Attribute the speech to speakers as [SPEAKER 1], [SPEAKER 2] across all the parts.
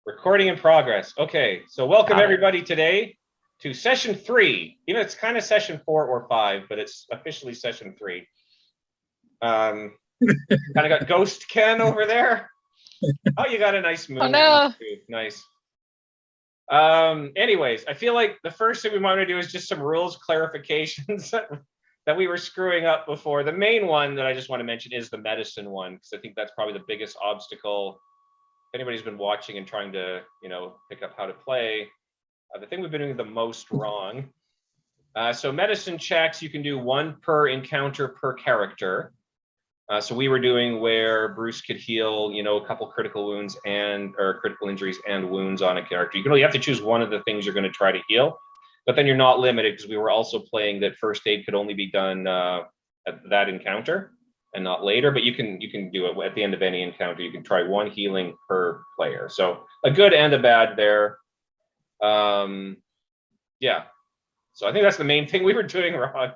[SPEAKER 1] Recording in progress. Okay, so welcome everybody today to session 3. Even it's kind of session 4 or 5, but it's officially session 3. Kind of got Ghost Ken over there. Oh, you got a nice moon.
[SPEAKER 2] Oh no.
[SPEAKER 1] Nice. Anyways, I feel like the first thing we want to do is just some rules clarifications that we were screwing up before. The main one that I just want to mention is the medicine one, because I think that's probably the biggest obstacle. If anybody's been watching and trying to, pick up how to play, the thing we've been doing the most wrong. So medicine checks, you can do 1 per encounter per character. So we were doing where Bruce could heal, a couple critical wounds or critical injuries and wounds on a character. You can only have to choose one of the things you're going to try to heal, but then you're not limited, because we were also playing that first aid could only be done at that encounter and not later, but you can do it at the end of any encounter. You can try 1 healing per player. So a good and a bad there. Yeah. So I think that's the main thing we were doing wrong.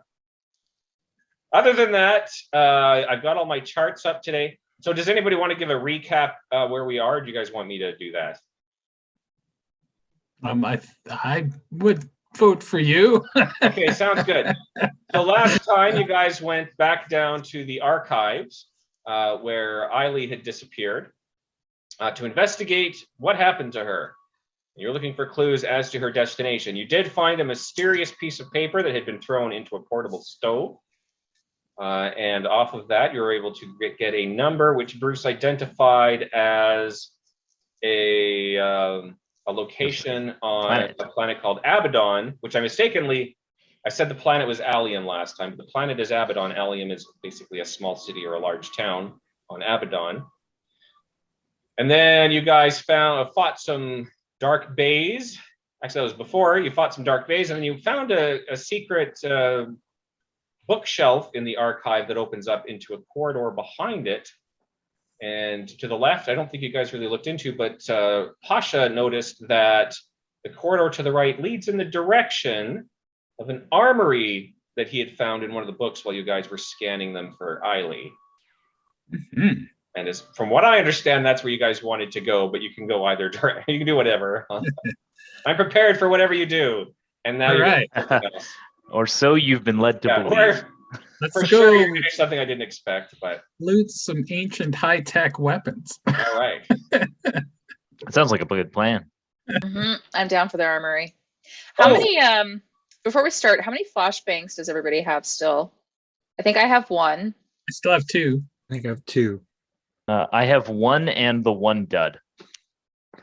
[SPEAKER 1] Other than that, I've got all my charts up today. So does anybody want to give a recap where we are? Or do you guys want me to do that?
[SPEAKER 3] I would vote for you.
[SPEAKER 1] Okay, sounds good. So last time you guys went back down to the archives where Eiley had disappeared to investigate what happened to her. You're looking for clues as to her destination. You did find a mysterious piece of paper that had been thrown into a portable stove. And off of that, you were able to get a number, which Bruce identified as a location on a planet called Abaddon, which I said the planet was Allium last time, but the planet is Abaddon. Allium is basically a small city or a large town on Abaddon. And then you guys fought some dark bays. Actually, that was before. You fought some dark bays, and then you found a secret bookshelf in the archive that opens up into a corridor behind it. And to the left, I don't think you guys really looked into, but Pasha noticed that the corridor to the right leads in the direction of an armory that he had found in one of the books while you guys were scanning them for Eiley. Mm-hmm. And from what I understand, that's where you guys wanted to go, but you can go either direction. You can do whatever. I'm prepared for whatever you do. And now you're right.
[SPEAKER 4] Or so you've been led to believe.
[SPEAKER 1] For sure, you're doing something I didn't expect, but
[SPEAKER 3] loot some ancient high-tech weapons.
[SPEAKER 1] All right.
[SPEAKER 4] It sounds like a good plan.
[SPEAKER 2] Mm-hmm. I'm down for the armory. How many? Before we start, how many flashbangs does everybody have still? I think I have 1.
[SPEAKER 3] I still have 2.
[SPEAKER 5] I think I have 2.
[SPEAKER 4] I have 1 and the 1 dud.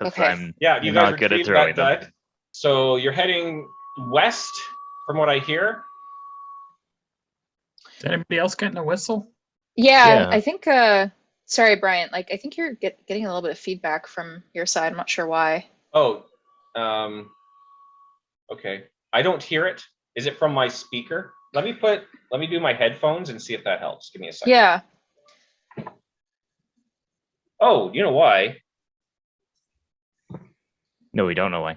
[SPEAKER 2] Okay.
[SPEAKER 4] I'm not good at throwing them.
[SPEAKER 1] So you're heading west, from what I hear.
[SPEAKER 3] Is anybody else getting a whistle?
[SPEAKER 2] Yeah. I think. Sorry, Brian. I think you're getting a little bit of feedback from your side. I'm not sure why.
[SPEAKER 1] Oh. Okay. I don't hear it. Is it from my speaker? Let me do my headphones and see if that helps. Give me a second.
[SPEAKER 2] Yeah.
[SPEAKER 1] Oh, you know why?
[SPEAKER 4] No, we don't know why.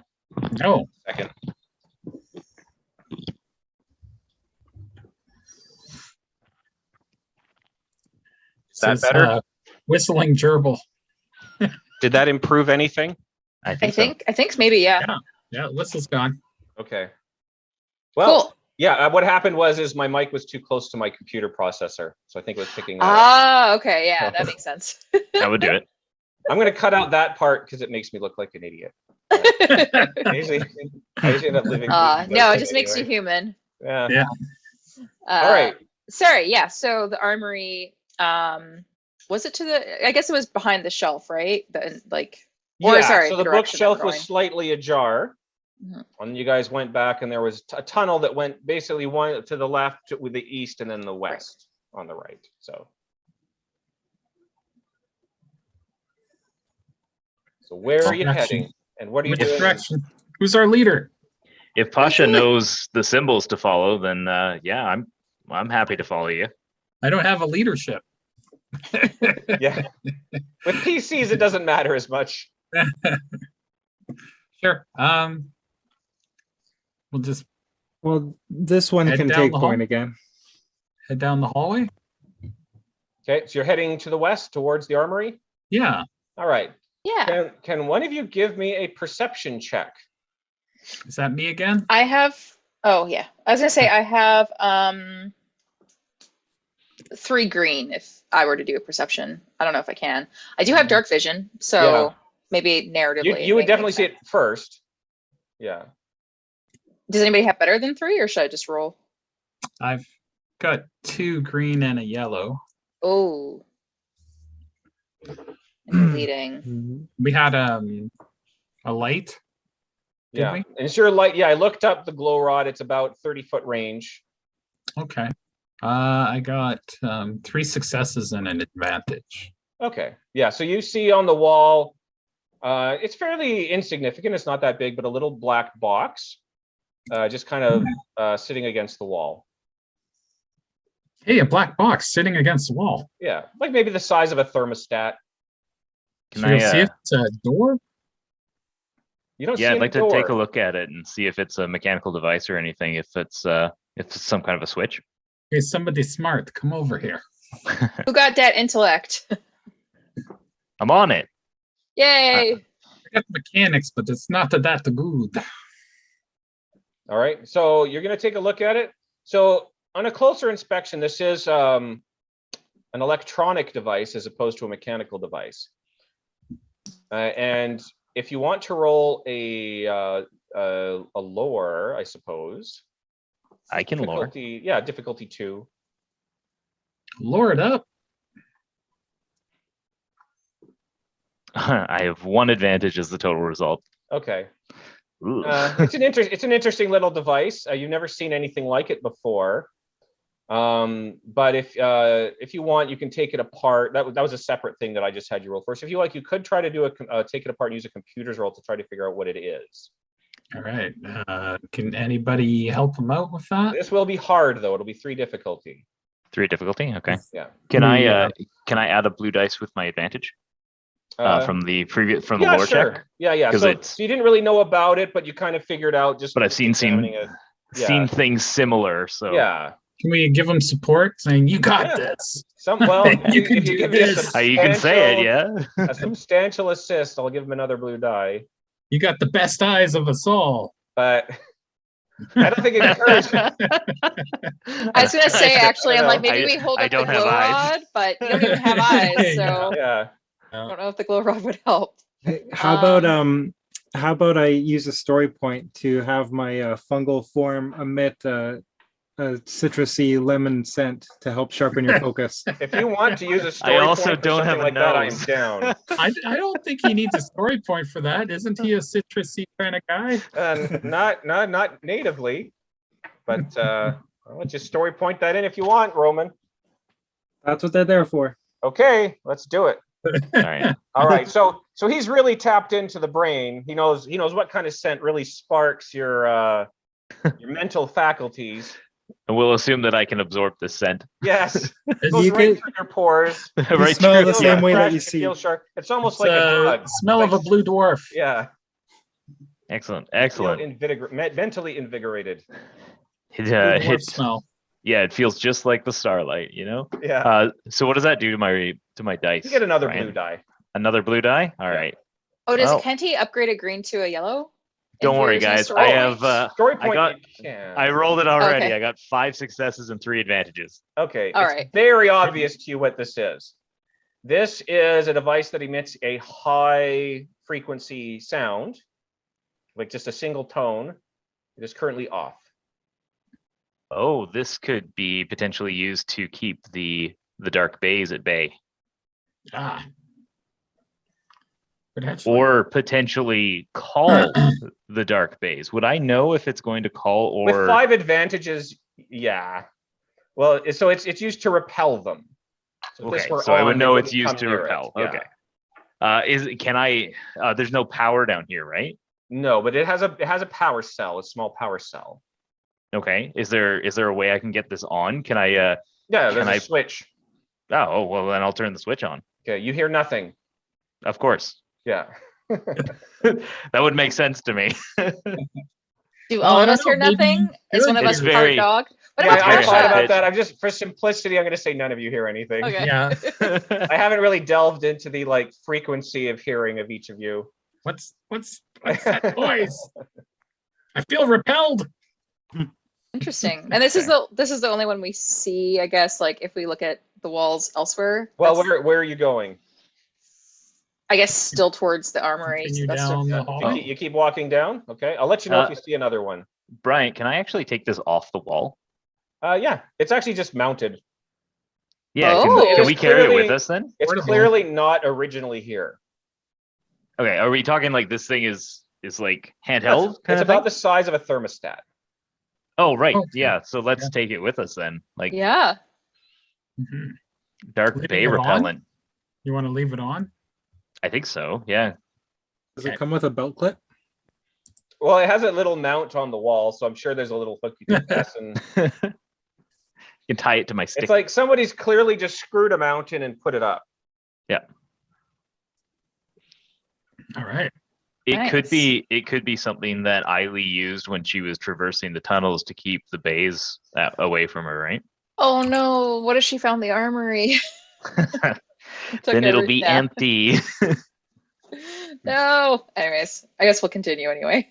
[SPEAKER 3] No.
[SPEAKER 1] Second. Is that better?
[SPEAKER 3] Whistling gerbil.
[SPEAKER 1] Did that improve anything?
[SPEAKER 2] I think maybe, yeah.
[SPEAKER 3] Yeah, the whistle's gone.
[SPEAKER 1] Okay. Well,
[SPEAKER 2] cool.
[SPEAKER 1] Yeah, what happened was my mic was too close to my computer processor, so I think it was picking that up.
[SPEAKER 2] Okay, yeah, that makes sense.
[SPEAKER 4] That would do it.
[SPEAKER 1] I'm going to cut out that part because it makes me look like an idiot. I usually end up living.
[SPEAKER 2] No, it just makes you human.
[SPEAKER 1] Yeah. All right.
[SPEAKER 2] Sorry. Yeah. So the armory. Was it to the? I guess it was behind the shelf, right?
[SPEAKER 1] So the bookshelf was slightly ajar.
[SPEAKER 2] Mm-hmm.
[SPEAKER 1] And you guys went back, and there was a tunnel that went basically one to the left, with the east, and then the west on the right. So where are you heading? And what are you doing?
[SPEAKER 3] Direction. Who's our leader?
[SPEAKER 4] If Pasha knows the symbols to follow, then I'm happy to follow you.
[SPEAKER 3] I don't have a leadership.
[SPEAKER 1] Yeah. With PCs, it doesn't matter as much.
[SPEAKER 3] Sure.
[SPEAKER 5] Well, this one can take point again.
[SPEAKER 3] Head down the hallway.
[SPEAKER 1] Okay, so you're heading to the west towards the armory?
[SPEAKER 3] Yeah.
[SPEAKER 1] All right.
[SPEAKER 2] Yeah.
[SPEAKER 1] Can one of you give me a perception check?
[SPEAKER 3] Is that me again?
[SPEAKER 2] I have, oh yeah. I was gonna say I have 3 green if I were to do a perception. I don't know if I can. I do have dark vision, so
[SPEAKER 1] Yeah.
[SPEAKER 2] maybe narratively.
[SPEAKER 1] You would
[SPEAKER 2] it
[SPEAKER 1] definitely
[SPEAKER 2] makes
[SPEAKER 1] see
[SPEAKER 2] sense.
[SPEAKER 1] it first. Yeah.
[SPEAKER 2] Does anybody have better than 3 or should I just roll?
[SPEAKER 3] I've got 2 green and a yellow.
[SPEAKER 2] Oh. And leading.
[SPEAKER 5] Mhm.
[SPEAKER 3] We had a light. Did
[SPEAKER 1] Yeah.
[SPEAKER 3] we?
[SPEAKER 1] And it's your light. Yeah, I looked up the glow rod. It's about 30-foot range.
[SPEAKER 3] Okay. I got 3 successes and an advantage.
[SPEAKER 1] Okay. Yeah. So you see on the wall, it's fairly insignificant. It's not that big, but a little black box, just kind of sitting against the wall.
[SPEAKER 3] Hey, a black box sitting against the wall.
[SPEAKER 1] Yeah, like maybe the size of a thermostat.
[SPEAKER 4] Can
[SPEAKER 3] Should we
[SPEAKER 4] I?
[SPEAKER 3] see if it's a door?
[SPEAKER 1] You don't see
[SPEAKER 4] Yeah, I'd
[SPEAKER 1] any
[SPEAKER 4] like to
[SPEAKER 1] door.
[SPEAKER 4] take a look at it and see if it's a mechanical device or anything. If it's some kind of a switch.
[SPEAKER 3] Hey, somebody smart, come over here.
[SPEAKER 2] Who got that intellect?
[SPEAKER 4] I'm on it.
[SPEAKER 2] Yay!
[SPEAKER 3] I got the mechanics, but it's not that good.
[SPEAKER 1] All right, so you're going to take a look at it. So on a closer inspection, this is an electronic device as opposed to a mechanical device. And if you want to roll a lore, I suppose.
[SPEAKER 4] I can lore.
[SPEAKER 1] Difficulty, yeah, difficulty 2.
[SPEAKER 3] Lure it up.
[SPEAKER 4] I have 1 advantage as the total result.
[SPEAKER 1] Okay.
[SPEAKER 4] Ooh.
[SPEAKER 1] It's an interesting little device. You've never seen anything like it before. But if you want, you can take it apart. That was a separate thing that I just had you roll first. If you like, you could try to do take it apart and use a computer's roll to try to figure out what it is.
[SPEAKER 3] All right. Can anybody help him out with that?
[SPEAKER 1] This will be hard though. It'll be 3 difficulty.
[SPEAKER 4] 3 difficulty. Okay.
[SPEAKER 1] Yeah.
[SPEAKER 4] Can
[SPEAKER 5] Yeah.
[SPEAKER 4] I add a blue dice with my advantage from the
[SPEAKER 1] yeah,
[SPEAKER 4] lore
[SPEAKER 1] sure.
[SPEAKER 4] check?
[SPEAKER 1] Yeah.
[SPEAKER 4] 'Cause
[SPEAKER 1] So
[SPEAKER 4] it's-
[SPEAKER 1] you didn't really know about it, but you kind of figured out just.
[SPEAKER 4] But I've seen
[SPEAKER 1] examining it. Yeah.
[SPEAKER 4] seen things similar. So
[SPEAKER 1] Yeah.
[SPEAKER 3] Can we give him support saying, you got
[SPEAKER 1] Yeah.
[SPEAKER 3] this?
[SPEAKER 1] Well,
[SPEAKER 3] You can
[SPEAKER 1] if you
[SPEAKER 3] do
[SPEAKER 1] give me a
[SPEAKER 3] this.
[SPEAKER 4] you can say it,
[SPEAKER 1] substantial-
[SPEAKER 4] yeah.
[SPEAKER 1] a substantial assist, I'll give him another blue die.
[SPEAKER 3] You got the best eyes of us all.
[SPEAKER 1] But I don't think it encourages.
[SPEAKER 2] I was gonna say actually, I'm like maybe
[SPEAKER 4] I-
[SPEAKER 2] we hold
[SPEAKER 4] I
[SPEAKER 2] up the
[SPEAKER 4] don't have
[SPEAKER 2] glow
[SPEAKER 4] eyes.
[SPEAKER 2] rod, but you don't even have eyes, so
[SPEAKER 3] Yeah.
[SPEAKER 1] Yeah.
[SPEAKER 2] I don't know if the glow rod would help.
[SPEAKER 5] Hey, how about I use a story point to have my fungal form emit a citrusy lemon scent to help sharpen your focus.
[SPEAKER 1] If you want to use a story
[SPEAKER 4] also
[SPEAKER 1] point for
[SPEAKER 4] don't have
[SPEAKER 1] something
[SPEAKER 4] a
[SPEAKER 1] like that, I am
[SPEAKER 4] nose.
[SPEAKER 1] down.
[SPEAKER 3] I don't think he needs a story point for that. Isn't he a citrusy kind of guy?
[SPEAKER 1] Not natively, but I'll just story point that in if you want, Roman.
[SPEAKER 5] That's what they're there for.
[SPEAKER 1] Okay, let's do it.
[SPEAKER 4] All right.
[SPEAKER 1] All right, so he's really tapped into the brain. He knows what kind of scent really sparks your mental faculties.
[SPEAKER 4] And we'll assume that I can absorb this scent.
[SPEAKER 1] Yes,
[SPEAKER 3] It's,
[SPEAKER 1] goes
[SPEAKER 5] You
[SPEAKER 1] right
[SPEAKER 5] can-
[SPEAKER 1] through your pores.
[SPEAKER 4] Right
[SPEAKER 5] smell
[SPEAKER 4] through-
[SPEAKER 5] the same way that
[SPEAKER 1] Fresh,
[SPEAKER 5] you
[SPEAKER 1] it
[SPEAKER 5] see.
[SPEAKER 1] feels sharp. It's almost
[SPEAKER 3] it's
[SPEAKER 1] like a drug.
[SPEAKER 3] smell of a blue dwarf.
[SPEAKER 1] Yeah,
[SPEAKER 4] Excellent.
[SPEAKER 1] feel
[SPEAKER 4] Excellent.
[SPEAKER 1] mentally invigorated.
[SPEAKER 4] It,
[SPEAKER 3] Blue dwarf
[SPEAKER 4] it,
[SPEAKER 3] smell.
[SPEAKER 4] yeah, it feels just like the starlight, you know?
[SPEAKER 1] Yeah,
[SPEAKER 4] So what does that do to my dice?
[SPEAKER 1] you get another
[SPEAKER 4] Brian?
[SPEAKER 1] blue die.
[SPEAKER 4] Another blue die? All right.
[SPEAKER 2] Oh, does
[SPEAKER 4] Well-
[SPEAKER 2] Kenty upgrade a green to a yellow?
[SPEAKER 4] Don't
[SPEAKER 2] If you're
[SPEAKER 4] worry,
[SPEAKER 2] using a
[SPEAKER 4] guys.
[SPEAKER 2] story
[SPEAKER 4] I
[SPEAKER 2] point?
[SPEAKER 4] have
[SPEAKER 1] Story point.
[SPEAKER 4] got-
[SPEAKER 1] you can.
[SPEAKER 4] I rolled it already.
[SPEAKER 2] Okay.
[SPEAKER 4] I got 5 successes and 3 advantages.
[SPEAKER 1] Okay,
[SPEAKER 2] All
[SPEAKER 1] it's
[SPEAKER 2] right.
[SPEAKER 1] very obvious to you what this is. This is a device that emits a high frequency sound, like just a single tone. It is currently off.
[SPEAKER 4] Oh, this could be potentially used to keep the dark bays at bay,
[SPEAKER 3] Ah. Potentially.
[SPEAKER 4] or potentially call the dark bays. Would I know if it's going to call
[SPEAKER 1] With
[SPEAKER 4] or
[SPEAKER 1] 5 advantages, yeah. Well, so it's used to repel them. So if this
[SPEAKER 4] okay?
[SPEAKER 1] were
[SPEAKER 4] So I
[SPEAKER 1] on,
[SPEAKER 4] would
[SPEAKER 1] they
[SPEAKER 4] know
[SPEAKER 1] wouldn't
[SPEAKER 4] it's used
[SPEAKER 1] come
[SPEAKER 4] to
[SPEAKER 1] near it.
[SPEAKER 4] repel.
[SPEAKER 1] Yeah.
[SPEAKER 4] Okay. Can I? There's no power down here, right?
[SPEAKER 1] No, but it has a power cell, a small power cell.
[SPEAKER 4] Okay. Is there a way I can get this on? Can I?
[SPEAKER 1] Yeah, there's
[SPEAKER 4] Can
[SPEAKER 1] a
[SPEAKER 4] I-
[SPEAKER 1] switch.
[SPEAKER 4] Oh, well then I'll turn the switch on.
[SPEAKER 1] Okay, you hear nothing.
[SPEAKER 4] Of course.
[SPEAKER 1] Yeah.
[SPEAKER 4] That would make sense to me.
[SPEAKER 2] Do
[SPEAKER 3] Oh,
[SPEAKER 2] all
[SPEAKER 3] I
[SPEAKER 2] of
[SPEAKER 3] don't
[SPEAKER 2] us hear
[SPEAKER 3] know, maybe
[SPEAKER 2] nothing? Is one of
[SPEAKER 4] It's
[SPEAKER 2] us part
[SPEAKER 4] very-
[SPEAKER 2] dog? What
[SPEAKER 1] Yeah,
[SPEAKER 2] about
[SPEAKER 1] I thought
[SPEAKER 2] Tasha?
[SPEAKER 1] about
[SPEAKER 4] Tasha?
[SPEAKER 1] that. I'm just, for simplicity, I'm going to say none of you hear anything.
[SPEAKER 2] Okay.
[SPEAKER 3] Yeah.
[SPEAKER 1] I haven't really delved into the like frequency of hearing of each of you.
[SPEAKER 3] What's that noise? I feel repelled.
[SPEAKER 2] Interesting. And this is the only one we see, I guess, like if we look at the walls elsewhere.
[SPEAKER 1] Well,
[SPEAKER 2] that's-
[SPEAKER 1] where are you going?
[SPEAKER 2] I guess still towards the armory.
[SPEAKER 3] Continue
[SPEAKER 2] That's
[SPEAKER 3] down the
[SPEAKER 1] You
[SPEAKER 3] hall.
[SPEAKER 1] keep, you keep walking down. Okay, I'll let you know if
[SPEAKER 4] Uh,
[SPEAKER 1] you see another one.
[SPEAKER 4] Brian, can I actually take this off the wall?
[SPEAKER 1] Yeah, it's actually just mounted.
[SPEAKER 4] Yeah,
[SPEAKER 2] Oh.
[SPEAKER 4] can we carry it with
[SPEAKER 1] Clearly-
[SPEAKER 4] us then?
[SPEAKER 1] It's
[SPEAKER 3] Portable.
[SPEAKER 1] clearly not originally here.
[SPEAKER 4] Okay, are we talking like this thing is like handheld
[SPEAKER 1] It's
[SPEAKER 4] kind of
[SPEAKER 1] about
[SPEAKER 4] thing?
[SPEAKER 1] the size of a thermostat.
[SPEAKER 4] Oh, right.
[SPEAKER 3] Okay.
[SPEAKER 4] Yeah, so let's
[SPEAKER 3] Yeah.
[SPEAKER 4] take it with us then. Like
[SPEAKER 2] Yeah.
[SPEAKER 3] Mhm.
[SPEAKER 4] dark
[SPEAKER 3] Leaving
[SPEAKER 4] bay
[SPEAKER 3] it on?
[SPEAKER 4] repellent.
[SPEAKER 3] You want to leave it on?
[SPEAKER 4] I think so. Yeah.
[SPEAKER 5] Does it come with a belt clip?
[SPEAKER 1] Well, it has a little mount on the wall, so I'm sure there's a little hook you can press, and
[SPEAKER 4] You can tie it to my stick.
[SPEAKER 1] it's like somebody's clearly just screwed a mount in and put it up.
[SPEAKER 3] All right.
[SPEAKER 4] It could
[SPEAKER 2] Nice.
[SPEAKER 4] be something that Eiley used when she was traversing the tunnels to keep the bays away from her, right?
[SPEAKER 2] Oh no, what if she found the armory? Took
[SPEAKER 4] Then it'll be
[SPEAKER 2] everything.
[SPEAKER 4] empty.
[SPEAKER 2] No. Anyways, I guess we'll continue anyway.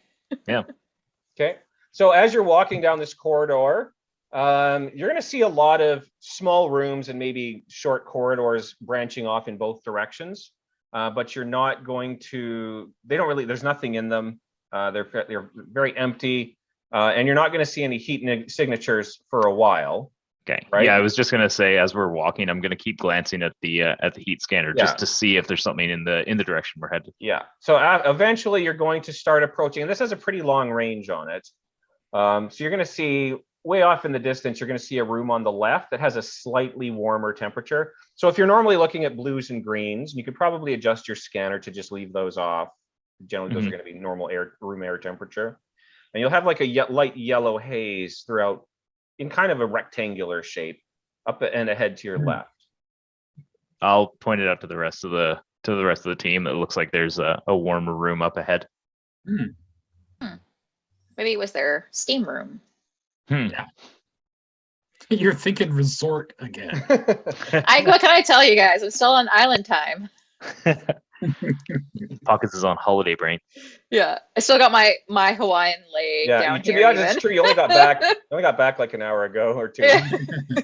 [SPEAKER 1] Okay, so as you're walking down this corridor, you're going to see a lot of small rooms and maybe short corridors branching off in both directions. But you're not going to. They don't really. There's nothing in them. They're very empty, and you're not going to see any heat signatures for a while.
[SPEAKER 4] Okay.
[SPEAKER 1] Right?
[SPEAKER 4] Yeah, I was just gonna say as we're walking, I'm gonna keep glancing at the heat scanner
[SPEAKER 1] Yeah.
[SPEAKER 4] just to see if there's something in the direction we're headed.
[SPEAKER 1] Yeah. So eventually you're going to start approaching, and this has a pretty long range on it. So you're going to see way off in the distance, you're going to see a room on the left that has a slightly warmer temperature. So if you're normally looking at blues and greens, you could probably adjust your scanner to just leave those off. Generally, those are going to be normal room air temperature. And you'll have like a light yellow haze throughout in kind of a rectangular shape up and ahead to your left.
[SPEAKER 4] I'll point it out to the rest of the team. It looks like there's a warmer room up ahead.
[SPEAKER 2] Maybe it was their steam room.
[SPEAKER 3] You're thinking resort again.
[SPEAKER 2] What can I tell you guys? I'm still on island time.
[SPEAKER 4] Pockets is on holiday brain.
[SPEAKER 2] Yeah, I still got my Hawaiian leg
[SPEAKER 1] Yeah,
[SPEAKER 2] down
[SPEAKER 1] to
[SPEAKER 2] here.
[SPEAKER 1] be honest,
[SPEAKER 2] even.
[SPEAKER 1] it's true. You only got back like an hour ago or two.
[SPEAKER 2] Yeah.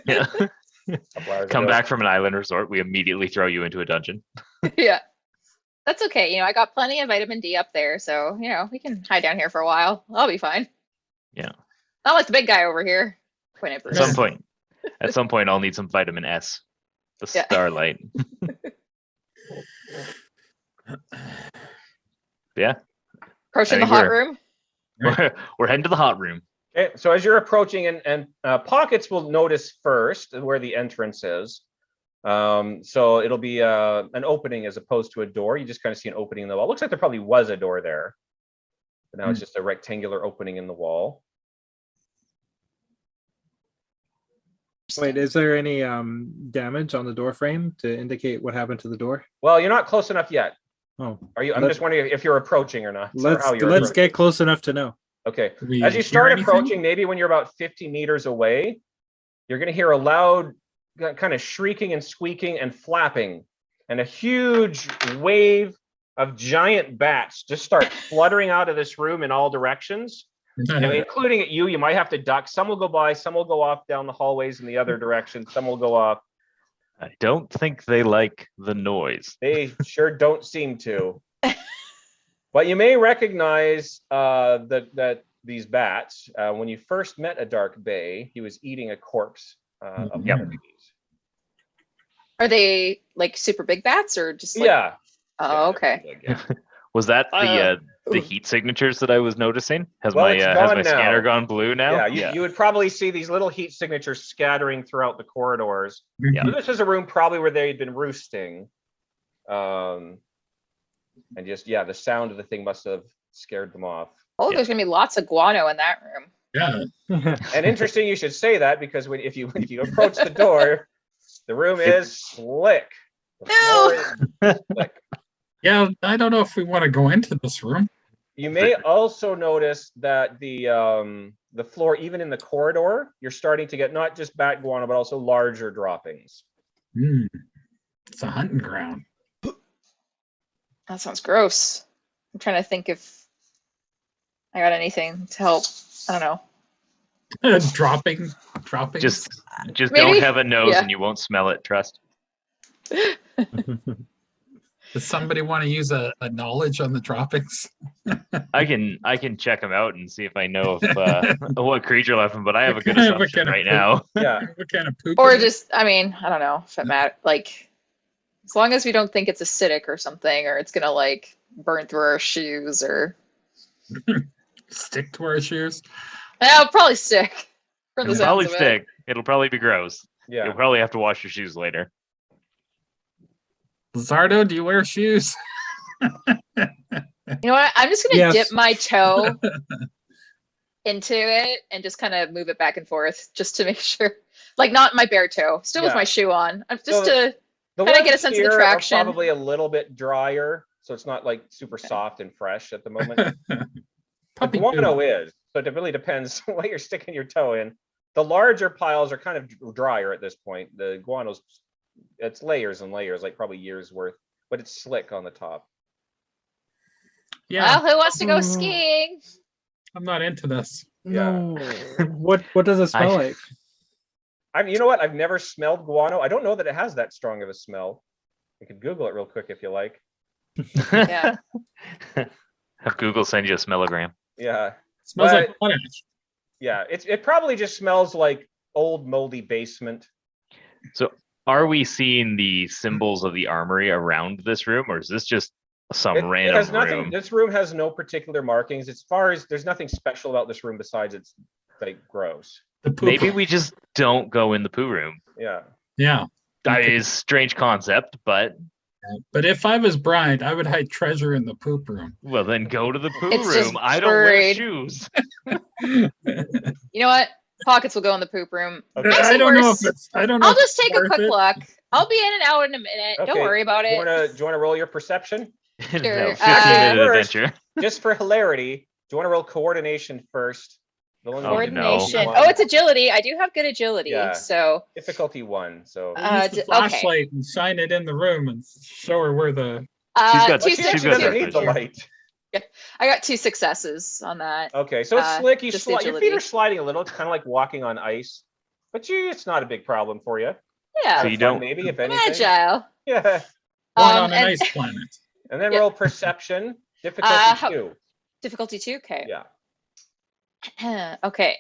[SPEAKER 4] Yeah.
[SPEAKER 1] Couple hours
[SPEAKER 4] Come
[SPEAKER 1] ago.
[SPEAKER 4] back from an island resort, we immediately throw you into a dungeon.
[SPEAKER 2] Yeah, that's okay. You know, I got plenty of vitamin D up there, so you know we can hide down here for a while. I'll be fine.
[SPEAKER 4] Yeah.
[SPEAKER 2] Not like the big guy over here. Point at
[SPEAKER 4] At
[SPEAKER 2] Bruce.
[SPEAKER 4] some point, I'll need some vitamin S. The
[SPEAKER 2] Yeah.
[SPEAKER 4] starlight. Yeah,
[SPEAKER 2] Approaching
[SPEAKER 4] I
[SPEAKER 2] the
[SPEAKER 4] think
[SPEAKER 2] hot
[SPEAKER 4] we're-
[SPEAKER 2] room.
[SPEAKER 4] we're heading to the hot room.
[SPEAKER 1] Okay, so as you're approaching, and Pockets will notice first where the entrance is. So it'll be an opening as opposed to a door. You just kind of see an opening in the wall. Looks like there probably was a door there, but now it's just a rectangular opening in the wall.
[SPEAKER 5] Wait, is there any damage on the door frame to indicate what happened to the door?
[SPEAKER 1] Well, you're not close enough yet.
[SPEAKER 5] Oh,
[SPEAKER 1] Are you? I'm
[SPEAKER 5] Let-
[SPEAKER 1] just wondering if you're approaching or not. or
[SPEAKER 5] let's
[SPEAKER 1] how you're
[SPEAKER 5] let's
[SPEAKER 1] approaching.
[SPEAKER 5] get close enough to know.
[SPEAKER 1] Okay.
[SPEAKER 3] Do we
[SPEAKER 1] As you
[SPEAKER 3] hear
[SPEAKER 1] start
[SPEAKER 3] anything?
[SPEAKER 1] approaching, maybe when you're about 50 meters away, you're going to hear a loud kind of shrieking and squeaking and flapping, and a huge wave of giant bats just start fluttering out of this room in all directions, including at you. You might have to duck. Some will go by, some will go off down the hallways in the other direction, some will go off.
[SPEAKER 4] I don't think they like the noise.
[SPEAKER 1] They sure don't seem to. But you may recognize that these bats. When you first met a Dark Bay, he was eating a corpse of
[SPEAKER 3] Yep.
[SPEAKER 1] one of these.
[SPEAKER 2] Are they like super big bats or just like?
[SPEAKER 1] Yeah.
[SPEAKER 2] Oh, okay.
[SPEAKER 1] Yeah.
[SPEAKER 4] Was that the
[SPEAKER 2] ooh.
[SPEAKER 4] heat signatures that I was noticing? Has
[SPEAKER 1] Well,
[SPEAKER 4] my
[SPEAKER 1] it's
[SPEAKER 4] has
[SPEAKER 1] gone
[SPEAKER 4] my
[SPEAKER 1] now.
[SPEAKER 4] scanner gone blue now?
[SPEAKER 1] Yeah, you would probably see these little heat signatures scattering throughout the corridors.
[SPEAKER 4] Yeah.
[SPEAKER 1] So this is a room probably where they'd been roosting. And just, the sound of the thing must have scared them off.
[SPEAKER 2] Oh,
[SPEAKER 4] Yeah.
[SPEAKER 2] there's gonna be lots of guano in that room.
[SPEAKER 3] Yeah.
[SPEAKER 1] And interesting you should say that, because if you approach the door, the room is slick. The
[SPEAKER 2] No.
[SPEAKER 1] floor is slick.
[SPEAKER 3] Yeah, I don't know if we want to go into this room.
[SPEAKER 1] You may also notice that the floor, even in the corridor, you're starting to get not just bat guano, but also larger droppings.
[SPEAKER 3] It's a hunting ground.
[SPEAKER 2] That sounds gross. I'm trying to think if I got anything to help. I don't know.
[SPEAKER 3] Dropping.
[SPEAKER 4] Just
[SPEAKER 2] Maybe?
[SPEAKER 4] don't have a nose
[SPEAKER 2] Yeah.
[SPEAKER 4] and you won't smell it. Trust.
[SPEAKER 3] Does somebody want to use a knowledge on the droppings?
[SPEAKER 4] I can check them out and see if I know if what creature left them, but I have a good
[SPEAKER 3] What
[SPEAKER 4] assumption
[SPEAKER 3] kind of
[SPEAKER 4] right
[SPEAKER 3] poop?
[SPEAKER 4] now.
[SPEAKER 1] Yeah.
[SPEAKER 3] What kind of poop?
[SPEAKER 2] Or
[SPEAKER 3] it is?
[SPEAKER 2] just, I mean, I don't know if it matters. Like, as long as we don't think it's acidic or something, or it's gonna like burn through our shoes, or
[SPEAKER 3] Stick to our shoes.
[SPEAKER 2] it'll probably stick. From the
[SPEAKER 4] It'll
[SPEAKER 2] sounds
[SPEAKER 4] probably
[SPEAKER 2] of it.
[SPEAKER 4] stick. It'll probably be gross.
[SPEAKER 1] Yeah.
[SPEAKER 4] You'll probably have to wash your shoes later.
[SPEAKER 3] Lizardo, do you wear shoes?
[SPEAKER 2] You know what? I'm just gonna
[SPEAKER 5] Yes.
[SPEAKER 2] dip my toe into it and just kind of move it back and forth, just to make sure. Like not my bare toe, still with
[SPEAKER 1] Yeah.
[SPEAKER 2] my shoe on. I'm just
[SPEAKER 1] So-
[SPEAKER 2] to
[SPEAKER 1] The
[SPEAKER 2] Kinda
[SPEAKER 1] ones
[SPEAKER 2] get a sense of the
[SPEAKER 1] here are
[SPEAKER 2] traction.
[SPEAKER 1] probably a little bit drier, so it's not like super soft and fresh at the moment. The
[SPEAKER 3] Puppy
[SPEAKER 1] guano
[SPEAKER 3] poop.
[SPEAKER 1] is, but it really depends what you're sticking your toe in. The larger piles are kind of drier at this point. The guano's, it's layers and layers, like probably years worth, but it's slick on the top.
[SPEAKER 3] Yeah,
[SPEAKER 2] well, who wants to go
[SPEAKER 5] Oh.
[SPEAKER 2] skiing?
[SPEAKER 3] I'm not into this.
[SPEAKER 1] Yeah.
[SPEAKER 5] No. What does it smell like?
[SPEAKER 1] You know what? I've never smelled guano. I don't know that it has that strong of a smell. You could Google it real quick if you like.
[SPEAKER 2] Yeah.
[SPEAKER 4] Have Google send you a smellogram.
[SPEAKER 1] Yeah.
[SPEAKER 3] Smells
[SPEAKER 1] But-
[SPEAKER 3] like potash.
[SPEAKER 1] Yeah. It probably just smells like old moldy basement.
[SPEAKER 4] So are we seeing the symbols of the armory around this room, or is this just some
[SPEAKER 1] It
[SPEAKER 4] random
[SPEAKER 1] has nothing.
[SPEAKER 4] room?
[SPEAKER 1] This room has no particular markings. As far as there's nothing special about this room besides it's like gross.
[SPEAKER 3] The poop.
[SPEAKER 4] Maybe we just don't go in the poo room.
[SPEAKER 1] Yeah.
[SPEAKER 3] Yeah.
[SPEAKER 4] That
[SPEAKER 3] Okay.
[SPEAKER 4] is a strange concept, but
[SPEAKER 3] But if I was Brian, I would hide treasure in the poop room.
[SPEAKER 4] well, then go to the poo
[SPEAKER 2] It's just
[SPEAKER 4] room. I don't wear
[SPEAKER 2] buried.
[SPEAKER 4] shoes.
[SPEAKER 2] You know what? Pockets will go in the poop room.
[SPEAKER 1] Okay.
[SPEAKER 2] Makes
[SPEAKER 3] I
[SPEAKER 2] it
[SPEAKER 3] don't know
[SPEAKER 2] worse.
[SPEAKER 3] if it's. I don't know.
[SPEAKER 2] I'll
[SPEAKER 3] if it's
[SPEAKER 2] just take a
[SPEAKER 3] worth
[SPEAKER 2] quick
[SPEAKER 3] it.
[SPEAKER 2] look. I'll be in and out in a minute. Don't
[SPEAKER 1] Okay,
[SPEAKER 2] worry about
[SPEAKER 1] Do you
[SPEAKER 2] it.
[SPEAKER 1] want to roll your perception?
[SPEAKER 4] No,
[SPEAKER 2] Sure.
[SPEAKER 4] 15-minute
[SPEAKER 1] First-
[SPEAKER 4] adventure.
[SPEAKER 1] Just for hilarity, do you want to roll coordination first? The only
[SPEAKER 4] Oh,
[SPEAKER 1] one-
[SPEAKER 4] no.
[SPEAKER 2] Coordination.
[SPEAKER 1] one.
[SPEAKER 2] Oh, it's agility. I do have good agility.
[SPEAKER 1] Yeah.
[SPEAKER 2] So
[SPEAKER 1] difficulty 1. So
[SPEAKER 3] Use the
[SPEAKER 2] okay.
[SPEAKER 3] flashlight and shine it in the room and show her where the.
[SPEAKER 4] She's got-
[SPEAKER 2] two,
[SPEAKER 1] she
[SPEAKER 4] she's
[SPEAKER 1] actually
[SPEAKER 4] got
[SPEAKER 1] doesn't
[SPEAKER 4] that
[SPEAKER 1] need the
[SPEAKER 4] vision.
[SPEAKER 1] light.
[SPEAKER 2] I got 2 successes on that.
[SPEAKER 1] Okay, so it's slick. You
[SPEAKER 2] just the
[SPEAKER 1] your feet
[SPEAKER 2] agility.
[SPEAKER 1] are sliding a little. It's kind of like walking on ice, but it's not a big problem for you.
[SPEAKER 2] Yeah.
[SPEAKER 4] So you
[SPEAKER 1] Fun,
[SPEAKER 4] don't-
[SPEAKER 1] maybe if
[SPEAKER 2] I'm
[SPEAKER 1] anything.
[SPEAKER 2] agile.
[SPEAKER 1] Yeah,
[SPEAKER 3] One on an
[SPEAKER 2] and
[SPEAKER 3] ice planet.
[SPEAKER 1] and then
[SPEAKER 2] Yeah.
[SPEAKER 1] roll perception difficulty
[SPEAKER 2] how-
[SPEAKER 1] 2.
[SPEAKER 2] difficulty 2. Okay.
[SPEAKER 1] Yeah.
[SPEAKER 2] Okay.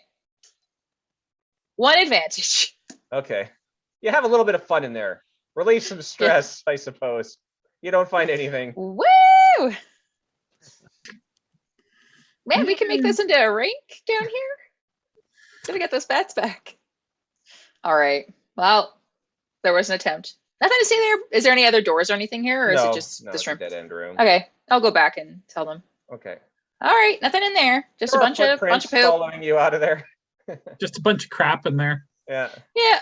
[SPEAKER 2] 1 advantage.
[SPEAKER 1] Okay. You have a little bit of fun in there. Relieve some stress, I suppose. You don't find anything.
[SPEAKER 2] Woo! Man, we can make this into a rink down here. Gotta get those bats back. All right. Well, there was an attempt. Nothing to see there. Is there any other doors or anything here, or is
[SPEAKER 1] No,
[SPEAKER 2] it just
[SPEAKER 1] no,
[SPEAKER 2] this
[SPEAKER 1] it's a
[SPEAKER 2] room?
[SPEAKER 1] dead end room.
[SPEAKER 2] Okay, I'll go back and tell them.
[SPEAKER 1] Okay.
[SPEAKER 2] All right, nothing in there. Just a
[SPEAKER 1] There are
[SPEAKER 2] bunch of
[SPEAKER 1] footprints
[SPEAKER 2] poop.
[SPEAKER 1] following you out of there.
[SPEAKER 3] Just a bunch of crap in there.
[SPEAKER 1] Yeah.
[SPEAKER 2] Yeah.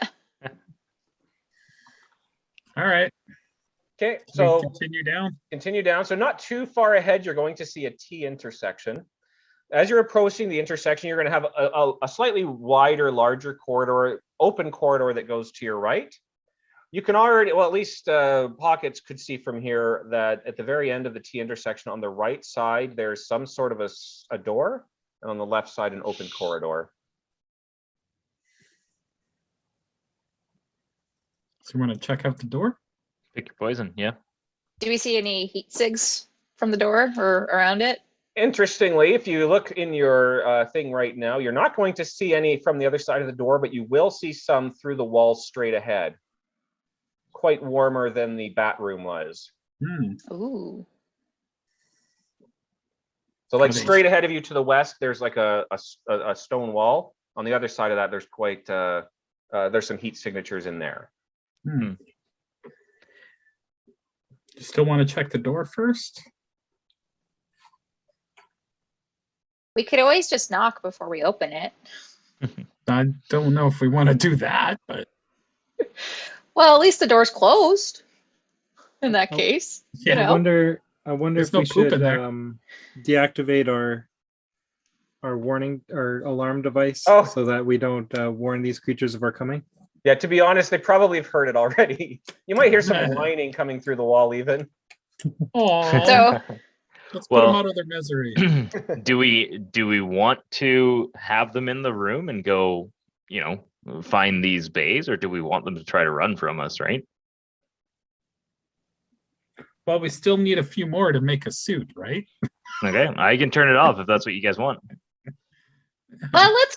[SPEAKER 3] All right.
[SPEAKER 1] Okay.
[SPEAKER 3] So
[SPEAKER 1] So
[SPEAKER 3] continue down.
[SPEAKER 1] continue down. So not too far ahead, you're going to see a T intersection. As you're approaching the intersection, you're going to have a slightly wider, larger corridor, open corridor that goes to your right. You can already, well, at least Pockets could see from here that at the very end of the T intersection on the right side, there's some sort of a door, and on the left side, an open corridor.
[SPEAKER 3] So you want to check out the door?
[SPEAKER 4] Pick your poison. Yeah.
[SPEAKER 2] Do we see any heat sigs from the door or around it?
[SPEAKER 1] Interestingly, if you look in your thing right now, you're not going to see any from the other side of the door, but you will see some through the wall straight ahead. Quite warmer than the bat room was.
[SPEAKER 2] Ooh.
[SPEAKER 1] So like
[SPEAKER 3] Okay.
[SPEAKER 1] straight ahead of you to the west, there's like a stone wall. On the other side of that, there's quite, there's some heat signatures in there.
[SPEAKER 3] You still want to check the door first?
[SPEAKER 2] We could always just knock before we open it.
[SPEAKER 3] I don't know if we want to do that, but
[SPEAKER 2] Well, at least the door's closed. In that
[SPEAKER 5] Oh.
[SPEAKER 2] case.
[SPEAKER 3] yeah.
[SPEAKER 2] You
[SPEAKER 5] I
[SPEAKER 2] know?
[SPEAKER 5] wonder I wonder
[SPEAKER 6] There's
[SPEAKER 5] if
[SPEAKER 6] no
[SPEAKER 5] we
[SPEAKER 6] poop
[SPEAKER 5] should
[SPEAKER 6] in there.
[SPEAKER 5] deactivate our warning, our alarm device,
[SPEAKER 1] Oh.
[SPEAKER 5] so that we don't warn these creatures of our coming.
[SPEAKER 1] Yeah, to be honest, they probably have heard it already. You might hear some whining coming through the wall even.
[SPEAKER 6] Oh,
[SPEAKER 2] So
[SPEAKER 6] let's put them
[SPEAKER 4] Well-
[SPEAKER 6] out of their misery.
[SPEAKER 4] Do we want to have them in the room and go, find these bays, or do we want them to try to run from us, right?
[SPEAKER 6] Well, we still need a few more to make a suit, right?
[SPEAKER 4] Okay, I can turn it off if that's what you guys want.
[SPEAKER 2] well, let's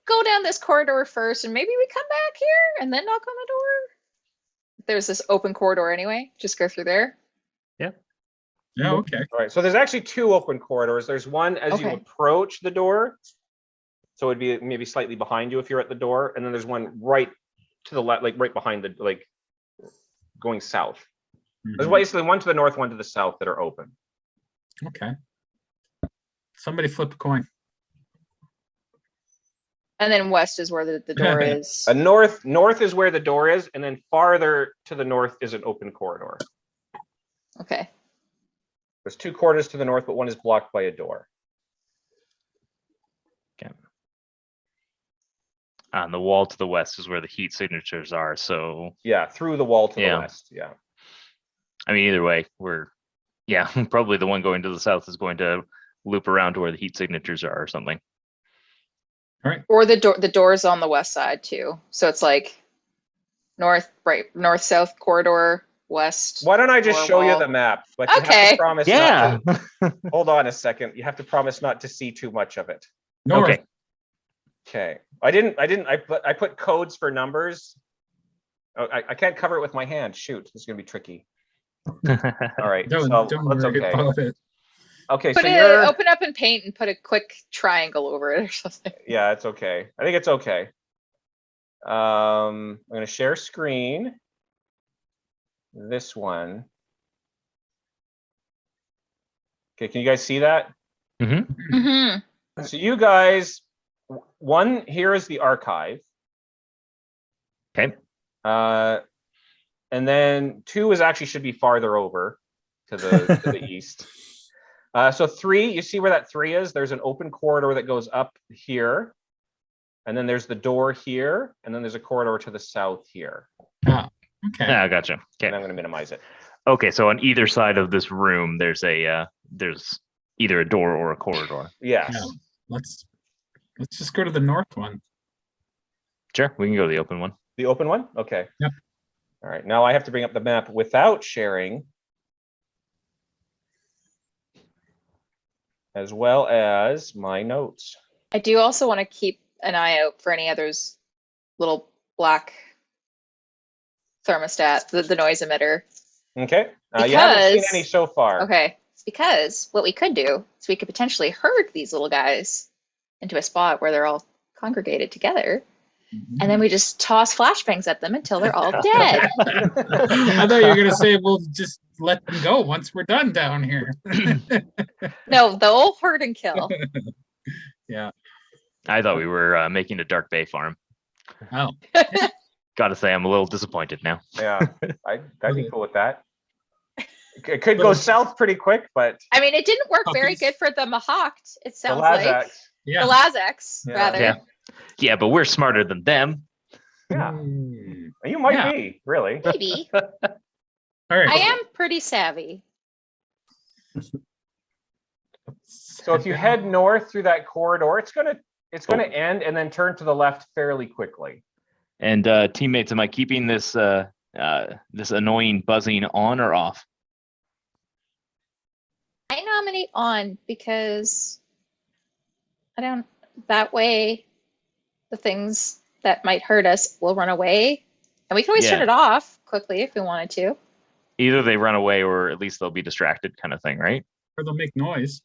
[SPEAKER 2] go down this corridor first, and maybe we come back here and then knock on the door. There's this open corridor anyway. Just go through there.
[SPEAKER 6] Yeah, okay.
[SPEAKER 1] All right, so there's actually 2 open corridors. There's one as you
[SPEAKER 2] Okay.
[SPEAKER 1] approach the door. So it'd be maybe slightly behind you if you're at the door. And then there's one right to the left, like right behind the, like going south. There's
[SPEAKER 6] Mhm.
[SPEAKER 1] basically one to the north, one to the south that are open.
[SPEAKER 6] Okay. Somebody flip a coin.
[SPEAKER 2] And then west is where the door is.
[SPEAKER 1] North is where the door is, and then farther to the north is an open corridor.
[SPEAKER 2] Okay.
[SPEAKER 1] There's 2 corridors to the north, but one is blocked by a door.
[SPEAKER 4] And the wall to the west is where the heat signatures are. So,
[SPEAKER 1] Yeah, through the wall to the
[SPEAKER 4] Yeah.
[SPEAKER 1] west. Yeah.
[SPEAKER 4] I mean, either way, probably the one going to the south is going to loop around to where the heat signatures are or something.
[SPEAKER 2] Or the door's on the west side too. So it's like north south corridor, west.
[SPEAKER 1] Why don't I just
[SPEAKER 2] Door
[SPEAKER 1] show you
[SPEAKER 2] wall.
[SPEAKER 1] the map? But you have
[SPEAKER 2] Okay.
[SPEAKER 1] to promise
[SPEAKER 4] Yeah.
[SPEAKER 1] not to, hold on a second. You have to promise not to see too much of it.
[SPEAKER 6] North.
[SPEAKER 4] Okay.
[SPEAKER 1] Okay. I put codes for numbers. Oh, I can't cover it with my hand. Shoot, this is gonna be tricky. All right.
[SPEAKER 6] Don't,
[SPEAKER 1] so
[SPEAKER 6] don't
[SPEAKER 1] that's
[SPEAKER 6] worry
[SPEAKER 1] okay.
[SPEAKER 6] about it.
[SPEAKER 1] Okay,
[SPEAKER 2] Put
[SPEAKER 1] so
[SPEAKER 2] it
[SPEAKER 1] you're
[SPEAKER 2] open up in paint and put a quick triangle over it or something.
[SPEAKER 1] yeah, it's okay. I think it's okay. I'm gonna share screen. This one. Okay, can you guys see that?
[SPEAKER 2] Mm-hmm.
[SPEAKER 1] So you guys, one here is the archive.
[SPEAKER 4] Okay.
[SPEAKER 1] And then 2 is actually should be farther over to the east. So 3, you see where that 3 is? There's an open corridor that goes up here. And then there's the door here. And then there's a corridor to the south here.
[SPEAKER 6] Okay.
[SPEAKER 4] Yeah, I gotcha.
[SPEAKER 1] And
[SPEAKER 4] Okay.
[SPEAKER 1] I'm going to minimize it.
[SPEAKER 4] Okay. So on either side of this room, there's either a door or a corridor.
[SPEAKER 1] Yes.
[SPEAKER 6] Yeah. Let's just go to the north one.
[SPEAKER 4] Sure, we can go to the open one.
[SPEAKER 1] The open one? Okay.
[SPEAKER 6] Yep.
[SPEAKER 1] All right. Now I have to bring up the map without sharing. As well as my notes.
[SPEAKER 2] I do also want to keep an eye out for any others little black thermostat, the noise emitter.
[SPEAKER 1] Okay. You haven't seen
[SPEAKER 2] Because-
[SPEAKER 1] any so far.
[SPEAKER 2] Okay. Because what we could do is we could potentially herd these little guys into a spot where they're all congregated together. And then we just toss flashbangs at them until they're all dead.
[SPEAKER 6] I thought you were gonna say we'll just let them go once we're done down here.
[SPEAKER 2] No, they'll herd and kill.
[SPEAKER 6] Yeah.
[SPEAKER 4] I thought we were making a Dark Bay farm.
[SPEAKER 6] Oh.
[SPEAKER 4] Gotta say, I'm a little disappointed now.
[SPEAKER 1] Yeah. I'd be cool with that. It could go south pretty quick, but
[SPEAKER 2] I mean, it didn't work very
[SPEAKER 6] Puppies.
[SPEAKER 2] good for the Mahawked, it
[SPEAKER 1] the
[SPEAKER 2] sounds like.
[SPEAKER 1] Lazax.
[SPEAKER 6] Yeah.
[SPEAKER 2] The Lazax,
[SPEAKER 1] Yeah.
[SPEAKER 2] rather.
[SPEAKER 4] Yeah. Yeah, but we're smarter than them.
[SPEAKER 1] Yeah.
[SPEAKER 6] Hmm.
[SPEAKER 1] You might
[SPEAKER 6] Yeah.
[SPEAKER 1] be, really.
[SPEAKER 2] Maybe.
[SPEAKER 6] All right.
[SPEAKER 2] I am pretty savvy.
[SPEAKER 1] So if you head north through that corridor, it's gonna end and then turn to the left fairly quickly.
[SPEAKER 4] And teammates, am I keeping this this annoying buzzing on or off?
[SPEAKER 2] I nominate on because that way the things that might hurt us will run away. And we can always turn
[SPEAKER 4] Yeah.
[SPEAKER 2] it off quickly if we wanted to.
[SPEAKER 4] Either they run away or at least they'll be distracted, kind of thing, right?
[SPEAKER 6] Or they'll make noise.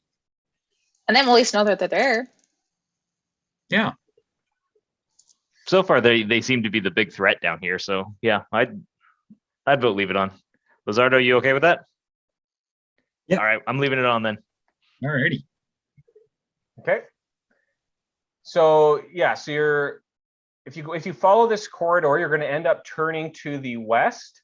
[SPEAKER 2] And then we'll at least know that they're there.
[SPEAKER 6] Yeah.
[SPEAKER 4] So far, they seem to be the big threat down here. So yeah, I'd vote leave it on. Lizardo, you okay with that?
[SPEAKER 5] Yeah.
[SPEAKER 4] All right, I'm leaving it on then.
[SPEAKER 6] All righty.
[SPEAKER 1] Okay. So yeah, so if you follow this corridor, you're going to end up turning to the west.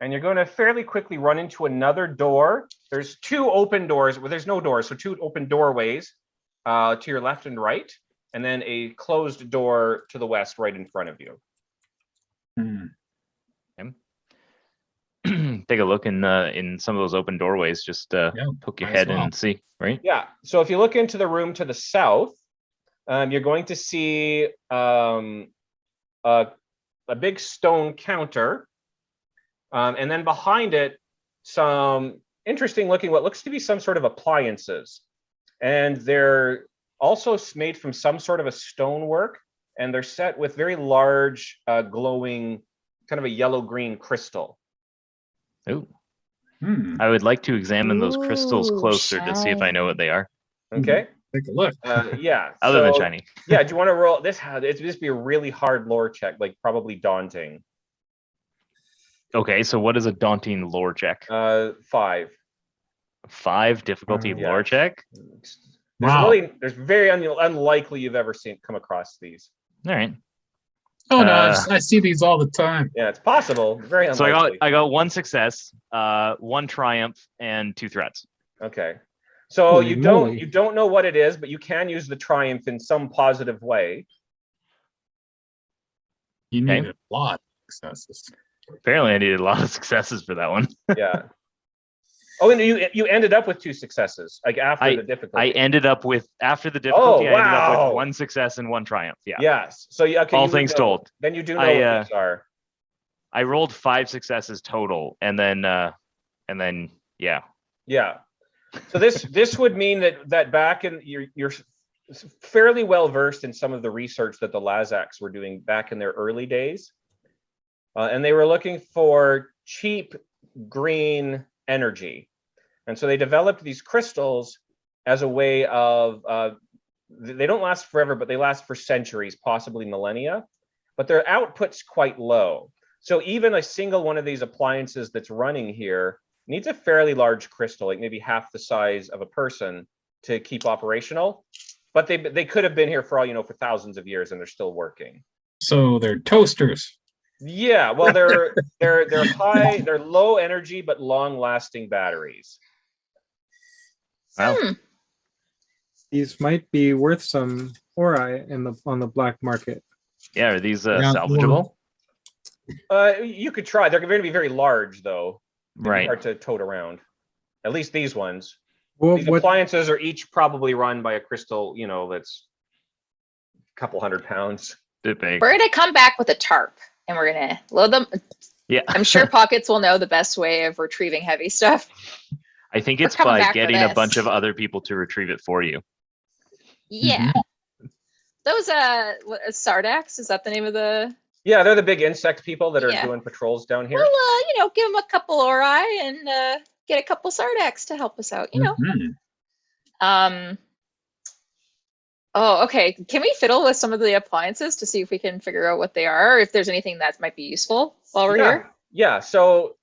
[SPEAKER 1] and you're going to fairly quickly run into another door. There's 2 open doors. Well, there's no doors, so 2 open doorways to your left and right, and then a closed door to the west right in front of you.
[SPEAKER 4] Take a look in some of those open doorways. Just poke your
[SPEAKER 6] might as
[SPEAKER 4] head
[SPEAKER 6] well.
[SPEAKER 4] and see. Right.
[SPEAKER 1] Yeah. So if you look into the room to the south, you're going to see a big stone counter, and then behind it, some interesting looking, what looks to be some sort of appliances, and they're also made from some sort of a stonework, and they're set with very large, glowing, kind of a yellow-green crystal.
[SPEAKER 4] Ooh.
[SPEAKER 6] Hmm.
[SPEAKER 4] I would like to examine those crystals
[SPEAKER 2] Ooh,
[SPEAKER 4] closer to see if I know what they are.
[SPEAKER 1] Okay.
[SPEAKER 6] Take a look.
[SPEAKER 1] Yeah.
[SPEAKER 4] Other than
[SPEAKER 1] so-
[SPEAKER 4] shiny.
[SPEAKER 1] Yeah. Do you want to roll this? It's just be a really hard lore check, like probably daunting.
[SPEAKER 4] Okay, so what is a daunting lore check?
[SPEAKER 1] 5.
[SPEAKER 4] 5 difficulty
[SPEAKER 1] Yeah.
[SPEAKER 4] lore check.
[SPEAKER 6] Wow.
[SPEAKER 1] There's very unlikely you've ever come across these.
[SPEAKER 4] All right.
[SPEAKER 6] Oh no, I see these all the time.
[SPEAKER 1] Yeah, it's possible. Very
[SPEAKER 4] So
[SPEAKER 1] unlikely.
[SPEAKER 4] I got 1 success, 1 triumph, and 2 threats.
[SPEAKER 1] Okay. So
[SPEAKER 5] Holy
[SPEAKER 1] you
[SPEAKER 5] moly.
[SPEAKER 1] don't know what it is, but you can use the triumph in some positive way.
[SPEAKER 6] You need
[SPEAKER 4] Okay.
[SPEAKER 6] a lot of successes.
[SPEAKER 4] Apparently, I needed a lot of successes for that one.
[SPEAKER 1] Yeah. Oh, and you ended up with 2 successes, like after the difficulty.
[SPEAKER 4] I ended up with after the difficulty. I ended up
[SPEAKER 1] wow.
[SPEAKER 4] with 1 success and 1 triumph. Yeah.
[SPEAKER 1] Yes. So okay,
[SPEAKER 4] All
[SPEAKER 1] you would
[SPEAKER 4] things
[SPEAKER 1] know.
[SPEAKER 4] told.
[SPEAKER 1] Then you do know
[SPEAKER 4] I,
[SPEAKER 1] what these are.
[SPEAKER 4] I rolled 5 successes total, and then yeah.
[SPEAKER 1] Yeah. So this would mean that back in you're fairly well versed in some of the research that the Lazaks were doing back in their early days, and they were looking for cheap green energy, and so they developed these crystals as a way of they don't last forever, but they last for centuries, possibly millennia, but their output's quite low. So even a single one of these appliances that's running here needs a fairly large crystal, like maybe half the size of a person, to keep operational. But they could have been here for all you know for thousands of years, and they're still working.
[SPEAKER 6] So they're toasters.
[SPEAKER 1] Yeah, well, they're low energy but long lasting batteries.
[SPEAKER 4] Wow.
[SPEAKER 5] These might be worth some ori on the black market.
[SPEAKER 4] Yeah. Are these
[SPEAKER 6] Yeah,
[SPEAKER 4] salvageable?
[SPEAKER 1] You could try. They're going to be very large, though. They'd be
[SPEAKER 4] Right.
[SPEAKER 1] hard to tote around. At least these ones.
[SPEAKER 5] Well,
[SPEAKER 1] These
[SPEAKER 5] what
[SPEAKER 1] appliances are each probably run by a crystal, that's a couple 100 pounds.
[SPEAKER 4] Bit big.
[SPEAKER 2] We're gonna come back with a tarp and we're gonna load them.
[SPEAKER 4] Yeah.
[SPEAKER 2] I'm sure Pockets will know the best way of retrieving heavy stuff.
[SPEAKER 4] I think
[SPEAKER 2] We're
[SPEAKER 4] it's
[SPEAKER 2] coming
[SPEAKER 4] by
[SPEAKER 2] back for
[SPEAKER 4] getting a
[SPEAKER 2] this.
[SPEAKER 4] bunch of other people to retrieve it for you.
[SPEAKER 2] Yeah. Those Sardax, is that the name of the?
[SPEAKER 1] Yeah, they're the big insect people that are
[SPEAKER 2] Yeah.
[SPEAKER 1] doing patrols down here.
[SPEAKER 2] Well, give them a couple ori and get a couple Sardax to help us out.
[SPEAKER 6] Mhm.
[SPEAKER 2] Oh, okay. Can we fiddle with some of the appliances to see if we can figure out what they are, or if there's anything that might be useful while we're here?
[SPEAKER 1] Yeah. So,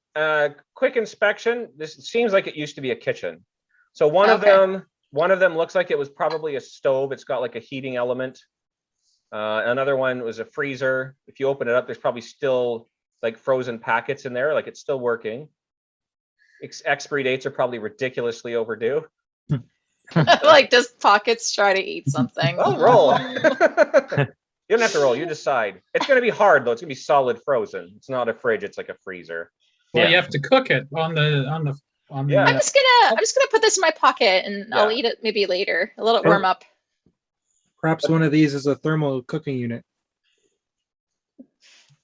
[SPEAKER 1] quick inspection. This seems like it used to be a kitchen. So one of them looks like it was probably a stove. It's got like a heating element. Another one was a freezer. If you open it up, there's probably still like frozen packets in there. Like it's still working. Expiry dates are probably ridiculously overdue.
[SPEAKER 2] Like, does Pockets try to eat something?
[SPEAKER 1] Oh, roll. You don't have to roll. You decide. It's going to be hard though. It's going to be solid frozen. It's not a fridge. It's like a freezer.
[SPEAKER 6] Well,
[SPEAKER 4] Yeah.
[SPEAKER 6] you have to cook it on the
[SPEAKER 1] Yeah.
[SPEAKER 2] I'm just gonna put this in my pocket and I'll eat it maybe later. Let it warm up.
[SPEAKER 5] perhaps one of these is a thermal cooking unit.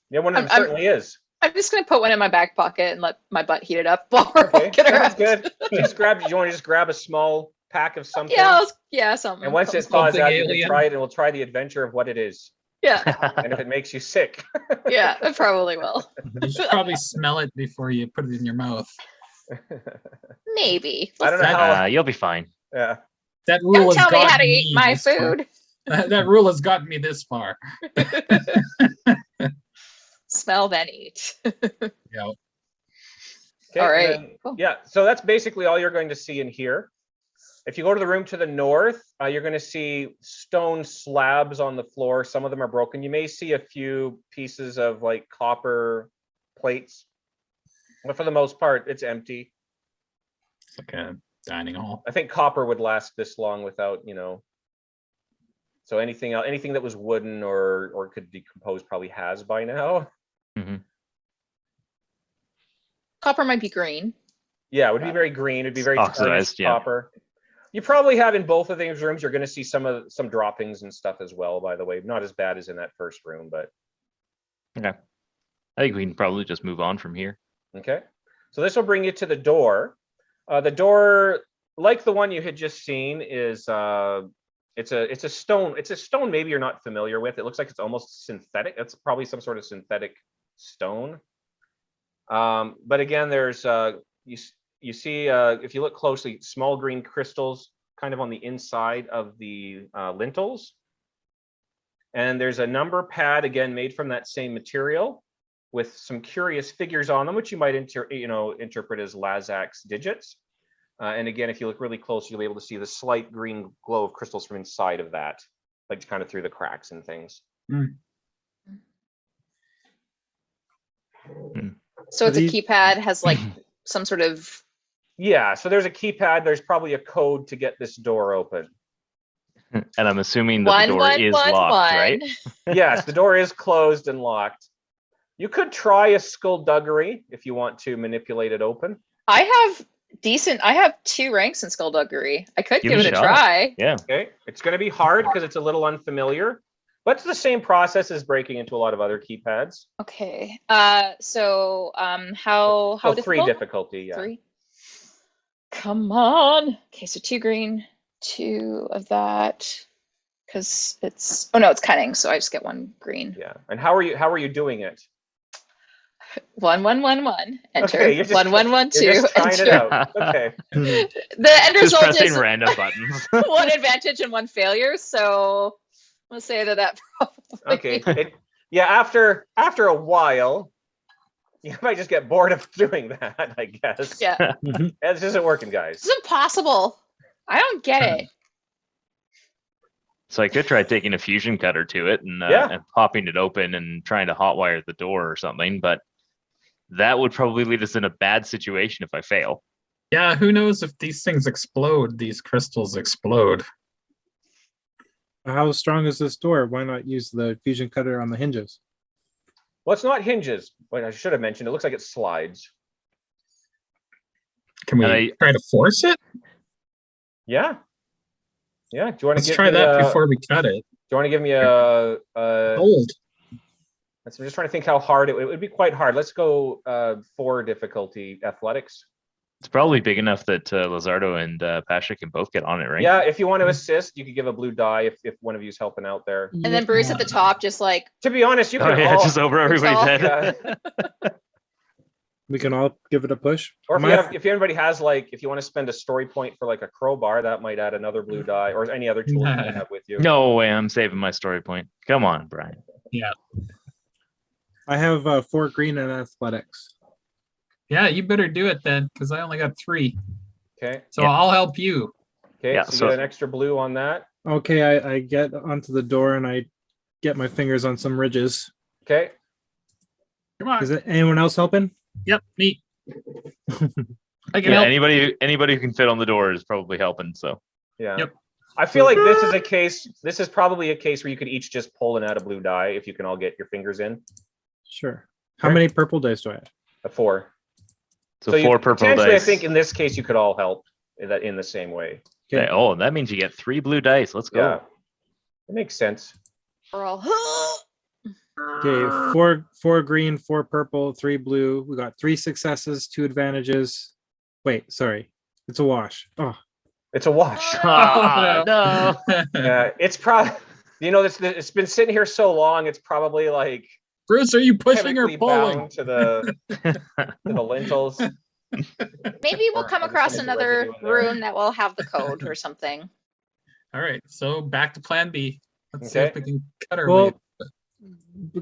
[SPEAKER 1] Yeah, one of them
[SPEAKER 2] I'm-
[SPEAKER 1] certainly is.
[SPEAKER 2] I'm just gonna put one in my back pocket and let my butt heat it up while we're
[SPEAKER 1] Okay,
[SPEAKER 2] walking
[SPEAKER 1] sounds
[SPEAKER 2] around.
[SPEAKER 1] good. You want to just grab a small pack of something?
[SPEAKER 2] Something.
[SPEAKER 1] And once it
[SPEAKER 2] something.
[SPEAKER 1] thaws
[SPEAKER 6] Something
[SPEAKER 1] out, you can
[SPEAKER 6] alien.
[SPEAKER 1] try it, and we'll try the adventure of what it is.
[SPEAKER 2] Yeah,
[SPEAKER 1] And if it makes you sick,
[SPEAKER 2] yeah, it probably will.
[SPEAKER 6] You should probably smell it before you put it in your mouth.
[SPEAKER 2] Maybe.
[SPEAKER 1] I don't know how.
[SPEAKER 4] You'll be fine.
[SPEAKER 1] Yeah.
[SPEAKER 6] That rule
[SPEAKER 2] Don't
[SPEAKER 6] has
[SPEAKER 2] tell me how to
[SPEAKER 6] gotten
[SPEAKER 2] eat my
[SPEAKER 6] this far.
[SPEAKER 2] food.
[SPEAKER 6] That rule has gotten me this far.
[SPEAKER 2] Smell then eat.
[SPEAKER 6] Yeah.
[SPEAKER 1] Okay,
[SPEAKER 2] All
[SPEAKER 1] and
[SPEAKER 2] right.
[SPEAKER 1] then-
[SPEAKER 2] Cool.
[SPEAKER 1] Yeah. So that's basically all you're going to see in here. If you go to the room to the north, you're going to see stone slabs on the floor. Some of them are broken. You may see a few pieces of like copper plates. But for the most part, it's empty.
[SPEAKER 3] It's like a dining hall.
[SPEAKER 1] I think copper would last this long without, So anything else, anything that was wooden or could decompose probably has by now.
[SPEAKER 2] Copper might be green.
[SPEAKER 1] Yeah, it would be very green. It'd be very
[SPEAKER 4] Oxidized,
[SPEAKER 1] tarnished
[SPEAKER 4] yeah.
[SPEAKER 1] copper. You probably have in both of these rooms. You're going to see some droppings and stuff as well. By the way, not as bad as in that first room, but
[SPEAKER 4] Okay. I think we can probably just move on from here.
[SPEAKER 1] okay. So this will bring you to the door. The door, like the one you had just seen, is it's a stone. It's a stone maybe you're not familiar with. It looks like it's almost synthetic. It's probably some sort of synthetic stone. But again, there's you see if you look closely, small green crystals kind of on the inside of the lintels. And there's a number pad again made from that same material with some curious figures on them, which you might interpret as Lazak's digits. And again, if you look really close, you'll be able to see the slight green glow of crystals from inside of that, like kind of through the cracks and things.
[SPEAKER 2] So it's a keypad, has like some sort of.
[SPEAKER 1] Yeah, so there's a keypad. There's probably a code to get this door open.
[SPEAKER 4] And I'm assuming that the door is locked, right?
[SPEAKER 1] Yes, the door is closed and locked. You could try a skullduggery if you want to manipulate it open.
[SPEAKER 2] I have 2 ranks in skullduggery. I could give it a
[SPEAKER 4] shot.
[SPEAKER 2] try.
[SPEAKER 4] Yeah.
[SPEAKER 1] Okay, it's going to be hard because it's a little unfamiliar, but it's the same process as breaking into a lot of other keypads.
[SPEAKER 2] Okay. How
[SPEAKER 1] Oh,
[SPEAKER 2] difficult?
[SPEAKER 1] 3 difficulty, yeah.
[SPEAKER 2] 3. Come on. Okay, so 2 green, 2 of that, because it's it's cunning, so I just get 1 green.
[SPEAKER 1] Yeah. And how are you doing it?
[SPEAKER 2] 1 1 1 1. Enter.
[SPEAKER 1] Okay, you're just,
[SPEAKER 2] 1 1 1 2.
[SPEAKER 1] You're just trying
[SPEAKER 2] enter.
[SPEAKER 1] it out. Okay.
[SPEAKER 2] The end
[SPEAKER 4] Just
[SPEAKER 2] result
[SPEAKER 4] pressing
[SPEAKER 2] is
[SPEAKER 4] random buttons.
[SPEAKER 2] 1 advantage and 1 failure. So let's say that probably.
[SPEAKER 1] Okay. After a while, you might just get bored of doing that, I guess.
[SPEAKER 2] Yeah.
[SPEAKER 1] This isn't working, guys.
[SPEAKER 2] This is impossible. I don't get it.
[SPEAKER 4] So I could try taking a fusion cutter to it and popping it open and trying to hotwire the door or something, but that would probably lead us in a bad situation if I fail.
[SPEAKER 3] Yeah, who knows if these things explode, these crystals explode.
[SPEAKER 5] How strong is this door? Why not use the fusion cutter on the hinges?
[SPEAKER 1] Well, it's not hinges, but I should have mentioned it looks like it slides.
[SPEAKER 3] Can we try to force it?
[SPEAKER 1] Yeah. Yeah. Do you want to
[SPEAKER 3] Let's try that before we cut it.
[SPEAKER 1] Do you want to give me a
[SPEAKER 3] Hold.
[SPEAKER 1] I'm just trying to think how hard it would be. Quite hard. Let's go 4 difficulty athletics.
[SPEAKER 4] It's probably big enough that Lazardo and Pasha can both get on it, right?
[SPEAKER 1] Yeah, if you want to assist, you could give a blue die if one of you's helping out there.
[SPEAKER 2] And then Bruce at the top, just like.
[SPEAKER 1] To be honest, you can
[SPEAKER 4] just over everybody's
[SPEAKER 2] all-
[SPEAKER 4] head.
[SPEAKER 1] yeah.
[SPEAKER 5] We can all give it a push.
[SPEAKER 1] Or if anybody has if you want to spend a story point for like a crowbar, that might add another blue die or any other tool you have with you.
[SPEAKER 4] No way, I'm saving my story point. Come on, Brian.
[SPEAKER 3] Yeah.
[SPEAKER 5] I have 4 green in athletics.
[SPEAKER 3] Yeah, you better do it then, because I only got 3.
[SPEAKER 1] Okay.
[SPEAKER 3] So I'll help you.
[SPEAKER 1] Okay.
[SPEAKER 4] Yeah,
[SPEAKER 1] so you
[SPEAKER 4] so-
[SPEAKER 1] get an extra blue on that.
[SPEAKER 5] Okay, I get onto the door and I get my fingers on some ridges.
[SPEAKER 1] Okay.
[SPEAKER 3] Come on.
[SPEAKER 5] Is it anyone else helping?
[SPEAKER 3] Yep, me. I can
[SPEAKER 4] Yeah,
[SPEAKER 3] help.
[SPEAKER 4] anybody who can fit on the door is probably helping. So
[SPEAKER 1] Yeah.
[SPEAKER 3] Yep.
[SPEAKER 1] I feel like this is probably a case where you could each just pull and add a blue die if you can all get your fingers in.
[SPEAKER 5] Sure. How many purple dice do I have?
[SPEAKER 1] A 4.
[SPEAKER 4] so 4 purple
[SPEAKER 1] potentially,
[SPEAKER 4] dice.
[SPEAKER 1] I think in this case you could all help in the same way.
[SPEAKER 5] Okay.
[SPEAKER 4] Oh, that means you get 3 blue dice. Let's go.
[SPEAKER 1] Yeah. It makes sense.
[SPEAKER 2] We're all.
[SPEAKER 5] Okay, 4 green, 4 purple, 3 blue. We got 3 successes, 2 advantages. Wait, sorry. It's a wash. Oh,
[SPEAKER 1] It's a wash.
[SPEAKER 4] Ah, no.
[SPEAKER 1] Yeah, it's probably it's been sitting here so long. It's probably like
[SPEAKER 3] Bruce, are you pushing or
[SPEAKER 1] chemically
[SPEAKER 3] pulling?
[SPEAKER 1] bound to the lintels.
[SPEAKER 2] Maybe we'll come
[SPEAKER 1] Or
[SPEAKER 2] across
[SPEAKER 1] some
[SPEAKER 2] another
[SPEAKER 1] residue in there.
[SPEAKER 2] room that will have the code or something.
[SPEAKER 3] All right, so back to plan B. Let's see if
[SPEAKER 1] Okay.
[SPEAKER 3] we can cut our
[SPEAKER 5] Well,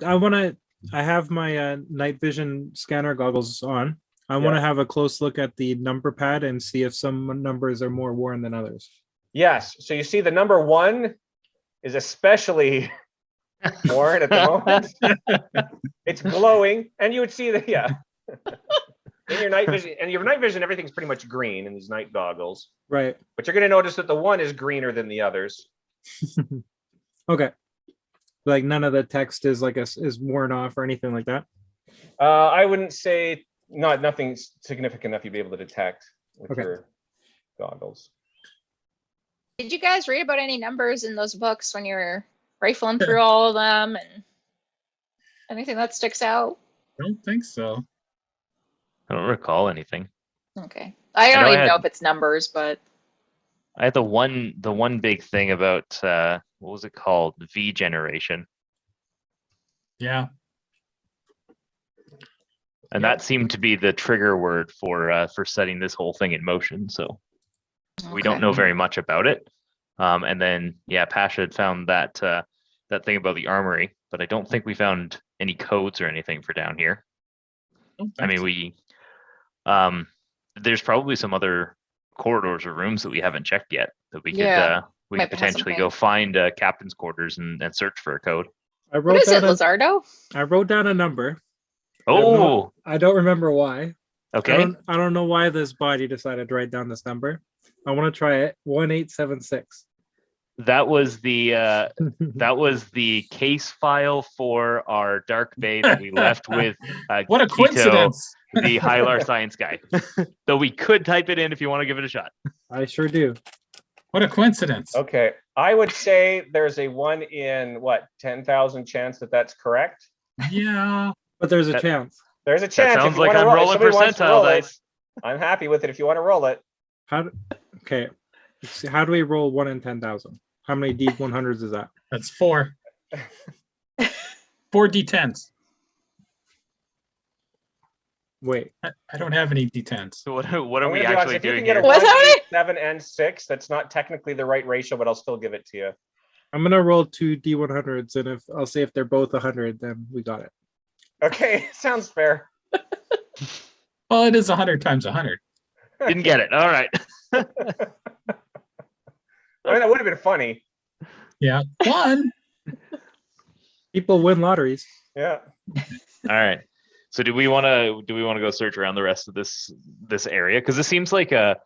[SPEAKER 3] way.
[SPEAKER 5] I have my night vision scanner goggles on. I want to have a close look at the number pad and see if some numbers are more worn than others.
[SPEAKER 1] Yes. So you see the number 1 is especially worn at the moment. It's glowing, and you would see that. Yeah. in your night vision, and your night vision, everything's pretty much green in these night goggles.
[SPEAKER 5] Right.
[SPEAKER 1] But you're going to notice that the one is greener than the others.
[SPEAKER 5] Okay. Like none of the text is is worn off or anything like that.
[SPEAKER 1] I wouldn't say nothing significant enough you'd be able to detect with your goggles.
[SPEAKER 2] Did you guys read about any numbers in those books when you were rifling through all of them, and anything that sticks out?
[SPEAKER 6] I don't think so.
[SPEAKER 4] I don't recall anything.
[SPEAKER 2] Okay. I don't
[SPEAKER 4] know I
[SPEAKER 2] even know
[SPEAKER 4] had-
[SPEAKER 2] if it's numbers, but
[SPEAKER 4] I had the one big thing about what was it called? V generation.
[SPEAKER 6] Yeah.
[SPEAKER 4] And that seemed to be the trigger word for setting this whole thing in motion. So we don't
[SPEAKER 2] okay.
[SPEAKER 4] know very much about it. And then Pasha had found that that thing about the armory, but I don't think we found any codes or anything for down here. I mean, we there's probably some other corridors or rooms that we haven't checked yet that we
[SPEAKER 2] Yeah.
[SPEAKER 4] could
[SPEAKER 2] Might have
[SPEAKER 4] potentially go find captain's quarters and search for a code.
[SPEAKER 2] What is it, Lizardo?
[SPEAKER 5] I wrote down a number.
[SPEAKER 4] Oh,
[SPEAKER 5] I don't remember why.
[SPEAKER 4] okay.
[SPEAKER 5] I don't know why this body decided to write down this number. I want to try it. 1876.
[SPEAKER 4] That was the case file for our dark bay that we left with
[SPEAKER 6] What a
[SPEAKER 4] Quito,
[SPEAKER 6] coincidence.
[SPEAKER 4] the Hylar science guy. So we could type it in if you want to give it a shot.
[SPEAKER 5] I sure do.
[SPEAKER 6] What a coincidence.
[SPEAKER 1] Okay. I would say there's a 1 in 10,000 chance that that's correct.
[SPEAKER 6] Yeah.
[SPEAKER 5] But there's a
[SPEAKER 4] That-
[SPEAKER 5] chance.
[SPEAKER 1] There's a
[SPEAKER 4] That
[SPEAKER 1] chance.
[SPEAKER 4] sounds
[SPEAKER 1] if you
[SPEAKER 4] like
[SPEAKER 1] wanna
[SPEAKER 4] I'm
[SPEAKER 1] roll- if
[SPEAKER 4] rolling
[SPEAKER 1] somebody wants to
[SPEAKER 4] percentile
[SPEAKER 1] roll it,
[SPEAKER 4] dice.
[SPEAKER 1] I'm happy with it if you want to roll it.
[SPEAKER 5] Okay. Let's see, how do we roll 1 in 10,000? How many D100s is that?
[SPEAKER 6] That's 4. 4 D10s.
[SPEAKER 5] Wait.
[SPEAKER 6] I don't have any D10s.
[SPEAKER 4] So what are
[SPEAKER 1] I'm
[SPEAKER 4] we
[SPEAKER 1] gonna be honest,
[SPEAKER 4] actually
[SPEAKER 1] if you
[SPEAKER 4] doing
[SPEAKER 1] can get
[SPEAKER 4] here?
[SPEAKER 1] a
[SPEAKER 2] What's
[SPEAKER 1] 1,
[SPEAKER 2] happening?
[SPEAKER 1] 7, and 6, that's not technically the right ratio, but I'll still give it to you.
[SPEAKER 5] I'm gonna roll 2 D100s, and if I'll say if they're both 100, then we got it.
[SPEAKER 1] Okay, sounds fair.
[SPEAKER 6] Well, it is 100 times 100.
[SPEAKER 4] Didn't get it. All right.
[SPEAKER 1] I mean, that would have been funny.
[SPEAKER 6] Yeah. 1.
[SPEAKER 5] People win lotteries.
[SPEAKER 1] Yeah.
[SPEAKER 4] All right. So do we want to go search around the rest of this area? Because it seems like a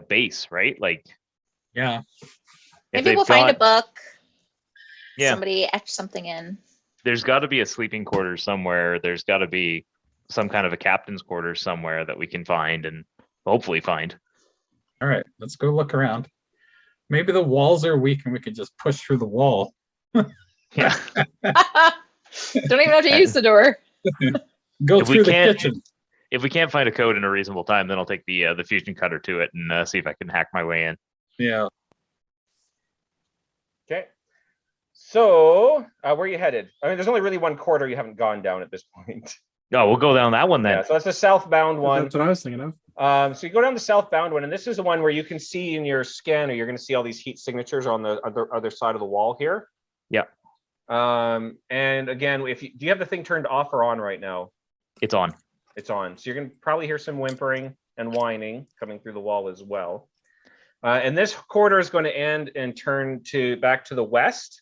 [SPEAKER 4] base, right? Like
[SPEAKER 6] Yeah.
[SPEAKER 4] if
[SPEAKER 2] Maybe we'll
[SPEAKER 4] they've
[SPEAKER 2] find a
[SPEAKER 4] got-
[SPEAKER 2] book.
[SPEAKER 4] Yeah.
[SPEAKER 2] Somebody etched something in.
[SPEAKER 4] There's got to be a sleeping quarters somewhere. There's got to be some kind of a captain's quarters somewhere that we can find and hopefully find.
[SPEAKER 6] All right. Let's go look around. Maybe the walls are weak and we can just push through the wall.
[SPEAKER 4] Yeah.
[SPEAKER 2] Don't even have to use the door.
[SPEAKER 6] Go
[SPEAKER 4] If we
[SPEAKER 6] through the
[SPEAKER 4] can't-
[SPEAKER 6] kitchen.
[SPEAKER 4] If we can't find a code in a reasonable time, then I'll take the fusion cutter to it and see if I can hack my way in.
[SPEAKER 6] Yeah.
[SPEAKER 1] Okay. So, where are you headed? I mean, there's only really one corridor you haven't gone down at this point.
[SPEAKER 4] Oh, we'll go down that one then.
[SPEAKER 1] Yeah, so that's the southbound one.
[SPEAKER 5] That's what I was thinking of.
[SPEAKER 1] So you go down the southbound one, and this is the one where you can see in your scanner, you're going to see all these heat signatures on the other side of the wall here.
[SPEAKER 4] Yeah.
[SPEAKER 1] And again, do you have the thing turned off or on right now?
[SPEAKER 4] It's on.
[SPEAKER 1] It's on. So you're going to probably hear some whimpering and whining coming through the wall as well. And this corridor is going to end and turn back to the west.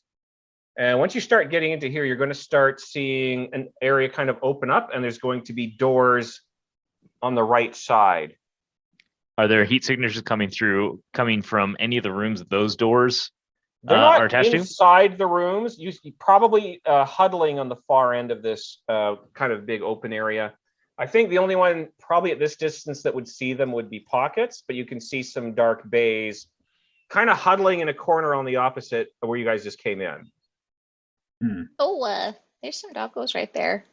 [SPEAKER 1] And once you start getting into here, you're going to start seeing an area kind of open up, and there's going to be doors on the right side.
[SPEAKER 4] Are there heat signatures coming from any of the rooms of those doors
[SPEAKER 1] They're
[SPEAKER 4] are
[SPEAKER 1] not
[SPEAKER 4] attached to?
[SPEAKER 1] inside the rooms. You probably huddling on the far end of this kind of big open area. I think the only one probably at this distance that would see them would be pockets, but you can see some dark bays kind of huddling in a corner on the opposite of where you guys just came in.
[SPEAKER 2] Oh, there's some doggos right there.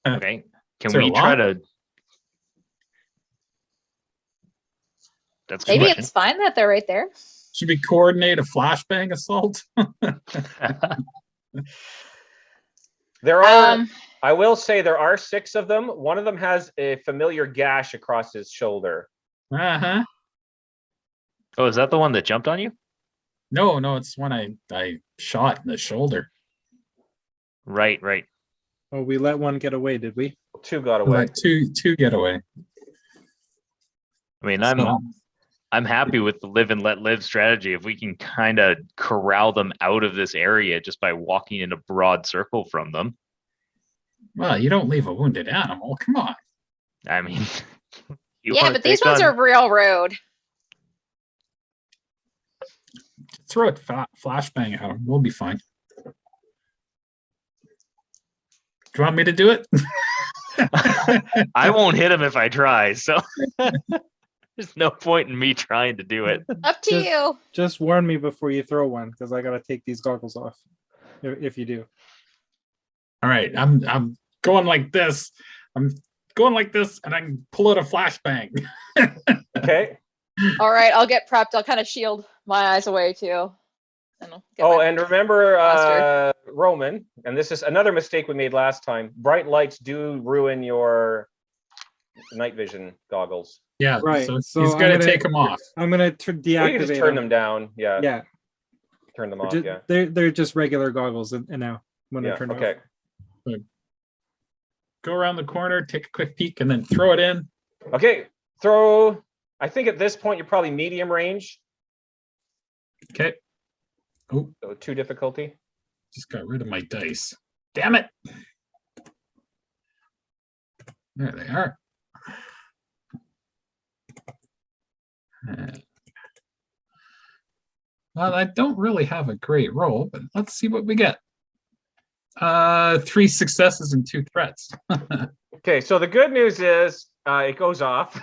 [SPEAKER 4] Okay. Can
[SPEAKER 6] Is there
[SPEAKER 4] we
[SPEAKER 6] a
[SPEAKER 4] try
[SPEAKER 6] lock?
[SPEAKER 4] to? That's a good
[SPEAKER 2] Maybe
[SPEAKER 4] question.
[SPEAKER 2] it's fine that they're right there.
[SPEAKER 6] Should we coordinate a flashbang assault?
[SPEAKER 1] There are,
[SPEAKER 2] Um,
[SPEAKER 1] I will say there are 6 of them. One of them has a familiar gash across his shoulder.
[SPEAKER 6] Uh-huh.
[SPEAKER 4] Oh, is that the one that jumped on you?
[SPEAKER 6] No, it's when I shot in the shoulder.
[SPEAKER 4] Right, right.
[SPEAKER 5] Oh, we let one get away, did we?
[SPEAKER 1] 2 got away.
[SPEAKER 6] Let two get away.
[SPEAKER 4] I mean,
[SPEAKER 6] So,
[SPEAKER 4] I'm happy with the live and let live strategy. If we can kind of corral them out of this area just by walking in a broad circle from them.
[SPEAKER 6] well, you don't leave a wounded animal. Come on.
[SPEAKER 4] I mean, you
[SPEAKER 2] Yeah,
[SPEAKER 4] wanna
[SPEAKER 2] but these
[SPEAKER 4] take
[SPEAKER 2] ones
[SPEAKER 4] on-
[SPEAKER 2] are railroad.
[SPEAKER 6] Throw a flashbang at him. We'll be fine. Do you want me to do it?
[SPEAKER 4] I won't hit him if I try, so there's no point in me trying to do it.
[SPEAKER 2] Up to
[SPEAKER 5] Just-
[SPEAKER 2] you.
[SPEAKER 5] Just warn me before you throw one, because I gotta take these goggles off. If you do.
[SPEAKER 6] All right, I'm going like this. I'm going like this, and I can pull out a flashbang.
[SPEAKER 1] Okay.
[SPEAKER 2] All right, I'll get prepped. I'll kind of shield my eyes away too. And I'll get
[SPEAKER 1] Oh,
[SPEAKER 2] my-
[SPEAKER 1] and remember,
[SPEAKER 2] monster.
[SPEAKER 1] Roman, and this is another mistake we made last time. Bright lights do ruin your night vision goggles.
[SPEAKER 6] Yeah,
[SPEAKER 5] Right,
[SPEAKER 6] So,
[SPEAKER 5] so
[SPEAKER 6] he's
[SPEAKER 5] I'm
[SPEAKER 6] gonna
[SPEAKER 5] gonna-
[SPEAKER 6] take them off.
[SPEAKER 5] I'm gonna
[SPEAKER 1] Or you
[SPEAKER 5] deactivate
[SPEAKER 1] can just turn
[SPEAKER 5] them.
[SPEAKER 1] them down. Yeah.
[SPEAKER 5] Yeah,
[SPEAKER 1] Turn them off.
[SPEAKER 5] ju-
[SPEAKER 1] Yeah.
[SPEAKER 5] they're just regular goggles and now when
[SPEAKER 1] Yeah.
[SPEAKER 5] they're turned
[SPEAKER 1] Okay.
[SPEAKER 5] off.
[SPEAKER 6] Go around the corner, take a quick peek, and then throw it in.
[SPEAKER 1] Okay. Throw. I think at this point you're probably medium range.
[SPEAKER 6] Okay. Oh,
[SPEAKER 1] So 2 difficulty.
[SPEAKER 6] just got rid of my dice. Damn it. There they are. Well, I don't really have a great roll, but let's see what we get. 3 successes and 2 threats.
[SPEAKER 1] Okay. So the good news is it goes off.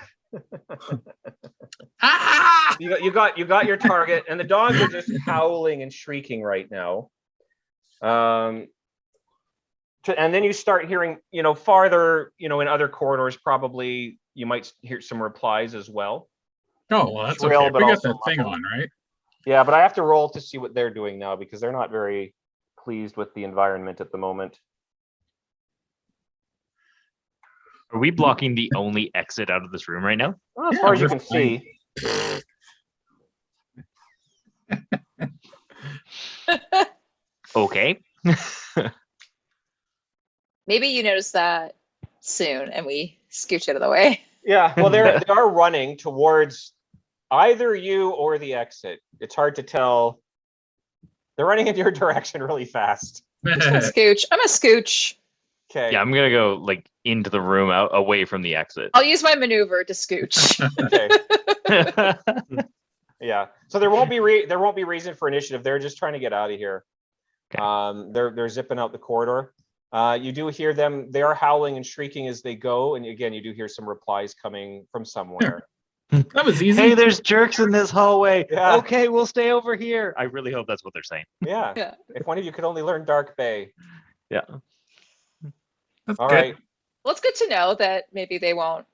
[SPEAKER 6] Ah!
[SPEAKER 1] You got your target, and the dogs are just howling and shrieking right now. And then you start hearing, farther, in other corridors, probably you might hear some replies as well.
[SPEAKER 6] Oh, well, that's
[SPEAKER 1] Shrill,
[SPEAKER 6] okay.
[SPEAKER 1] but
[SPEAKER 6] We got
[SPEAKER 1] also
[SPEAKER 6] that thing
[SPEAKER 1] muffled.
[SPEAKER 6] on, right?
[SPEAKER 1] Yeah, but I have to roll to see what they're doing now because they're not very pleased with the environment at the moment.
[SPEAKER 4] Are we blocking the only exit out of this room right now?
[SPEAKER 1] Well, as
[SPEAKER 6] Yeah,
[SPEAKER 1] far as you
[SPEAKER 6] we're
[SPEAKER 1] can
[SPEAKER 6] fine.
[SPEAKER 1] see.
[SPEAKER 4] Okay.
[SPEAKER 2] Maybe you notice that soon, and we scooch out of the way.
[SPEAKER 1] Yeah, well, they are running towards either you or the exit. It's hard to tell. They're running in your direction really fast.
[SPEAKER 2] I'm a scooch. I'm a scooch.
[SPEAKER 1] Okay.
[SPEAKER 4] Yeah, I'm gonna go like into the room out away from the exit.
[SPEAKER 2] I'll use my maneuver to scooch.
[SPEAKER 1] Okay. Yeah. So there won't be reason for initiative. They're just trying to get out of here.
[SPEAKER 4] Okay.
[SPEAKER 1] They're zipping out the corridor. You do hear them. They are howling and shrieking as they go. And again, you do hear some replies coming from somewhere.
[SPEAKER 6] That was easy.
[SPEAKER 4] Hey, there's jerks in this hallway.
[SPEAKER 1] Yeah.
[SPEAKER 4] Okay, we'll stay over here. I really hope that's what they're saying.
[SPEAKER 1] Yeah.
[SPEAKER 2] Yeah.
[SPEAKER 1] If one of you could only learn Dark Bay.
[SPEAKER 4] Yeah.
[SPEAKER 6] That's
[SPEAKER 1] All
[SPEAKER 6] good.
[SPEAKER 1] right.
[SPEAKER 2] Well, it's good to know that maybe they won't,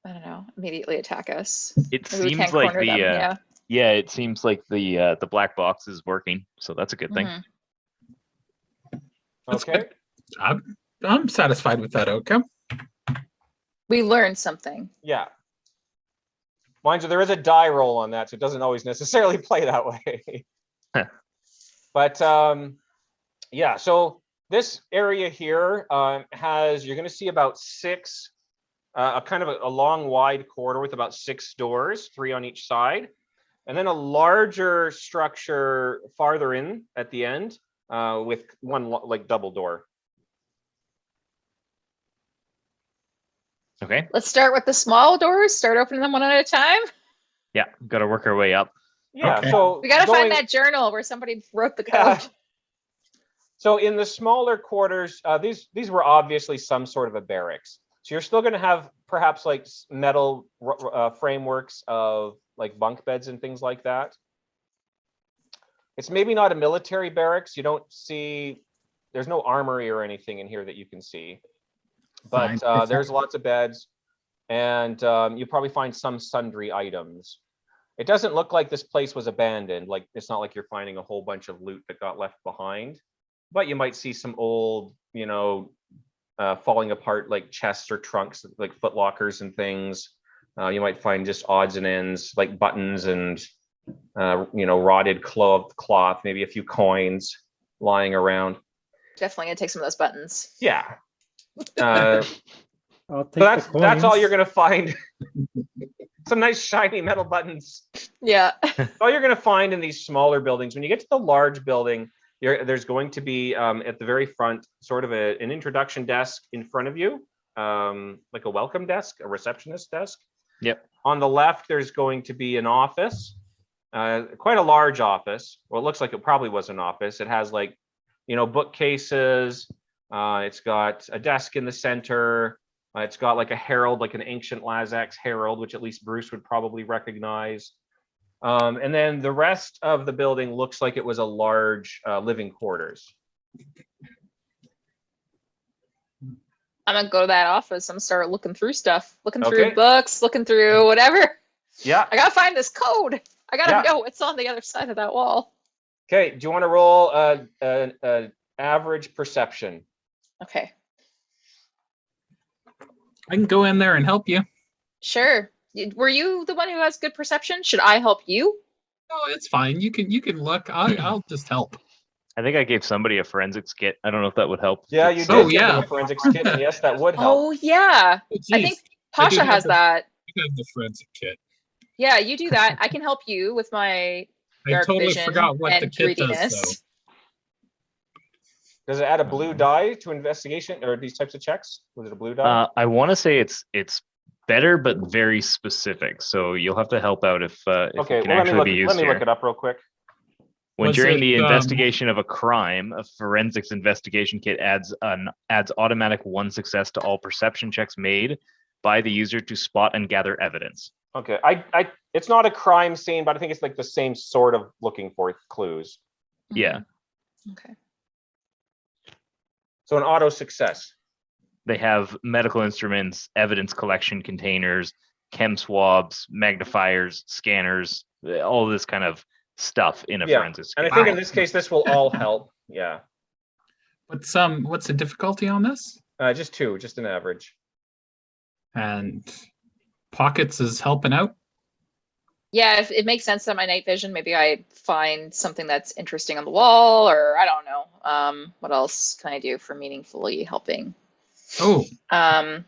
[SPEAKER 2] I don't know, immediately attack us.
[SPEAKER 4] It
[SPEAKER 2] Maybe we
[SPEAKER 4] seems
[SPEAKER 2] can't
[SPEAKER 4] like
[SPEAKER 2] corner
[SPEAKER 4] the
[SPEAKER 2] them.
[SPEAKER 4] yeah, it seems like the black box is working, so that's a good thing.
[SPEAKER 2] Mhm.
[SPEAKER 6] That's
[SPEAKER 1] Okay.
[SPEAKER 6] good. I'm satisfied with that outcome.
[SPEAKER 2] We learned something.
[SPEAKER 1] Yeah. Mind you, there is a die roll on that, so it doesn't always necessarily play that way.
[SPEAKER 4] Huh.
[SPEAKER 1] But yeah, so this area here you're going to see about 6, a kind of a long, wide corridor with about 6 doors, 3 on each side, and then a larger structure farther in at the end with one like double door.
[SPEAKER 4] Okay.
[SPEAKER 2] Let's start with the small doors. Start opening them one at a time.
[SPEAKER 4] Yeah, gotta work our way up.
[SPEAKER 1] Yeah,
[SPEAKER 6] Okay.
[SPEAKER 1] so
[SPEAKER 2] We gotta
[SPEAKER 1] going-
[SPEAKER 2] find that journal where somebody wrote the
[SPEAKER 1] Yeah.
[SPEAKER 2] code.
[SPEAKER 1] So in the smaller quarters, these were obviously some sort of a barracks. So you're still going to have perhaps like metal frameworks of like bunk beds and things like that. It's maybe not a military barracks. You don't see, there's no armory or anything in here that you can see. But
[SPEAKER 6] Fine.
[SPEAKER 1] there's lots of beds, and you probably find some sundry items. It doesn't look like this place was abandoned. Like it's not like you're finding a whole bunch of loot that got left behind. But you might see some old, falling apart like chests or trunks, like foot lockers and things. You might find just odds and ends like buttons and, rotted cloth, maybe a few coins lying around.
[SPEAKER 2] Definitely gonna take some of those buttons.
[SPEAKER 1] Yeah. Uh,
[SPEAKER 5] I'll take
[SPEAKER 1] so that's all
[SPEAKER 5] coins.
[SPEAKER 1] you're going to find. Some nice shiny metal buttons.
[SPEAKER 2] Yeah.
[SPEAKER 1] All you're going to find in these smaller buildings. When you get to the large building, there's going to be at the very front sort of an introduction desk in front of you like a welcome desk, a receptionist desk.
[SPEAKER 4] Yep.
[SPEAKER 1] On the left, there's going to be an office, quite a large office. Well, it looks like it probably was an office. It has like, bookcases. It's got a desk in the center. It's got like a herald, like an ancient Lazak's herald, which at least Bruce would probably recognize. And then the rest of the building looks like it was a large living quarters.
[SPEAKER 2] I'm gonna go to that office and start looking through stuff, looking
[SPEAKER 1] Okay.
[SPEAKER 2] through books, looking through whatever.
[SPEAKER 1] Yeah.
[SPEAKER 2] I gotta find this code. I gotta
[SPEAKER 1] Yeah.
[SPEAKER 2] know what's on the other side of that wall.
[SPEAKER 1] Okay. Do you want to roll an average perception?
[SPEAKER 2] Okay,
[SPEAKER 6] I can go in there and help you.
[SPEAKER 2] sure. Were you the one who has good perception? Should I help you?
[SPEAKER 6] Oh, it's fine. You can look. I'll just help.
[SPEAKER 4] I think I gave somebody a forensics kit. I don't know if that would help.
[SPEAKER 1] Yeah, you did
[SPEAKER 6] Oh,
[SPEAKER 1] give them
[SPEAKER 6] yeah.
[SPEAKER 1] a forensics kit, and yes, that would help.
[SPEAKER 2] Oh yeah,
[SPEAKER 6] Oh,
[SPEAKER 2] I
[SPEAKER 6] geez,
[SPEAKER 2] think
[SPEAKER 6] I do
[SPEAKER 2] Pasha
[SPEAKER 6] have
[SPEAKER 2] has
[SPEAKER 6] the-
[SPEAKER 2] that.
[SPEAKER 6] I have the forensic kit.
[SPEAKER 2] Yeah, you do that. I can help you with my
[SPEAKER 6] I
[SPEAKER 2] dark
[SPEAKER 6] totally
[SPEAKER 2] vision
[SPEAKER 6] forgot what the
[SPEAKER 2] and
[SPEAKER 6] kit does,
[SPEAKER 2] greediness.
[SPEAKER 6] though.
[SPEAKER 1] Does it add a blue die to investigation or these types of checks? Was it a blue die?
[SPEAKER 4] I want to say it's better, but very specific. So you'll have to help out if it
[SPEAKER 1] Okay,
[SPEAKER 4] can
[SPEAKER 1] well,
[SPEAKER 4] actually be
[SPEAKER 1] let
[SPEAKER 4] used
[SPEAKER 1] me
[SPEAKER 4] here.
[SPEAKER 1] look it up real quick.
[SPEAKER 4] When
[SPEAKER 6] Was
[SPEAKER 4] during
[SPEAKER 6] it,
[SPEAKER 4] the investigation of a crime, a forensics investigation kit adds automatic 1 success to all perception checks made by the user to spot and gather evidence.
[SPEAKER 1] Okay, it's not a crime scene, but I think it's like the same sort of looking for clues.
[SPEAKER 4] Yeah.
[SPEAKER 2] Okay.
[SPEAKER 1] So an auto success.
[SPEAKER 4] They have medical instruments, evidence collection containers, chem swabs, magnifiers, scanners, all this kind of stuff in a
[SPEAKER 1] Yeah,
[SPEAKER 4] forensics
[SPEAKER 1] and I
[SPEAKER 4] kit.
[SPEAKER 1] think in this case, this will all help. Yeah,
[SPEAKER 6] What's the difficulty on this?
[SPEAKER 1] just 2, just an average.
[SPEAKER 6] And Pockets is helping out.
[SPEAKER 2] Yeah, if it makes sense that my night vision, maybe I find something that's interesting on the wall, or I don't know. What else can I do for meaningfully helping?
[SPEAKER 6] Oh,
[SPEAKER 2] Um,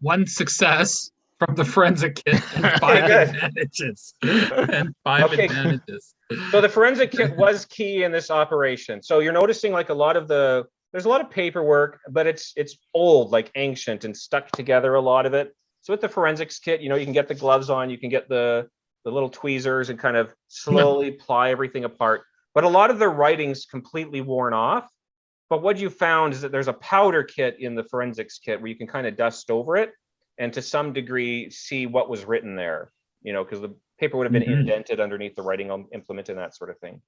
[SPEAKER 6] 1 success from the forensic kit and 5
[SPEAKER 1] Good.
[SPEAKER 6] advantages. And 5
[SPEAKER 1] Okay.
[SPEAKER 6] advantages.
[SPEAKER 1] So the forensic kit was key in this operation. So you're noticing like there's a lot of paperwork, but it's old, like ancient and stuck together, a lot of it. So with the forensics kit, you can get the gloves on, you can get the little tweezers and kind of slowly ply everything apart. But a lot of the writing's completely worn off. But what you found is that there's a powder kit in the forensics kit where you can kind of dust over it and to some degree see what was written there, because the paper would have been indented underneath the writing implement and that sort of thing.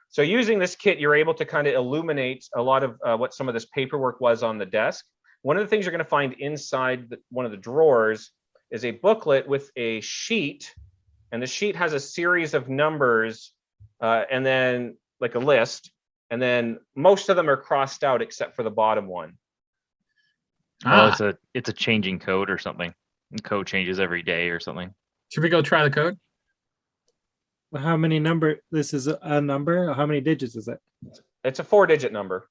[SPEAKER 1] So using this kit, you're able to kind of illuminate a lot of what some of this paperwork was on the desk. One of the things you're going to find inside one of the drawers is a booklet with a sheet, and the sheet has a series of numbers and then like a list, and then most of them are crossed out except for the bottom one.
[SPEAKER 4] Oh, it's a changing code or something. And code changes every day or something.
[SPEAKER 6] Should we go try the code?
[SPEAKER 5] How many this is a number? How many digits is it?
[SPEAKER 1] It's a 4-digit number.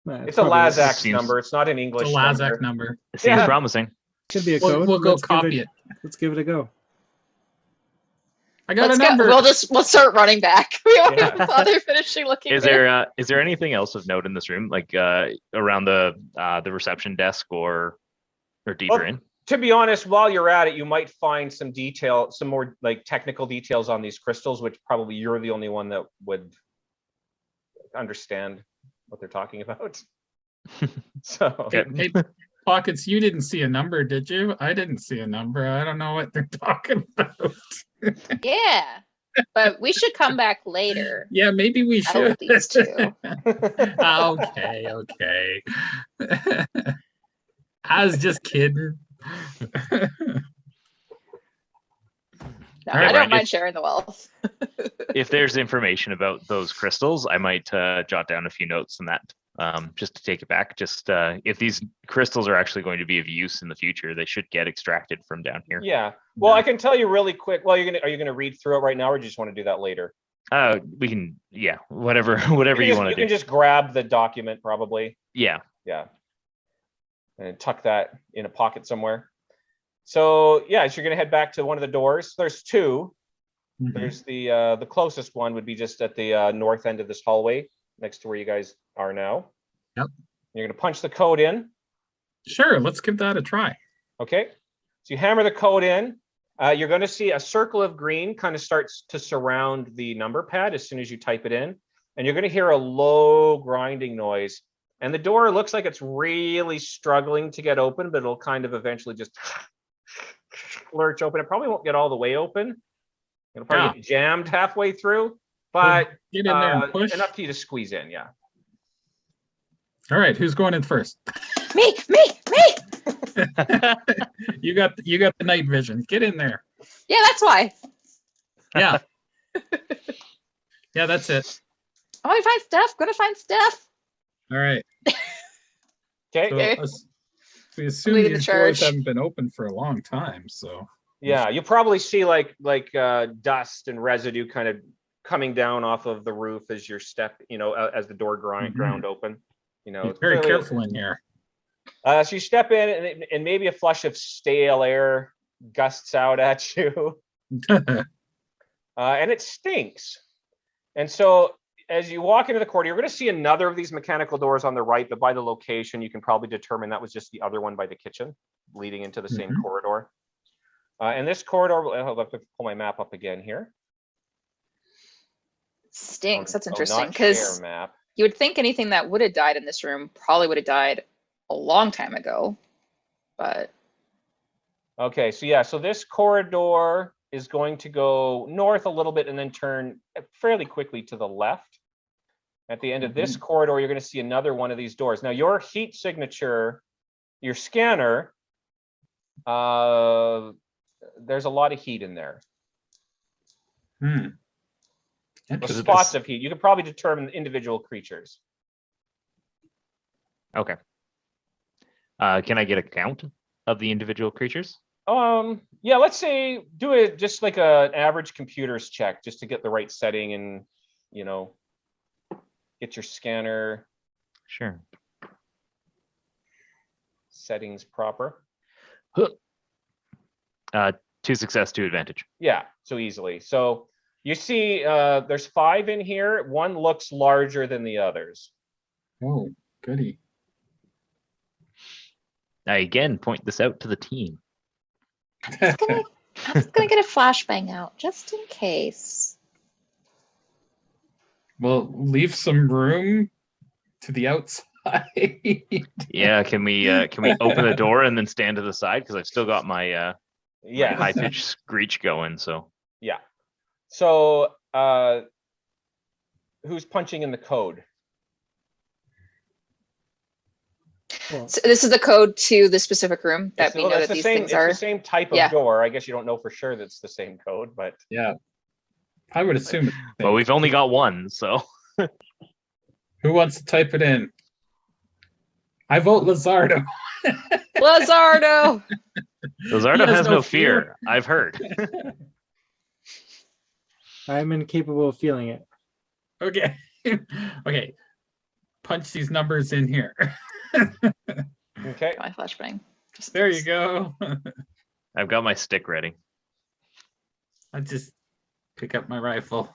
[SPEAKER 1] It's a
[SPEAKER 5] probably
[SPEAKER 1] Lazak's
[SPEAKER 4] Seems-
[SPEAKER 1] number. It's not an
[SPEAKER 6] It's
[SPEAKER 1] English
[SPEAKER 6] a Lazak
[SPEAKER 1] number.
[SPEAKER 6] number.
[SPEAKER 4] It seems
[SPEAKER 1] Yeah.
[SPEAKER 4] promising.
[SPEAKER 5] Could be a code.
[SPEAKER 6] We'll go
[SPEAKER 5] Let's give
[SPEAKER 6] copy it.
[SPEAKER 5] Let's give it a go.
[SPEAKER 6] I got
[SPEAKER 2] let's
[SPEAKER 6] a
[SPEAKER 2] go.
[SPEAKER 6] number.
[SPEAKER 2] We'll start running back. We won't
[SPEAKER 1] Yeah.
[SPEAKER 2] even bother finishing looking.
[SPEAKER 4] Is
[SPEAKER 2] there.
[SPEAKER 4] there anything else of note in this room, like around the reception desk or deeper
[SPEAKER 1] Well,
[SPEAKER 4] in?
[SPEAKER 1] To be honest, while you're at it, you might find some more like technical details on these crystals, which probably you're the only one that would understand what they're talking about. So
[SPEAKER 4] Okay.
[SPEAKER 6] Hey, Pockets, you didn't see a number, did you? I didn't see a number. I don't know what they're talking about.
[SPEAKER 2] Yeah, but we should come back later.
[SPEAKER 6] Yeah, maybe we should.
[SPEAKER 2] Help these two.
[SPEAKER 6] Okay. I was just kidding.
[SPEAKER 2] No,
[SPEAKER 6] All right,
[SPEAKER 2] I don't
[SPEAKER 4] Ryan,
[SPEAKER 2] mind sharing the wealth.
[SPEAKER 4] If there's information about those crystals, I might jot down a few notes on that, just to take it back. Just if these crystals are actually going to be of use in the future, they should get extracted from down here.
[SPEAKER 1] yeah. Well, I can tell you really quick. Well, are you gonna read through it right now, or do you just want to do that later?
[SPEAKER 4] We can, yeah, whatever you want to
[SPEAKER 1] You
[SPEAKER 4] do.
[SPEAKER 1] can just grab the document, probably.
[SPEAKER 4] Yeah.
[SPEAKER 1] Yeah. And tuck that in a pocket somewhere. So yeah, so you're gonna head back to one of the doors. There's 2.
[SPEAKER 6] Mhm.
[SPEAKER 1] There's the closest one would be just at the north end of this hallway, next to where you guys are now.
[SPEAKER 6] Yep.
[SPEAKER 1] You're gonna punch the code in.
[SPEAKER 6] Sure, let's give that a try.
[SPEAKER 1] Okay, so you hammer the code in. You're going to see a circle of green kind of starts to surround the number pad as soon as you type it in. And you're going to hear a low grinding noise. And the door looks like it's really struggling to get open, but it'll kind of eventually just lurch open. It probably won't get all the way open. It'll probably get jammed halfway through, but
[SPEAKER 6] Get in there and push.
[SPEAKER 1] enough for you to squeeze in, yeah.
[SPEAKER 6] All right, who's going in first?
[SPEAKER 2] Me.
[SPEAKER 6] You got the night vision. Get in there.
[SPEAKER 2] Yeah, that's why.
[SPEAKER 6] Yeah. Yeah, that's it.
[SPEAKER 2] I want to find stuff. Gonna find stuff.
[SPEAKER 6] All right.
[SPEAKER 1] Okay.
[SPEAKER 6] So
[SPEAKER 2] Okay.
[SPEAKER 6] we assume
[SPEAKER 2] Leading the
[SPEAKER 6] these doors
[SPEAKER 2] charge.
[SPEAKER 6] haven't been open for a long time, so
[SPEAKER 1] Yeah, you'll probably see like dust and residue kind of coming down off of the roof as your step, as the door ground open.
[SPEAKER 6] be
[SPEAKER 1] It's
[SPEAKER 6] very
[SPEAKER 1] clearly-
[SPEAKER 6] careful in here.
[SPEAKER 1] So you step in and maybe a flush of stale air gusts out at you, and it stinks. And so as you walk into the corridor, you're going to see another of these mechanical doors on the right, but by the location, you can probably determine that was just the other one by the kitchen leading into the same corridor. And this corridor, I'll have to pull my map up again here.
[SPEAKER 2] Stinks. That's
[SPEAKER 1] Oh,
[SPEAKER 2] interesting
[SPEAKER 1] not
[SPEAKER 2] because
[SPEAKER 1] share map.
[SPEAKER 2] you would think anything that would have died in this room probably would have died a long time ago. But
[SPEAKER 1] Okay, so yeah, so this corridor is going to go north a little bit and then turn fairly quickly to the left. At the end of this corridor, you're going to see another one of these doors. Now, your heat signature, your scanner, there's a lot of heat in there. Or
[SPEAKER 6] Interesting.
[SPEAKER 1] spots of heat. You can probably determine individual creatures.
[SPEAKER 4] Okay. Can I get a count of the individual creatures?
[SPEAKER 1] Yeah, let's say do it just like an average computer's check just to get the right setting and, get your scanner
[SPEAKER 4] Sure.
[SPEAKER 1] settings proper.
[SPEAKER 4] 2 success, 2 advantage.
[SPEAKER 1] Yeah, so easily. So you see there's 5 in here. One looks larger than the others.
[SPEAKER 6] Oh, goody.
[SPEAKER 4] I again point this out to the team.
[SPEAKER 2] I'm just gonna get a flashbang out just in case.
[SPEAKER 6] Well, leave some room to the outside.
[SPEAKER 4] Yeah, can we open the door and then stand to the side because I've still got my
[SPEAKER 1] Yeah.
[SPEAKER 4] high pitched screech going. So
[SPEAKER 1] Yeah. So who's punching in the code?
[SPEAKER 2] So this is the code to the specific room that we know
[SPEAKER 1] It's
[SPEAKER 2] that these
[SPEAKER 1] same,
[SPEAKER 2] things
[SPEAKER 1] it's
[SPEAKER 2] are.
[SPEAKER 1] the same type of
[SPEAKER 2] Yeah.
[SPEAKER 1] door. I guess you don't know for sure that's the same code, but
[SPEAKER 6] Yeah. I would assume.
[SPEAKER 4] well, we've only got one, so
[SPEAKER 6] Who wants to type it in? I vote Lizardo.
[SPEAKER 2] Lizardo.
[SPEAKER 4] Lizardo
[SPEAKER 6] He
[SPEAKER 4] has no fear. I've heard.
[SPEAKER 5] I'm incapable of feeling it.
[SPEAKER 6] Okay. Okay. Punch these numbers in here.
[SPEAKER 1] okay.
[SPEAKER 2] My flashbang. Just
[SPEAKER 6] There you go.
[SPEAKER 4] I've got my stick ready.
[SPEAKER 6] I just pick up my rifle.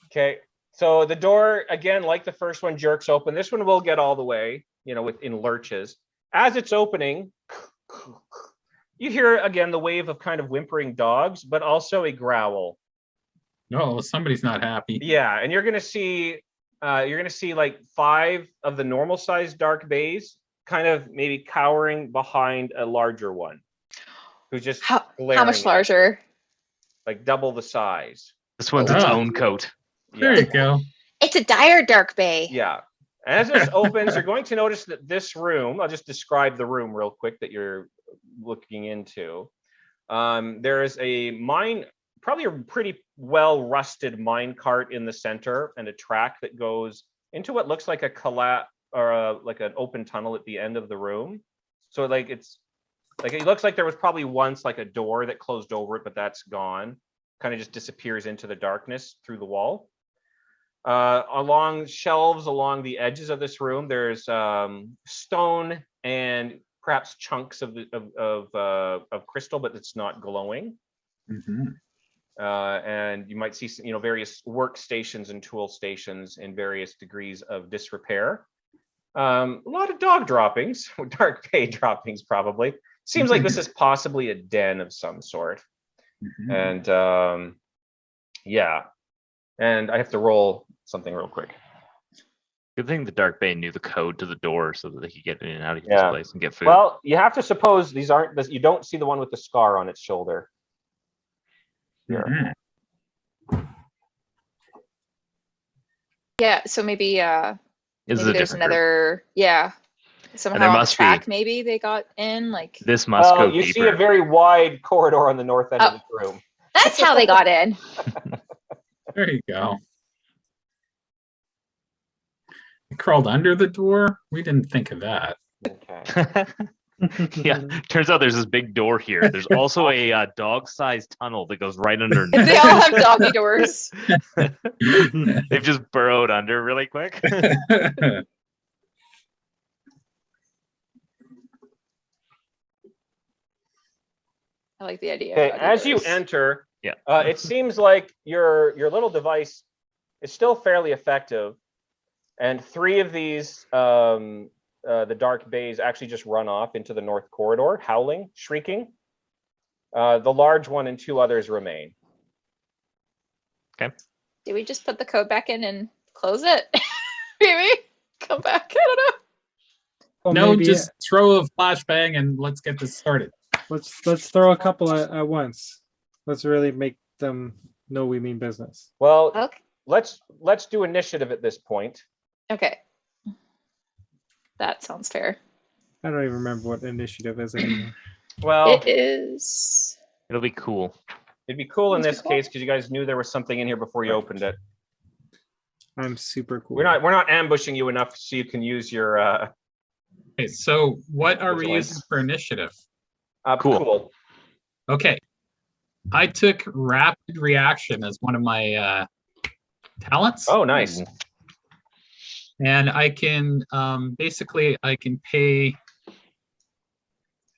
[SPEAKER 1] Okay. So the door, again, like the first one, jerks open. This one will get all the way, in lurches. As it's opening, you hear, again, the wave of kind of whimpering dogs, but also a growl.
[SPEAKER 6] No, somebody's not happy.
[SPEAKER 1] Yeah, and you're gonna see like 5 of the normal sized dark bays kind of maybe cowering behind a larger one who's just
[SPEAKER 2] how
[SPEAKER 1] glaring
[SPEAKER 2] much
[SPEAKER 1] at-
[SPEAKER 2] larger?
[SPEAKER 1] like double the size.
[SPEAKER 4] This one's its
[SPEAKER 6] Oh.
[SPEAKER 4] own coat.
[SPEAKER 6] There
[SPEAKER 1] Yeah.
[SPEAKER 6] you go.
[SPEAKER 2] It's a dire dark bay.
[SPEAKER 1] Yeah. As this opens, you're going to notice that this room, I'll just describe the room real quick that you're looking into. There is a mine, probably a pretty well rusted mine cart in the center and a track that goes into what looks like a like an open tunnel at the end of the room. So it looks like there was probably once like a door that closed over it, but that's gone. Kind of just disappears into the darkness through the wall. Along shelves along the edges of this room, there's stone and perhaps chunks of crystal, but it's not glowing.
[SPEAKER 6] Mhm.
[SPEAKER 1] And you might see various workstations and tool stations in various degrees of disrepair. A lot of dog droppings, dark bay droppings, probably. Seems like this is possibly a den of some sort.
[SPEAKER 6] Mhm.
[SPEAKER 1] And yeah, and I have to roll something real quick.
[SPEAKER 4] Good thing the Dark Bay knew the code to the door so that they could get in and out of this
[SPEAKER 1] Yeah.
[SPEAKER 4] place and get food.
[SPEAKER 1] Well, you have to suppose these aren't. You don't see the one with the scar on its shoulder. Here.
[SPEAKER 6] Mhm.
[SPEAKER 2] Yeah, so maybe
[SPEAKER 4] This is
[SPEAKER 2] maybe
[SPEAKER 4] a
[SPEAKER 2] there's
[SPEAKER 4] different group.
[SPEAKER 2] another somehow
[SPEAKER 4] there
[SPEAKER 2] on the
[SPEAKER 4] must be-
[SPEAKER 2] track maybe they got in like
[SPEAKER 4] This must go
[SPEAKER 1] You
[SPEAKER 4] deeper.
[SPEAKER 1] see a very wide corridor on the north end of the room.
[SPEAKER 2] that's how they got in.
[SPEAKER 6] There you go. You crawled under the door? We didn't think of that.
[SPEAKER 1] Okay.
[SPEAKER 4] Yeah, turns out there's this big door here. There's also a dog-sized tunnel that goes right underneath.
[SPEAKER 2] They all have doggy doors.
[SPEAKER 4] They've just burrowed under really quick.
[SPEAKER 2] I like the idea.
[SPEAKER 1] Okay,
[SPEAKER 2] of doggy
[SPEAKER 1] as you
[SPEAKER 2] doors.
[SPEAKER 1] enter,
[SPEAKER 4] Yeah.
[SPEAKER 1] it seems like your little device is still fairly effective, and 3 of these, the dark bays, actually just run off into the north corridor, howling, shrieking. The large one and 2 others remain.
[SPEAKER 2] Do we just put the code back in and close it? Maybe come back. I don't know.
[SPEAKER 5] Well,
[SPEAKER 6] No,
[SPEAKER 5] maybe
[SPEAKER 6] just throw a flashbang and let's get this started.
[SPEAKER 5] let's throw a couple at once. Let's really make them know we mean business.
[SPEAKER 1] Well,
[SPEAKER 2] Okay.
[SPEAKER 1] let's do initiative at this point.
[SPEAKER 2] Okay. That sounds fair.
[SPEAKER 5] I don't even remember what initiative is anymore.
[SPEAKER 1] Well,
[SPEAKER 2] It is.
[SPEAKER 4] It'll be cool.
[SPEAKER 1] it'd be cool in
[SPEAKER 2] What's it
[SPEAKER 1] this
[SPEAKER 2] called?
[SPEAKER 1] case because you guys knew there was something in here before you opened it.
[SPEAKER 5] I'm super cool.
[SPEAKER 1] We're not ambushing you enough so you can use your
[SPEAKER 6] Okay, so what are we
[SPEAKER 1] Vigilance.
[SPEAKER 6] using for initiative?
[SPEAKER 1] cool.
[SPEAKER 6] Okay. I took rapid reaction as one of my talents.
[SPEAKER 1] Oh, nice.
[SPEAKER 6] And I can basically I can pay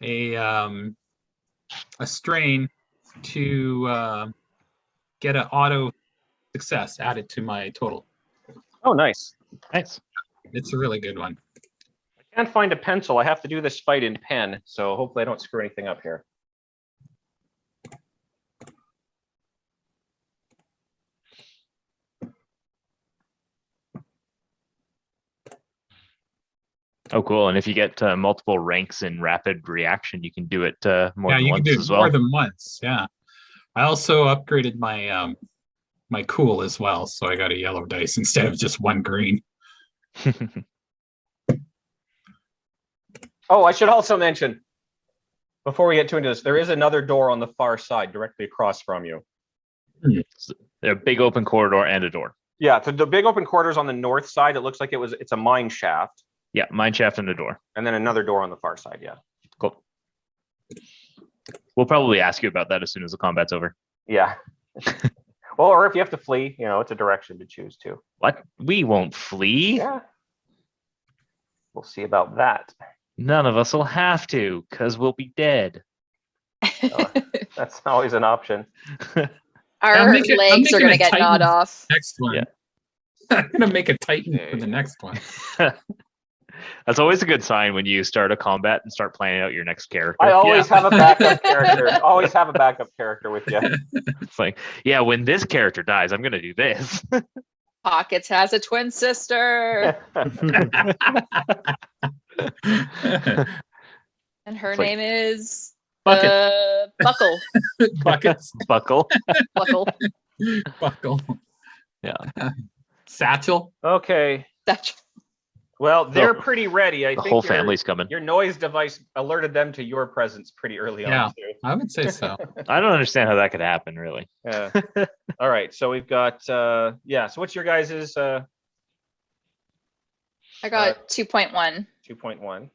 [SPEAKER 6] a strain to get an auto success added to my total.
[SPEAKER 1] Oh, nice.
[SPEAKER 4] Nice.
[SPEAKER 6] It's a really good one.
[SPEAKER 1] I can't find a pencil. I have to do this fight in pen, so hopefully I don't screw anything up here.
[SPEAKER 4] Oh, cool. And if you get multiple ranks in rapid reaction, you can do it more
[SPEAKER 6] Yeah,
[SPEAKER 4] than
[SPEAKER 6] you can
[SPEAKER 4] once
[SPEAKER 6] do it
[SPEAKER 4] as well.
[SPEAKER 6] more than once. Yeah. I also upgraded my my cool as well, so I got a yellow dice instead of just one green.
[SPEAKER 1] Oh, I should also mention, before we get too into this, there is another door on the far side directly across from you.
[SPEAKER 4] A big open corridor and a door.
[SPEAKER 1] Yeah, so the big open corridor's on the north side. It looks like it's a mine shaft,
[SPEAKER 4] Yeah, mine shaft and a door.
[SPEAKER 1] and then another door on the far side. Yeah.
[SPEAKER 4] Cool. We'll probably ask you about that as soon as the combat's over.
[SPEAKER 1] Yeah. Well, or if you have to flee, it's a direction to choose too.
[SPEAKER 4] What? We won't flee.
[SPEAKER 1] Yeah. We'll see about that.
[SPEAKER 4] None of us will have to, because we'll be dead.
[SPEAKER 1] That's always an option.
[SPEAKER 2] Our
[SPEAKER 6] make it- I'm
[SPEAKER 2] legs are
[SPEAKER 6] making
[SPEAKER 2] gonna
[SPEAKER 6] a
[SPEAKER 2] get
[SPEAKER 6] Titan.
[SPEAKER 2] gnawed off.
[SPEAKER 6] Next one.
[SPEAKER 4] Yeah.
[SPEAKER 6] I'm gonna make a Titan for the next one.
[SPEAKER 4] That's always a good sign when you start a combat and start planning out your next character.
[SPEAKER 1] I always
[SPEAKER 6] Yeah.
[SPEAKER 1] have a backup character. Always have a backup character with you.
[SPEAKER 4] It's like, yeah, when this character dies, I'm gonna do this.
[SPEAKER 2] Pockets has a twin sister, and her
[SPEAKER 4] It's like-
[SPEAKER 2] name is
[SPEAKER 6] Bucket.
[SPEAKER 2] Buckle.
[SPEAKER 6] Buckets.
[SPEAKER 4] Buckle.
[SPEAKER 2] Buckle.
[SPEAKER 6] Buckle.
[SPEAKER 4] Yeah.
[SPEAKER 6] Satchel.
[SPEAKER 1] Okay.
[SPEAKER 2] That's
[SPEAKER 1] Well, they're pretty ready. I
[SPEAKER 4] The
[SPEAKER 1] think
[SPEAKER 4] whole
[SPEAKER 1] your-
[SPEAKER 4] family's coming.
[SPEAKER 1] Your noise device alerted them to your presence pretty early
[SPEAKER 6] Yeah.
[SPEAKER 1] on too.
[SPEAKER 6] I would say so.
[SPEAKER 4] I don't understand how that could happen, really.
[SPEAKER 1] Yeah. All right. So we've got So what's your guys's
[SPEAKER 2] I got 2.1.
[SPEAKER 1] 2.1?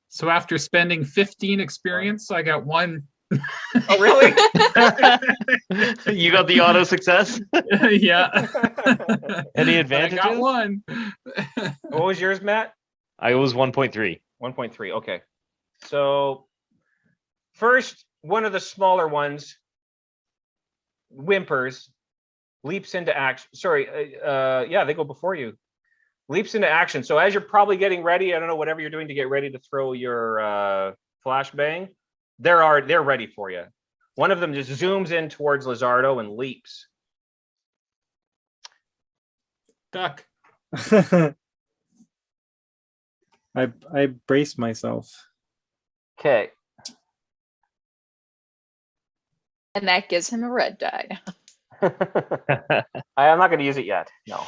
[SPEAKER 6] So after spending 15 experience, I got one.
[SPEAKER 1] Oh, really?
[SPEAKER 4] You got the auto success?
[SPEAKER 6] Yeah.
[SPEAKER 4] Any
[SPEAKER 6] I
[SPEAKER 4] advantages?
[SPEAKER 6] got one.
[SPEAKER 1] What was yours, Matt?
[SPEAKER 4] I was 1.3.
[SPEAKER 1] 1.3. Okay. So first, one of the smaller ones whimpers, leaps into action. Sorry. Yeah, they go before you. leaps into action. So as you're probably getting ready, I don't know, whatever you're doing to get ready to throw your flashbang, they're ready for you. One of them just zooms in towards Lizardo and leaps.
[SPEAKER 6] Duck.
[SPEAKER 5] I brace myself.
[SPEAKER 1] Okay.
[SPEAKER 2] And that gives him a red die.
[SPEAKER 1] I'm not going to use it yet. No.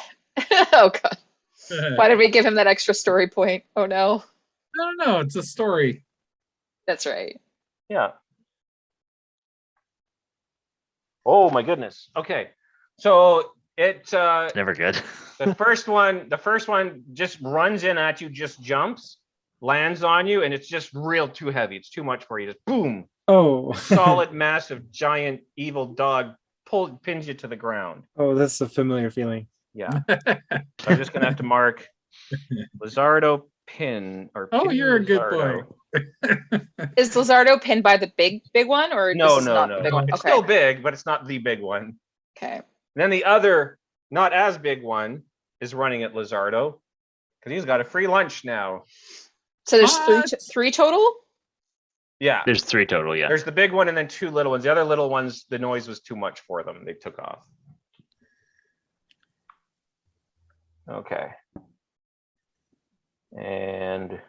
[SPEAKER 2] Oh god. Why did we give him that extra story point? Oh no.
[SPEAKER 6] I don't know. It's a story.
[SPEAKER 2] That's right.
[SPEAKER 1] Yeah. Oh my goodness. Okay. So it
[SPEAKER 4] Never good.
[SPEAKER 1] the first one just runs in at you, just jumps, lands on you, and it's just real too heavy. It's too much for you. Just boom.
[SPEAKER 5] Oh.
[SPEAKER 1] Solid, massive, giant, evil dog pins you to the ground.
[SPEAKER 5] Oh, that's a familiar feeling.
[SPEAKER 1] Yeah. I'm just gonna have to mark Lizardo pin or
[SPEAKER 6] Oh,
[SPEAKER 1] pin
[SPEAKER 6] you're a good
[SPEAKER 1] Lizardo.
[SPEAKER 6] boy.
[SPEAKER 2] Is Lizardo pinned by the big one, or
[SPEAKER 1] No,
[SPEAKER 2] this is
[SPEAKER 1] no,
[SPEAKER 2] not
[SPEAKER 1] no.
[SPEAKER 2] the big one?
[SPEAKER 1] It's
[SPEAKER 2] Okay.
[SPEAKER 1] still big, but it's not the big one.
[SPEAKER 2] Okay.
[SPEAKER 1] And then the other, not as big one, is running at Lizardo because he's got a free lunch now.
[SPEAKER 2] So there's
[SPEAKER 6] What?
[SPEAKER 2] three total?
[SPEAKER 1] Yeah.
[SPEAKER 4] There's 3 total, yeah.
[SPEAKER 1] There's the big one and then 2 little ones. The other little ones, the noise was too much for them. They took off. Okay. And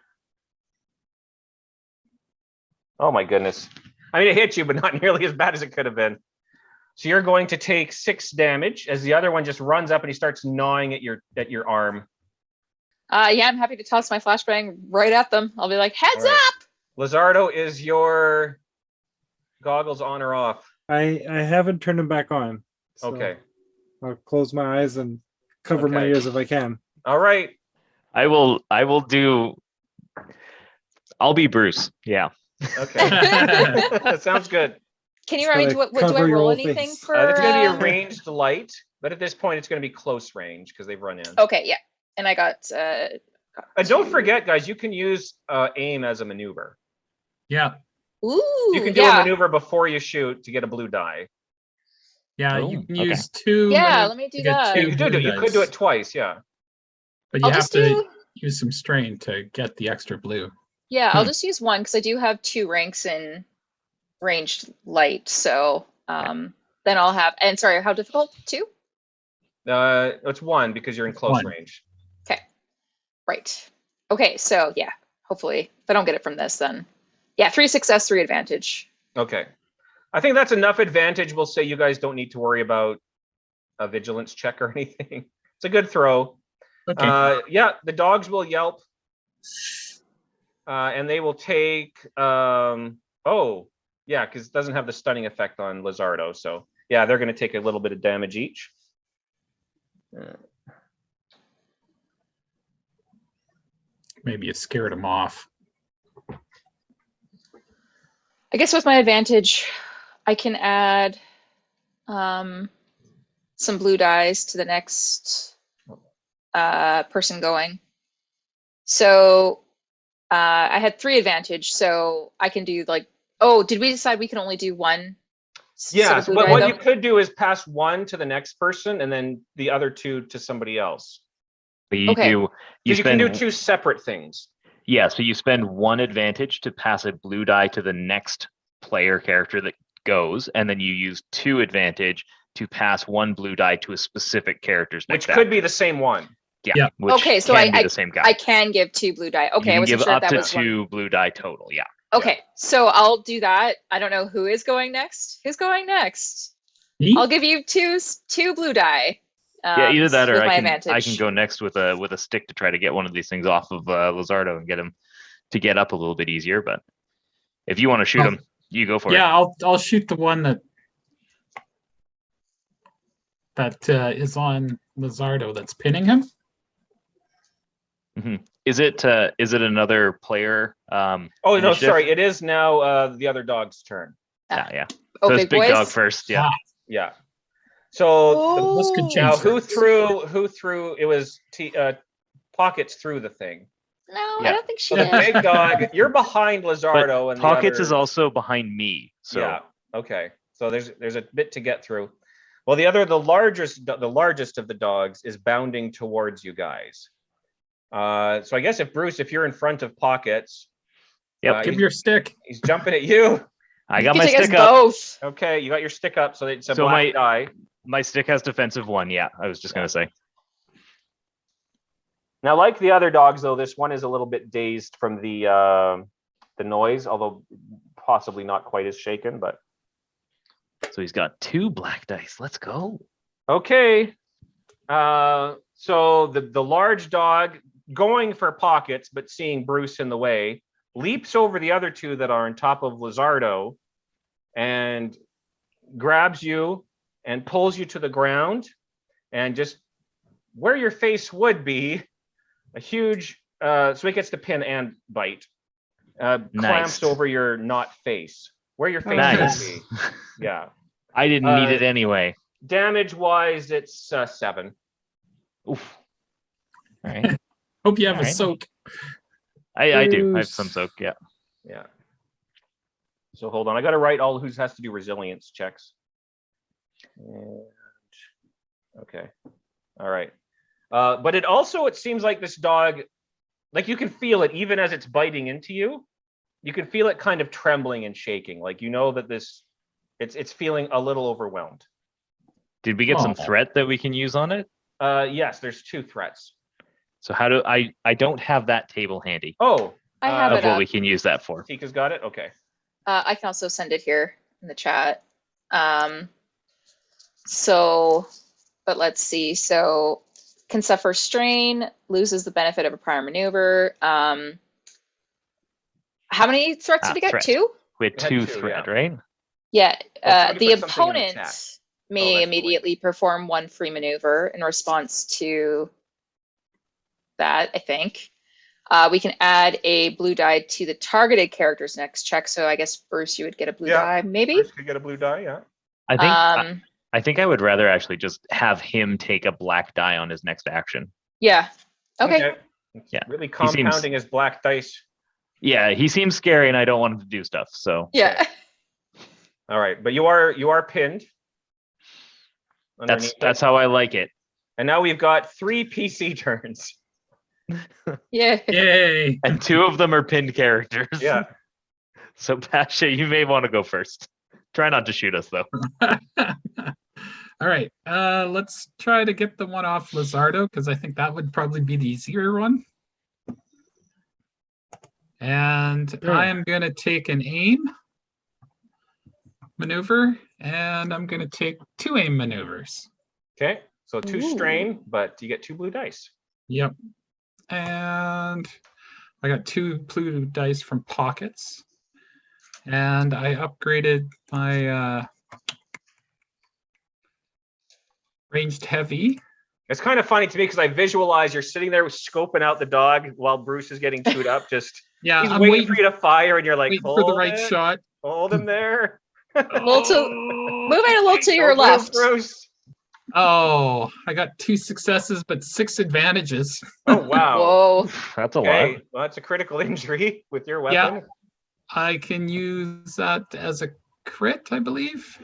[SPEAKER 1] oh my goodness. I mean, it hit you, but not nearly as bad as it could have been. So you're going to take 6 damage as the other one just runs up and he starts gnawing at your arm.
[SPEAKER 2] Yeah, I'm happy to toss my flashbang right at them. I'll be like, heads
[SPEAKER 1] All right.
[SPEAKER 2] up!
[SPEAKER 1] Lizardo, is your goggles on or off?
[SPEAKER 5] I haven't turned them back on. So
[SPEAKER 1] Okay.
[SPEAKER 5] I'll close my eyes and cover my
[SPEAKER 1] Okay.
[SPEAKER 5] ears if I can.
[SPEAKER 1] All right.
[SPEAKER 4] I'll be Bruce. Yeah.
[SPEAKER 1] Okay. That sounds good.
[SPEAKER 2] Can you
[SPEAKER 5] Just
[SPEAKER 2] remind me,
[SPEAKER 5] gotta
[SPEAKER 2] do I
[SPEAKER 5] cover your
[SPEAKER 2] roll
[SPEAKER 5] whole
[SPEAKER 2] anything
[SPEAKER 5] face.
[SPEAKER 2] for?
[SPEAKER 1] It's going to be a ranged light, but at this point, it's going to be close range because they've run in.
[SPEAKER 2] Okay, yeah. And I got
[SPEAKER 1] Don't
[SPEAKER 2] 2.
[SPEAKER 1] forget, guys, you can use aim as a maneuver.
[SPEAKER 6] Yeah.
[SPEAKER 2] Ooh,
[SPEAKER 1] You can do
[SPEAKER 2] yeah.
[SPEAKER 1] a maneuver before you shoot to get a blue die.
[SPEAKER 6] Yeah.
[SPEAKER 4] Oh,
[SPEAKER 6] You can
[SPEAKER 4] okay.
[SPEAKER 6] use 2.
[SPEAKER 2] Yeah, let me do
[SPEAKER 6] to get
[SPEAKER 2] that.
[SPEAKER 6] 2
[SPEAKER 1] You could
[SPEAKER 6] blue
[SPEAKER 1] do
[SPEAKER 6] dice,
[SPEAKER 1] it twice, yeah.
[SPEAKER 6] But you
[SPEAKER 2] I'll
[SPEAKER 6] have
[SPEAKER 2] just
[SPEAKER 6] to
[SPEAKER 2] do.
[SPEAKER 6] use some strain to get the extra blue.
[SPEAKER 2] Yeah, I'll just use 1 because I do have 2 ranks in ranged light. So then I'll have. And sorry, how difficult? 2?
[SPEAKER 1] It's 1 because you're in close
[SPEAKER 6] 1.
[SPEAKER 1] range.
[SPEAKER 2] Okay. Right. Okay, so yeah, hopefully if I don't get it from this, then yeah, 3 success, 3 advantage.
[SPEAKER 1] Okay. I think that's enough advantage. We'll say you guys don't need to worry about a vigilance check or anything. It's a good throw.
[SPEAKER 6] Okay.
[SPEAKER 1] Yeah, the dogs will yelp. And they will take oh, yeah, because it doesn't have the stunning effect on Lizardo. So yeah, they're going to take a little bit of damage each.
[SPEAKER 6] Maybe it scared him off.
[SPEAKER 2] I guess with my advantage, I can add some blue dice to the next person going. So I had 3 advantage, so I can do like. Oh, did we decide we can only do 1?
[SPEAKER 1] Yes,
[SPEAKER 2] blue
[SPEAKER 1] but
[SPEAKER 2] die,
[SPEAKER 1] what
[SPEAKER 2] though?
[SPEAKER 1] you could do is pass 1 to the next person and then the other 2 to somebody else.
[SPEAKER 4] But you
[SPEAKER 2] Okay.
[SPEAKER 4] do you
[SPEAKER 1] Because you can
[SPEAKER 4] spend
[SPEAKER 1] do 2 separate things.
[SPEAKER 4] yeah, so you spend 1 advantage to pass a blue die to the next player character that goes, and then you use 2 advantage to pass 1 blue die to a specific character's
[SPEAKER 1] Which
[SPEAKER 4] next
[SPEAKER 1] could be the same one.
[SPEAKER 4] yeah,
[SPEAKER 6] Yeah.
[SPEAKER 4] which
[SPEAKER 2] Okay, so
[SPEAKER 4] can be the same guy.
[SPEAKER 2] I can give 2 blue die. Okay,
[SPEAKER 4] you
[SPEAKER 2] I
[SPEAKER 4] can
[SPEAKER 2] wasn't
[SPEAKER 4] give
[SPEAKER 2] sure if
[SPEAKER 4] up
[SPEAKER 2] that
[SPEAKER 4] to
[SPEAKER 2] was
[SPEAKER 4] 2 blue die total. Yeah.
[SPEAKER 2] Okay, so I'll do that. I don't know who is going next. Who's going next?
[SPEAKER 6] Me?
[SPEAKER 2] I'll give you two blue die.
[SPEAKER 4] Yeah, either that or
[SPEAKER 2] with my
[SPEAKER 4] I can
[SPEAKER 2] advantage.
[SPEAKER 4] go next with a stick to try to get one of these things off of Lizardo and get him to get up a little bit easier. But if you want to shoot him, you go for it.
[SPEAKER 6] Yeah, I'll shoot the one that is on Lizardo that's pinning him.
[SPEAKER 4] Is it another player?
[SPEAKER 1] Oh no,
[SPEAKER 4] initiative?
[SPEAKER 1] sorry. It is now the other dog's turn.
[SPEAKER 4] Yeah.
[SPEAKER 2] Oh,
[SPEAKER 4] So it's
[SPEAKER 2] big
[SPEAKER 4] big
[SPEAKER 2] boys.
[SPEAKER 4] dog first. Yeah.
[SPEAKER 1] Yeah. So
[SPEAKER 6] This could
[SPEAKER 2] Oh.
[SPEAKER 6] change
[SPEAKER 1] now
[SPEAKER 6] things.
[SPEAKER 1] who threw it was Pockets through the thing.
[SPEAKER 2] No, I
[SPEAKER 4] Yeah.
[SPEAKER 2] don't think she
[SPEAKER 1] So the
[SPEAKER 2] did.
[SPEAKER 1] big dog, you're behind Lizardo and
[SPEAKER 4] Pockets
[SPEAKER 1] the
[SPEAKER 4] is
[SPEAKER 1] other,
[SPEAKER 4] also behind me. So
[SPEAKER 1] yeah. Okay. So there's a bit to get through. Well, the largest of the dogs is bounding towards you guys. So I guess if Bruce, if you're in front of Pockets,
[SPEAKER 4] Yep.
[SPEAKER 6] Give me your stick.
[SPEAKER 1] he's jumping at you.
[SPEAKER 4] I got
[SPEAKER 2] You
[SPEAKER 4] my
[SPEAKER 2] can take us
[SPEAKER 4] stick up.
[SPEAKER 2] both.
[SPEAKER 1] Okay, you got your stick up, so it's a
[SPEAKER 4] So
[SPEAKER 1] black die.
[SPEAKER 4] My stick has defensive 1. Yeah, I was just gonna say.
[SPEAKER 1] Now, like the other dogs, though, this one is a little bit dazed from the noise, although possibly not quite as shaken. But
[SPEAKER 4] So he's got 2 black dice. Let's go.
[SPEAKER 1] okay. So the large dog, going for Pockets, but seeing Bruce in the way, leaps over the other 2 that are on top of Lizardo and grabs you and pulls you to the ground, and just where your face would be, a huge, so he gets to pin and bite, clamps
[SPEAKER 4] Nice.
[SPEAKER 1] over your not face, where your face
[SPEAKER 4] Nice.
[SPEAKER 1] would be. Yeah.
[SPEAKER 4] I didn't need it anyway.
[SPEAKER 1] Damage wise, it's 7.
[SPEAKER 4] Oof. All right.
[SPEAKER 6] Hope you have a
[SPEAKER 4] Alright.
[SPEAKER 6] soak.
[SPEAKER 4] I do. I have
[SPEAKER 5] Bruce.
[SPEAKER 4] some soak. Yeah.
[SPEAKER 1] Yeah. So hold on, I got to write all who has to do resilience checks. And, okay. All right. But it seems like this dog, like you can feel it even as it's biting into you. You can feel it kind of trembling and shaking. Like you know that it's feeling a little overwhelmed.
[SPEAKER 4] Did we get some
[SPEAKER 6] Aw.
[SPEAKER 4] threat that we can use on it?
[SPEAKER 1] Yes, there's 2 threats.
[SPEAKER 4] So how do I don't have that table handy
[SPEAKER 1] Oh,
[SPEAKER 2] I have
[SPEAKER 4] of
[SPEAKER 2] it
[SPEAKER 4] what
[SPEAKER 2] up.
[SPEAKER 4] we can use that for.
[SPEAKER 1] Tika's got it. Okay.
[SPEAKER 2] I can also send it here in the chat. So, but let's see. So, can suffer strain, loses the benefit of a prior maneuver. How many threats did he get?
[SPEAKER 4] Threat.
[SPEAKER 2] 2?
[SPEAKER 4] We had
[SPEAKER 1] We had
[SPEAKER 4] 2
[SPEAKER 1] 2,
[SPEAKER 4] threat,
[SPEAKER 1] yeah.
[SPEAKER 4] right?
[SPEAKER 2] Yeah.
[SPEAKER 1] somebody
[SPEAKER 2] The
[SPEAKER 1] put something in the
[SPEAKER 2] opponent
[SPEAKER 1] chat.
[SPEAKER 2] may
[SPEAKER 1] that's
[SPEAKER 2] immediately perform 1 free maneuver in response to that, I think. We can add a blue die to the targeted character's next check. So I guess Bruce, you would get a blue
[SPEAKER 1] Yeah.
[SPEAKER 2] die, maybe.
[SPEAKER 1] Bruce could get a blue die. Yeah.
[SPEAKER 4] I think I would rather actually just have him take a black die on his next action.
[SPEAKER 2] Yeah. Okay.
[SPEAKER 1] It's
[SPEAKER 4] Yeah.
[SPEAKER 1] really
[SPEAKER 4] He seems-
[SPEAKER 1] compounding his black dice.
[SPEAKER 4] Yeah, he seems scary, and I don't want him to do stuff. So
[SPEAKER 2] Yeah.
[SPEAKER 1] All right, but you are pinned. underneath
[SPEAKER 4] that's
[SPEAKER 1] it.
[SPEAKER 4] how I like it.
[SPEAKER 1] And now we've got 3 PC turns.
[SPEAKER 2] Yeah.
[SPEAKER 6] Yay.
[SPEAKER 4] And 2 of them are pinned characters.
[SPEAKER 1] Yeah.
[SPEAKER 4] So Pasha, you may want to go first. Try not to shoot us though.
[SPEAKER 6] All right. Let's try to get the one off Lizardo because I think that would probably be the easier one. And I am going to take an aim maneuver, and I'm going to take 2 aim maneuvers.
[SPEAKER 1] Okay. So 2
[SPEAKER 2] Ooh.
[SPEAKER 1] strain, but you get 2 blue dice.
[SPEAKER 6] Yep. And I got 2 blue dice from Pockets. And I upgraded my ranged heavy.
[SPEAKER 1] It's kind of funny to me because I visualize you're sitting there scoping out the dog while Bruce is getting chewed up. Just
[SPEAKER 6] Yeah,
[SPEAKER 1] he's
[SPEAKER 6] I'm
[SPEAKER 1] waiting
[SPEAKER 6] waiting,
[SPEAKER 1] for you to fire, and you're like,
[SPEAKER 6] waiting for the
[SPEAKER 1] "Hold
[SPEAKER 6] right
[SPEAKER 1] it,
[SPEAKER 6] shot.
[SPEAKER 1] hold him there."
[SPEAKER 2] Little moving a little to your
[SPEAKER 1] Oh, Bruce,
[SPEAKER 2] left.
[SPEAKER 1] Bruce.
[SPEAKER 6] Oh, I got 2 successes, but 6 advantages.
[SPEAKER 1] Oh wow.
[SPEAKER 2] Whoa.
[SPEAKER 4] That's a
[SPEAKER 1] Okay,
[SPEAKER 4] lot.
[SPEAKER 1] well, that's a critical injury with your
[SPEAKER 6] Yeah.
[SPEAKER 1] weapon.
[SPEAKER 6] I can use that as a crit, I believe.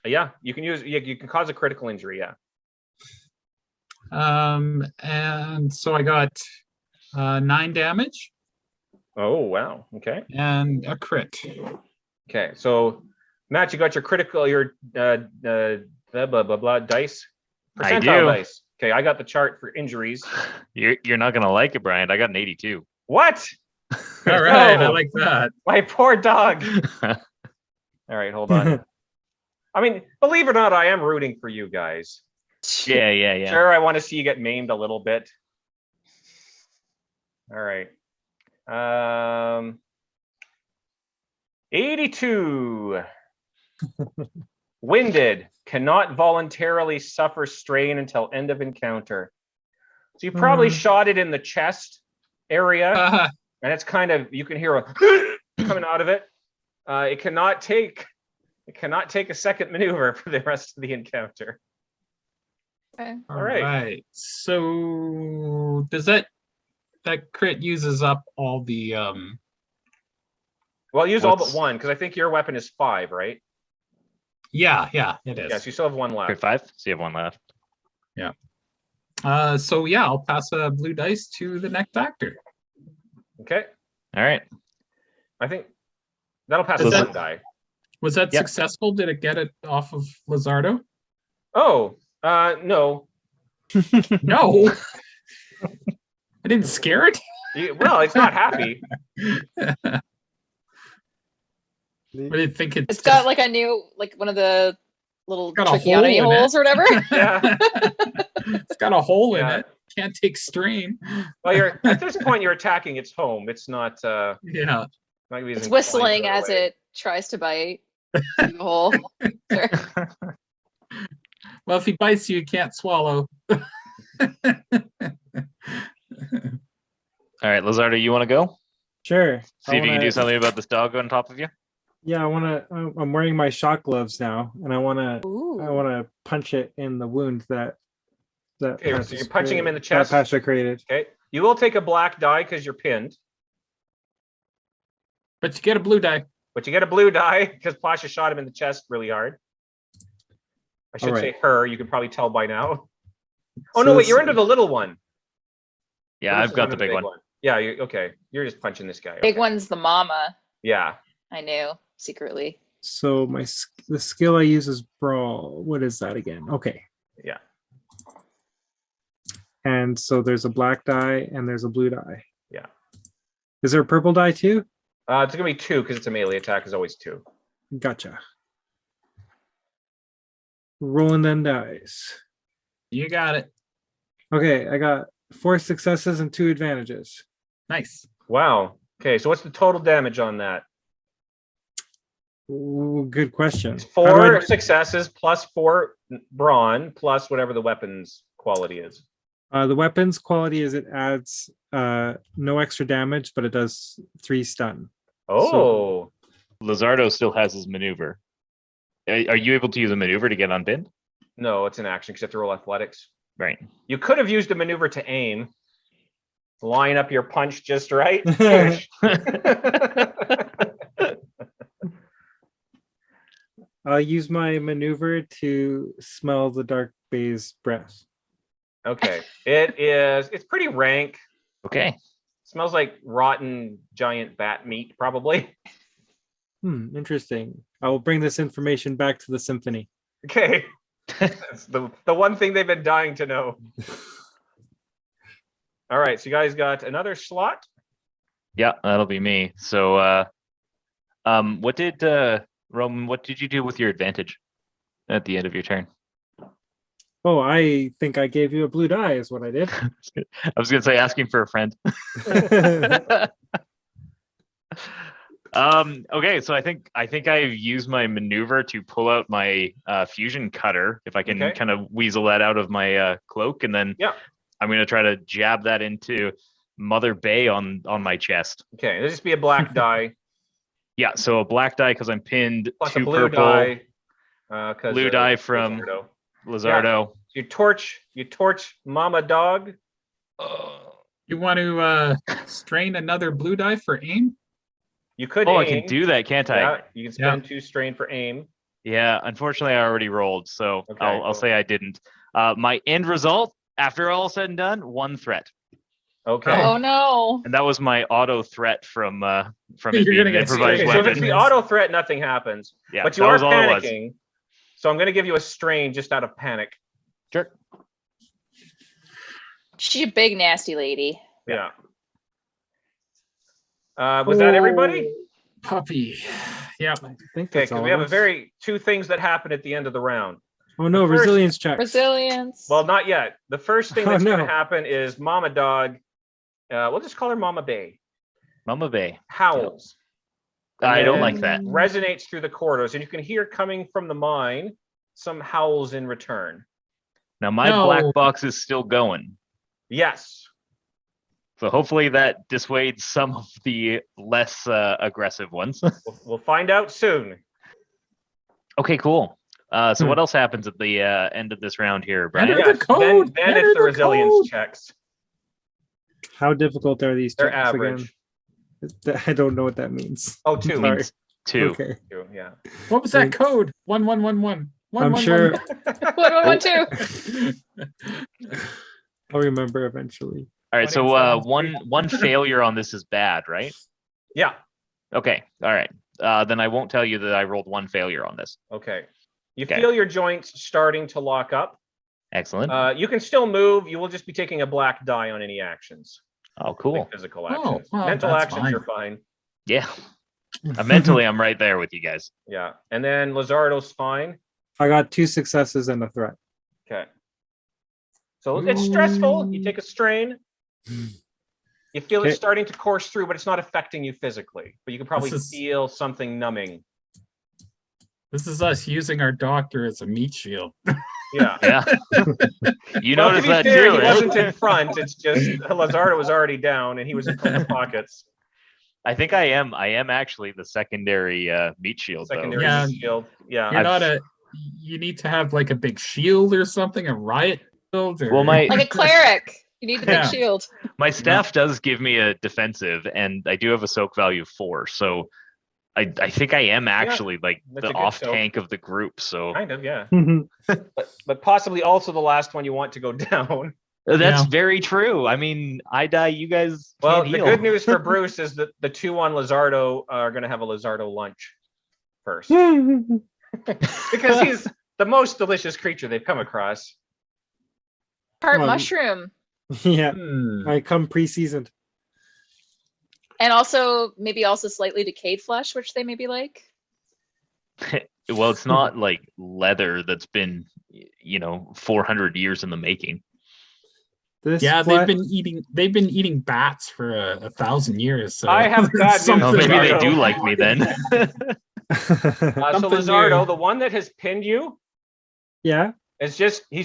[SPEAKER 1] Yeah, you can use. You can cause a critical injury. Yeah.
[SPEAKER 6] And so I got 9 damage
[SPEAKER 1] Oh wow. Okay.
[SPEAKER 6] and a crit.
[SPEAKER 1] Okay. So Matt, you got your critical, your blah blah blah dice.
[SPEAKER 4] I
[SPEAKER 1] Percentile
[SPEAKER 4] do.
[SPEAKER 1] dice. Okay, I got the chart for injuries.
[SPEAKER 4] You're not gonna like it, Brian. I got an 82.
[SPEAKER 1] What?
[SPEAKER 6] All right, I
[SPEAKER 1] No.
[SPEAKER 6] like that.
[SPEAKER 1] My poor dog. All right, hold on. I mean, believe it or not, I am rooting for you guys.
[SPEAKER 4] yeah.
[SPEAKER 1] Sure, I want to see you get maimed a little bit. All right. 82. Winded. Cannot voluntarily suffer strain until end of encounter. So you probably shot it in the chest area, and it's kind of, you can hear a coming out of it. It cannot take a second maneuver for the rest of the encounter.
[SPEAKER 2] Okay.
[SPEAKER 6] All
[SPEAKER 1] right.
[SPEAKER 6] right. So does that crit uses up all the
[SPEAKER 1] Well, use all but
[SPEAKER 4] What's-
[SPEAKER 1] one, because I think your weapon is 5, right?
[SPEAKER 6] yeah, it is.
[SPEAKER 1] Yes, you still have 1 left.
[SPEAKER 4] Crit 5. So you have 1 left.
[SPEAKER 6] So yeah, I'll pass a blue dice to the next actor.
[SPEAKER 1] Okay.
[SPEAKER 4] All right.
[SPEAKER 1] I think that'll pass
[SPEAKER 6] Is
[SPEAKER 1] one
[SPEAKER 6] that-
[SPEAKER 1] die.
[SPEAKER 6] Was that
[SPEAKER 4] Yep.
[SPEAKER 6] successful? Did it get it off of Lizardo?
[SPEAKER 1] Oh, no.
[SPEAKER 6] No. I didn't scare it.
[SPEAKER 1] Well, it's not happy.
[SPEAKER 6] I didn't think
[SPEAKER 2] It's got like a new, like one of the little
[SPEAKER 6] Got a
[SPEAKER 2] tracheotomy
[SPEAKER 6] hole in
[SPEAKER 2] holes or whatever.
[SPEAKER 1] Yeah.
[SPEAKER 6] It's got a hole in
[SPEAKER 1] Yeah.
[SPEAKER 6] it. Can't take strain.
[SPEAKER 1] Well, you're at this point you're attacking its home. It's not
[SPEAKER 6] Yeah.
[SPEAKER 1] not
[SPEAKER 2] It's whistling as it tries to bite through the hole. Sure.
[SPEAKER 6] Well, if he bites you, you can't swallow.
[SPEAKER 4] All right, Lizardo, you want to go?
[SPEAKER 5] Sure.
[SPEAKER 4] See if you can do something about this dog on top of you.
[SPEAKER 5] Yeah, I want to. I'm wearing my shock gloves now, and I want to
[SPEAKER 2] Ooh.
[SPEAKER 5] punch it in the wound that.
[SPEAKER 1] Okay, so
[SPEAKER 5] Pastor
[SPEAKER 1] you're punching him in the
[SPEAKER 5] that
[SPEAKER 1] chest.
[SPEAKER 5] Pastor created.
[SPEAKER 1] Okay. You will take a black die because you're pinned,
[SPEAKER 6] But you get a blue die.
[SPEAKER 1] but you get a blue die because Pasha shot him in the chest really hard. I should
[SPEAKER 5] Alright.
[SPEAKER 1] say her. You can probably tell by now. Oh
[SPEAKER 5] So
[SPEAKER 1] no, wait,
[SPEAKER 5] this-
[SPEAKER 1] you're under the little one.
[SPEAKER 4] Yeah,
[SPEAKER 1] This
[SPEAKER 4] I've
[SPEAKER 1] is
[SPEAKER 4] got
[SPEAKER 1] under
[SPEAKER 4] the big one.
[SPEAKER 1] Yeah, okay. You're just punching this guy.
[SPEAKER 2] Big
[SPEAKER 1] Okay.
[SPEAKER 2] one's the mama.
[SPEAKER 1] Yeah.
[SPEAKER 2] I knew secretly.
[SPEAKER 5] So the skill I use is brawl. What is that again? Okay.
[SPEAKER 1] Yeah.
[SPEAKER 5] And so there's a black die and there's a blue die.
[SPEAKER 1] Yeah.
[SPEAKER 5] Is there a purple die too?
[SPEAKER 1] It's gonna be 2 because it's a melee attack is always 2.
[SPEAKER 5] Gotcha. Rolling them dice.
[SPEAKER 6] You got it.
[SPEAKER 5] Okay, I got 4 successes and 2 advantages.
[SPEAKER 6] Nice.
[SPEAKER 1] Wow. Okay, so what's the total damage on that?
[SPEAKER 5] Ooh, good question.
[SPEAKER 1] It's
[SPEAKER 5] How do
[SPEAKER 1] 4 successes plus 4 brawn plus whatever the weapon's quality is.
[SPEAKER 5] the weapon's quality is it adds no extra damage, but it does 3 stun.
[SPEAKER 1] Oh,
[SPEAKER 4] Lizardo still has his maneuver. Are you able to use a maneuver to get unpinned?
[SPEAKER 1] no, it's an action because you have to roll athletics.
[SPEAKER 4] Right.
[SPEAKER 1] You could have used a maneuver to aim. Line up your punch just right.
[SPEAKER 5] I'll use my maneuver to smell the dark bay's breath.
[SPEAKER 1] Okay. It's pretty rank.
[SPEAKER 4] Okay.
[SPEAKER 1] Smells like rotten giant bat meat, probably.
[SPEAKER 5] Interesting. I will bring this information back to the symphony.
[SPEAKER 1] Okay. That's the one thing they've been dying to know. All right, so you guys got another slot.
[SPEAKER 4] Yeah, that'll be me. So, what did Roman? What did you do with your advantage at the end of your turn?
[SPEAKER 5] Oh, I think I gave you a blue die is what I did.
[SPEAKER 4] I was gonna say asking for a friend. Okay, so I think I've used my maneuver to pull out my fusion cutter. If I can
[SPEAKER 1] Okay.
[SPEAKER 4] kind of weasel that out of my cloak, and then
[SPEAKER 1] Yeah.
[SPEAKER 4] I'm gonna try to jab that into Mother Bay on my chest.
[SPEAKER 1] Okay, it'll just be a black die
[SPEAKER 4] Yeah, so a black die because I'm pinned.
[SPEAKER 1] plus
[SPEAKER 4] 2
[SPEAKER 1] a blue
[SPEAKER 4] purple.
[SPEAKER 1] die. 'Cause
[SPEAKER 4] Blue
[SPEAKER 1] of
[SPEAKER 4] die from
[SPEAKER 1] Lizardo.
[SPEAKER 4] Lizardo.
[SPEAKER 1] You torch Mama Dog.
[SPEAKER 6] You want to strain another blue die for aim?
[SPEAKER 1] You could
[SPEAKER 4] Oh,
[SPEAKER 1] aim.
[SPEAKER 4] I can do that, can't I?
[SPEAKER 1] Yeah, you can spend 2 strain for aim.
[SPEAKER 4] Yeah, unfortunately, I already rolled, so
[SPEAKER 1] Okay,
[SPEAKER 4] I'll
[SPEAKER 1] cool.
[SPEAKER 4] say I didn't. My end result, after all said and done, 1 threat,
[SPEAKER 1] Okay.
[SPEAKER 2] Oh no.
[SPEAKER 4] and that was my auto threat from it
[SPEAKER 6] You're
[SPEAKER 4] being
[SPEAKER 6] gonna
[SPEAKER 4] an
[SPEAKER 6] get
[SPEAKER 4] improvised
[SPEAKER 1] Okay, so if it's
[SPEAKER 4] weapon.
[SPEAKER 1] the auto threat, nothing happens.
[SPEAKER 4] Yeah,
[SPEAKER 1] But you
[SPEAKER 4] that
[SPEAKER 1] are
[SPEAKER 4] was all it was.
[SPEAKER 1] panicking. So I'm going to give you a strain just out of panic.
[SPEAKER 4] Sure.
[SPEAKER 2] She's a big nasty lady.
[SPEAKER 1] Yeah. Was that everybody?
[SPEAKER 6] Puppy. Yeah.
[SPEAKER 5] I think
[SPEAKER 1] Okay,
[SPEAKER 5] that's
[SPEAKER 1] because
[SPEAKER 5] all
[SPEAKER 1] we
[SPEAKER 5] of
[SPEAKER 1] have
[SPEAKER 5] us.
[SPEAKER 1] 2 things that happen at the end of the round.
[SPEAKER 5] Oh no,
[SPEAKER 1] first-
[SPEAKER 5] resilience checks.
[SPEAKER 2] Resilience.
[SPEAKER 1] Well, not yet. The first thing
[SPEAKER 5] Oh,
[SPEAKER 1] that's going
[SPEAKER 5] no.
[SPEAKER 1] to happen is Mama Dog, we'll just call her Mama Bay,
[SPEAKER 4] Mama Bay.
[SPEAKER 1] howls.
[SPEAKER 4] I don't
[SPEAKER 1] And
[SPEAKER 4] like that.
[SPEAKER 1] Resonates through the corridors, and you can hear coming from the mine some howls in return.
[SPEAKER 4] Now my
[SPEAKER 6] No.
[SPEAKER 4] black box is still going,
[SPEAKER 1] Yes.
[SPEAKER 4] so hopefully that dissuades some of the less aggressive ones.
[SPEAKER 1] We'll find out soon.
[SPEAKER 4] Okay, cool. So what else happens at the end of this round here, Brian?
[SPEAKER 6] Enter the
[SPEAKER 1] Yes,
[SPEAKER 6] code.
[SPEAKER 1] Then
[SPEAKER 6] Enter
[SPEAKER 1] it's the
[SPEAKER 6] the
[SPEAKER 1] resilience
[SPEAKER 6] code.
[SPEAKER 1] checks.
[SPEAKER 5] How difficult are these
[SPEAKER 1] They're
[SPEAKER 5] checks
[SPEAKER 1] average.
[SPEAKER 5] again? I don't know what that means.
[SPEAKER 1] Oh, 2.
[SPEAKER 5] Sorry.
[SPEAKER 4] Means 2.
[SPEAKER 5] Okay.
[SPEAKER 1] 2, yeah.
[SPEAKER 6] What was that code? 1111.
[SPEAKER 5] I'm sure.
[SPEAKER 2] 1, 1, 1, 2.
[SPEAKER 5] I'll remember eventually.
[SPEAKER 4] All right,
[SPEAKER 6] What
[SPEAKER 4] so
[SPEAKER 6] exams
[SPEAKER 4] one failure on this is bad, right?
[SPEAKER 1] Yeah.
[SPEAKER 4] Okay, all right. Then I won't tell you that I rolled one failure on this.
[SPEAKER 1] Okay. You
[SPEAKER 4] Okay.
[SPEAKER 1] feel your joints starting to lock up.
[SPEAKER 4] Excellent.
[SPEAKER 1] You can still move. You will just be taking a black die on any actions.
[SPEAKER 4] Oh, cool.
[SPEAKER 1] Like physical
[SPEAKER 6] Oh,
[SPEAKER 1] actions.
[SPEAKER 6] well,
[SPEAKER 1] Mental
[SPEAKER 6] that's
[SPEAKER 1] actions,
[SPEAKER 6] fine.
[SPEAKER 1] you're fine.
[SPEAKER 4] Yeah. Mentally, I'm right there with you guys.
[SPEAKER 1] Yeah. And then Lizardo's fine.
[SPEAKER 5] I got 2 successes and a threat.
[SPEAKER 1] Okay. So it's stressful. You take a strain. You feel
[SPEAKER 5] Okay.
[SPEAKER 1] it starting to course through, but it's not affecting you physically. But you can probably
[SPEAKER 6] This is-
[SPEAKER 1] feel something numbing.
[SPEAKER 6] This is us using our doctor as a meat shield.
[SPEAKER 1] Yeah.
[SPEAKER 4] Yeah. You
[SPEAKER 1] Well, to
[SPEAKER 4] noticed
[SPEAKER 1] be
[SPEAKER 4] that
[SPEAKER 1] fair,
[SPEAKER 4] too,
[SPEAKER 1] he
[SPEAKER 4] eh?
[SPEAKER 1] wasn't in front. It's just Lizardo was already down and he was in front of the pockets.
[SPEAKER 4] I think I am actually the secondary meat shield
[SPEAKER 1] Secondary
[SPEAKER 6] Yeah.
[SPEAKER 1] shield. Yeah.
[SPEAKER 6] You're
[SPEAKER 4] I've-
[SPEAKER 6] not a. You need to have like a big shield or something, a riot shield. Or...
[SPEAKER 4] Well,
[SPEAKER 2] Like a cleric. You need the big
[SPEAKER 6] Yeah.
[SPEAKER 2] shield.
[SPEAKER 4] my staff does give me a defensive, and I do have a soak value of 4. So I think I am actually like
[SPEAKER 1] that's
[SPEAKER 4] the
[SPEAKER 1] a good
[SPEAKER 4] off
[SPEAKER 1] soak.
[SPEAKER 4] tank of the group. So
[SPEAKER 1] Kind of, yeah. But possibly also the last one you want to go down.
[SPEAKER 4] that's
[SPEAKER 6] Yeah.
[SPEAKER 4] very true. I mean, I die, you guys
[SPEAKER 1] Well,
[SPEAKER 4] can't
[SPEAKER 1] the
[SPEAKER 4] heal.
[SPEAKER 1] good news for Bruce is that the 2 on Lizardo are going to have a Lizardo lunch first. Because he's the most delicious creature they've come across.
[SPEAKER 2] Heart
[SPEAKER 5] Well,
[SPEAKER 2] mushroom.
[SPEAKER 5] Yeah,
[SPEAKER 6] Hmm.
[SPEAKER 5] I come pre-seasoned.
[SPEAKER 2] And also maybe also slightly decayed flesh, which they maybe like.
[SPEAKER 4] Well, it's not like leather that's been, 400 years in the making.
[SPEAKER 5] This
[SPEAKER 6] Yeah,
[SPEAKER 5] fle-
[SPEAKER 6] they've been eating bats for 1,000 years. So
[SPEAKER 1] I have bad news,
[SPEAKER 6] something
[SPEAKER 4] Oh, maybe they
[SPEAKER 1] Lizardo.
[SPEAKER 4] do like me then.
[SPEAKER 1] So
[SPEAKER 6] Something
[SPEAKER 1] Lizardo,
[SPEAKER 6] new.
[SPEAKER 1] the one that has pinned you,
[SPEAKER 5] yeah.
[SPEAKER 1] he's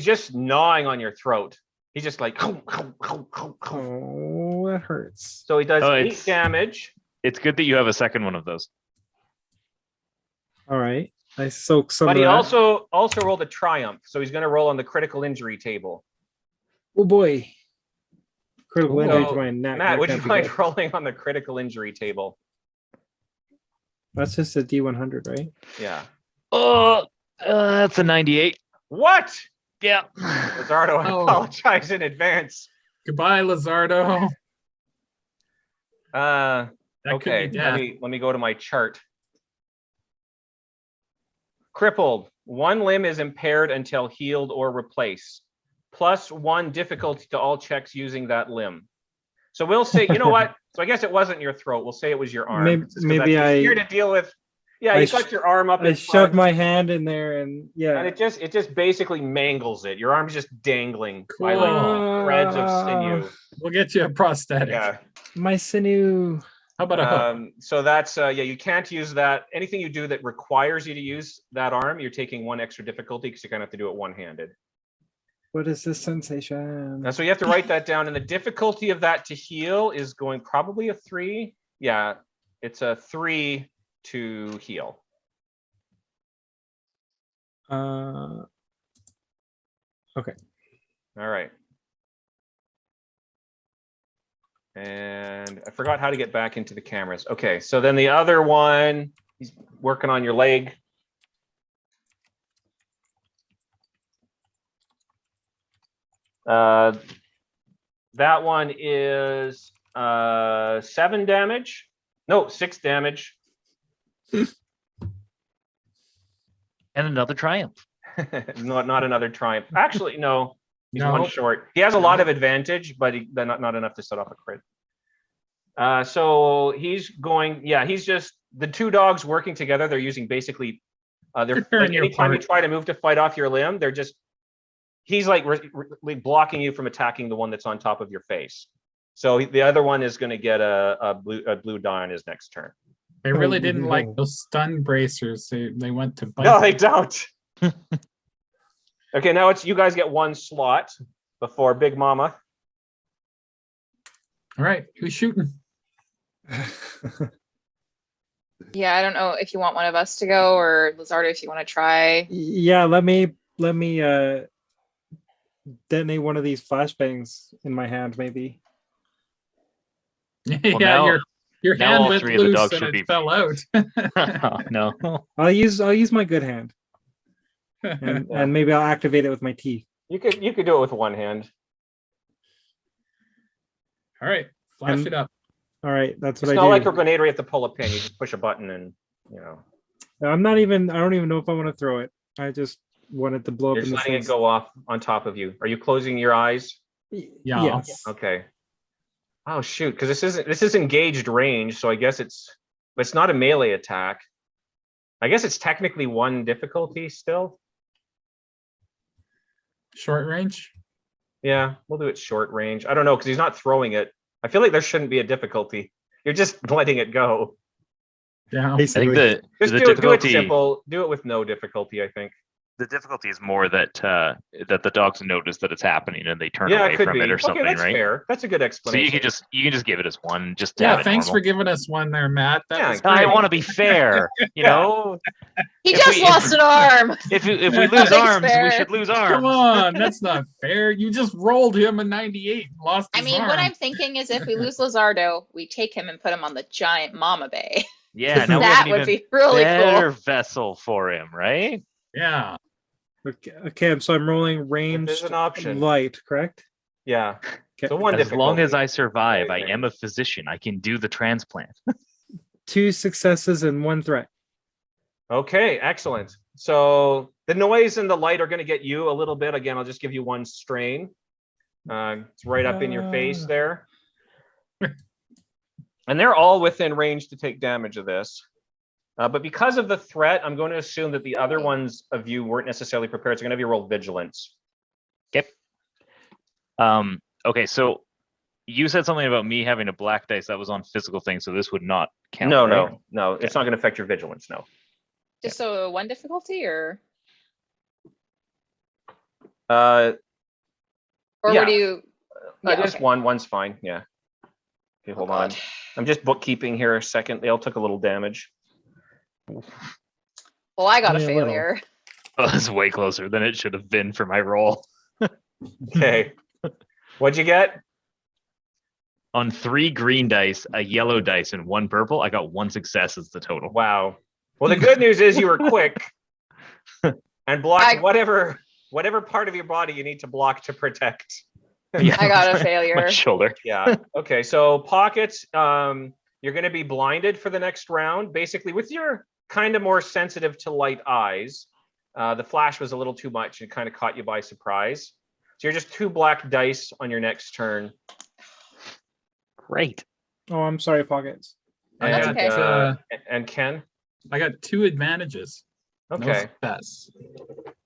[SPEAKER 1] just gnawing on your throat. He's just like,
[SPEAKER 5] Oh, that hurts.
[SPEAKER 1] so he does
[SPEAKER 4] Oh,
[SPEAKER 1] 8
[SPEAKER 4] it's-
[SPEAKER 1] damage.
[SPEAKER 4] It's good that you have a second one of those.
[SPEAKER 5] All right. I soak some
[SPEAKER 1] But
[SPEAKER 5] of
[SPEAKER 1] he
[SPEAKER 5] that.
[SPEAKER 1] also rolled a triumph, so he's going to roll on the critical injury table.
[SPEAKER 5] Oh boy. Critical injury
[SPEAKER 1] So,
[SPEAKER 5] to my neck.
[SPEAKER 1] Matt,
[SPEAKER 5] that
[SPEAKER 1] would you
[SPEAKER 5] can't be
[SPEAKER 1] mind
[SPEAKER 5] good.
[SPEAKER 1] rolling on the critical injury table?
[SPEAKER 5] That's just a D100, right?
[SPEAKER 1] Yeah.
[SPEAKER 4] Oh, that's a 98.
[SPEAKER 1] What?
[SPEAKER 4] Yeah.
[SPEAKER 1] Lizardo, I
[SPEAKER 6] Oh.
[SPEAKER 1] apologize in advance.
[SPEAKER 6] Goodbye, Lizardo.
[SPEAKER 1] Uh,
[SPEAKER 6] That
[SPEAKER 1] okay,
[SPEAKER 6] could be death.
[SPEAKER 1] let me go to my chart. Crippled. 1 limb is impaired until healed or replaced. +1 difficulty to all checks using that limb. So we'll say, you know what? So I guess it wasn't your throat. We'll say it was your arm.
[SPEAKER 5] Maybe-
[SPEAKER 1] It's just 'cause
[SPEAKER 5] maybe
[SPEAKER 1] that's
[SPEAKER 5] I-
[SPEAKER 1] easier to deal with. Yeah,
[SPEAKER 5] I
[SPEAKER 1] you got your arm up
[SPEAKER 5] I
[SPEAKER 1] in
[SPEAKER 5] shoved
[SPEAKER 1] front,
[SPEAKER 5] my hand in there and
[SPEAKER 1] and
[SPEAKER 5] yeah.
[SPEAKER 1] it just basically mangles it. Your arm's just dangling by
[SPEAKER 6] Cool.
[SPEAKER 1] like threads of sinew.
[SPEAKER 6] We'll get you a prosthetic.
[SPEAKER 1] Yeah.
[SPEAKER 5] My sinew.
[SPEAKER 6] How about a hook?
[SPEAKER 1] So that's you can't use that. Anything you do that requires you to use that arm, you're taking 1 extra difficulty because you're gonna have to do it one-handed.
[SPEAKER 5] What is this sensation?
[SPEAKER 1] So you have to write that down, and the difficulty of that to heal is going probably a 3. Yeah, it's a 3 to heal.
[SPEAKER 5] Okay.
[SPEAKER 1] All right. And I forgot how to get back into the cameras. Okay, so then the other one, he's working on your leg. That one is 7 damage. No, 6 damage.
[SPEAKER 4] And another triumph.
[SPEAKER 1] Not another triumph. Actually, no. He's
[SPEAKER 6] No.
[SPEAKER 1] 1 short. He has a lot of advantage, but they're not enough to set off a crit. So he's going. Yeah, he's just the 2 dogs working together. They're using basically. They're
[SPEAKER 6] tearing
[SPEAKER 1] like,
[SPEAKER 6] you
[SPEAKER 1] anytime you
[SPEAKER 6] apart.
[SPEAKER 1] try to move to fight off your limb, they're just. He's like blocking you from attacking the one that's on top of your face. So the other one is going to get a blue die on his next turn.
[SPEAKER 6] They really didn't
[SPEAKER 5] no.
[SPEAKER 6] like those stun bracers. They went to bite.
[SPEAKER 1] No, they don't. Okay, now it's you guys get 1 slot before Big Mama.
[SPEAKER 6] All right, who's shooting?
[SPEAKER 2] Yeah, I don't know if you want one of us to go or Lizardo if you want to try.
[SPEAKER 5] Yeah, let me detonate one of these flashbangs in my hand, maybe.
[SPEAKER 6] Yeah,
[SPEAKER 4] now-
[SPEAKER 6] your
[SPEAKER 4] now
[SPEAKER 6] hand
[SPEAKER 4] all
[SPEAKER 6] went
[SPEAKER 4] 3 of the
[SPEAKER 6] loose
[SPEAKER 4] dogs
[SPEAKER 6] and
[SPEAKER 4] should
[SPEAKER 6] it
[SPEAKER 4] be-
[SPEAKER 6] fell out.
[SPEAKER 4] No.
[SPEAKER 5] I'll use my good hand, and maybe I'll activate it with my teeth.
[SPEAKER 1] You could do it with 1 hand.
[SPEAKER 6] All right, flash
[SPEAKER 5] And-
[SPEAKER 6] it up.
[SPEAKER 5] All right, that's
[SPEAKER 1] It's
[SPEAKER 5] what I
[SPEAKER 1] not
[SPEAKER 5] do.
[SPEAKER 1] like a grenade where you have to pull a pin. You just push a button and, you know,
[SPEAKER 5] I don't even know if I want to throw it. I just want it to blow
[SPEAKER 1] you're
[SPEAKER 5] up in
[SPEAKER 1] just
[SPEAKER 5] the
[SPEAKER 1] letting it
[SPEAKER 5] face.
[SPEAKER 1] go off on top of you. Are you closing your eyes?
[SPEAKER 6] Yeah.
[SPEAKER 5] Yes.
[SPEAKER 1] Okay. Oh shoot, because this is engaged range, so I guess but it's not a melee attack. I guess it's technically one difficulty still.
[SPEAKER 6] Short range.
[SPEAKER 1] Yeah, we'll do it short range. I don't know because he's not throwing it. I feel like there shouldn't be a difficulty. You're just letting it go.
[SPEAKER 6] Yeah.
[SPEAKER 4] I think
[SPEAKER 5] Basically.
[SPEAKER 1] Just
[SPEAKER 4] the
[SPEAKER 1] do it
[SPEAKER 4] difficulty
[SPEAKER 1] simple. Do it with no difficulty, I think.
[SPEAKER 4] the difficulty is more that that the dogs notice that it's happening and they turn
[SPEAKER 1] Yeah,
[SPEAKER 4] away
[SPEAKER 1] it could
[SPEAKER 4] from
[SPEAKER 1] be.
[SPEAKER 4] it or
[SPEAKER 1] Okay,
[SPEAKER 4] something,
[SPEAKER 1] that's
[SPEAKER 4] right?
[SPEAKER 1] fair. That's a good
[SPEAKER 4] So
[SPEAKER 1] explanation.
[SPEAKER 4] you can just give it as one, just to have
[SPEAKER 6] Yeah.
[SPEAKER 4] it
[SPEAKER 6] Thanks
[SPEAKER 4] normal.
[SPEAKER 6] for giving us one there, Matt. That
[SPEAKER 1] Yeah,
[SPEAKER 6] was
[SPEAKER 4] I
[SPEAKER 6] great.
[SPEAKER 4] want to be fair, you
[SPEAKER 1] Yeah.
[SPEAKER 4] know.
[SPEAKER 2] He
[SPEAKER 4] If
[SPEAKER 2] just
[SPEAKER 4] we-
[SPEAKER 2] lost an arm.
[SPEAKER 4] If we lose
[SPEAKER 2] Nothing's
[SPEAKER 4] arms,
[SPEAKER 2] fair.
[SPEAKER 4] we should lose arms.
[SPEAKER 6] Come on, that's not fair. You just rolled him a 98 and lost
[SPEAKER 2] I
[SPEAKER 6] his
[SPEAKER 2] mean,
[SPEAKER 6] arm.
[SPEAKER 2] what I'm thinking is if we lose Lizardo, we take him and put him on the giant Mama Bay.
[SPEAKER 4] Yeah, now we
[SPEAKER 2] That
[SPEAKER 4] have an
[SPEAKER 2] would
[SPEAKER 4] even
[SPEAKER 2] be really
[SPEAKER 4] better
[SPEAKER 2] cool.
[SPEAKER 4] vessel for him, right?
[SPEAKER 6] Yeah.
[SPEAKER 5] Okay, so I'm rolling ranged
[SPEAKER 1] an option.
[SPEAKER 5] light, correct?
[SPEAKER 1] Yeah.
[SPEAKER 5] Okay.
[SPEAKER 1] So one
[SPEAKER 4] As long as
[SPEAKER 1] difficulty.
[SPEAKER 4] I survive, I
[SPEAKER 1] Right,
[SPEAKER 4] am a physician. I can do the transplant.
[SPEAKER 5] 2 successes and 1 threat.
[SPEAKER 1] Okay, excellent. So the noise and the light are going to get you a little bit. Again, I'll just give you one strain. It's right up in your face there. And they're all within range to take damage of this. But because of the threat, I'm going to assume that the other ones of you weren't necessarily prepared. So I'm going to have you roll vigilance.
[SPEAKER 4] Okay. Okay, so you said something about me having a black dice that was on physical things, so this would not count.
[SPEAKER 1] No,
[SPEAKER 4] right?
[SPEAKER 1] no. It's not going to affect your vigilance. No.
[SPEAKER 2] Just so one difficulty, or
[SPEAKER 1] Yeah.
[SPEAKER 2] what do you? Yeah,
[SPEAKER 1] Just
[SPEAKER 2] okay.
[SPEAKER 1] one's fine. Yeah. Okay, hold on.
[SPEAKER 2] God.
[SPEAKER 1] I'm just bookkeeping here a second. They all took a little damage.
[SPEAKER 2] Well, I got a
[SPEAKER 5] Only a little.
[SPEAKER 2] failure.
[SPEAKER 4] Oh, that's way closer than it should have been for my roll.
[SPEAKER 1] Okay. What'd you get?
[SPEAKER 4] On 3 green dice, a yellow dice, and 1 purple, I got 1 success as the total.
[SPEAKER 1] Wow. Well, the good news is you were quick and blocked
[SPEAKER 2] I-
[SPEAKER 1] whatever part of your body you need to block to protect.
[SPEAKER 4] Yeah,
[SPEAKER 2] I got a
[SPEAKER 4] my
[SPEAKER 2] failure.
[SPEAKER 4] shoulder.
[SPEAKER 1] Yeah. Okay. So pockets, you're going to be blinded for the next round. Basically, with your kind of more sensitive to light eyes, the flash was a little too much and kind of caught you by surprise. So you're just 2 black dice on your next turn.
[SPEAKER 4] Great.
[SPEAKER 5] Oh, I'm sorry, Pockets.
[SPEAKER 6] I
[SPEAKER 2] That's
[SPEAKER 6] got,
[SPEAKER 2] okay.
[SPEAKER 1] And Ken.
[SPEAKER 6] I got 2 advantages. No
[SPEAKER 1] Okay.
[SPEAKER 6] success.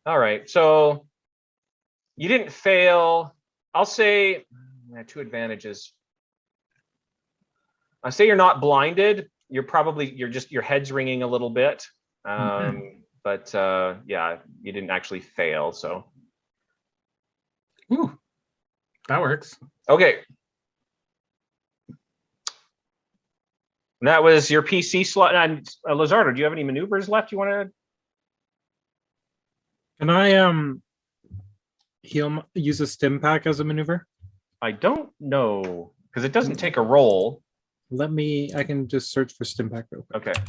[SPEAKER 1] All right. So you didn't fail. I'll say 2 advantages. I say you're not blinded. You're just your head's ringing a little bit. But yeah, you didn't actually fail. So
[SPEAKER 6] Ooh, that works.
[SPEAKER 1] okay. And that was your PC slot. And Lizardo, do you have any maneuvers left you want to?
[SPEAKER 5] Can I use a stim pack as a maneuver?
[SPEAKER 1] I don't know because it doesn't take a roll.
[SPEAKER 5] I can just search for stim pack real quick.
[SPEAKER 1] Okay.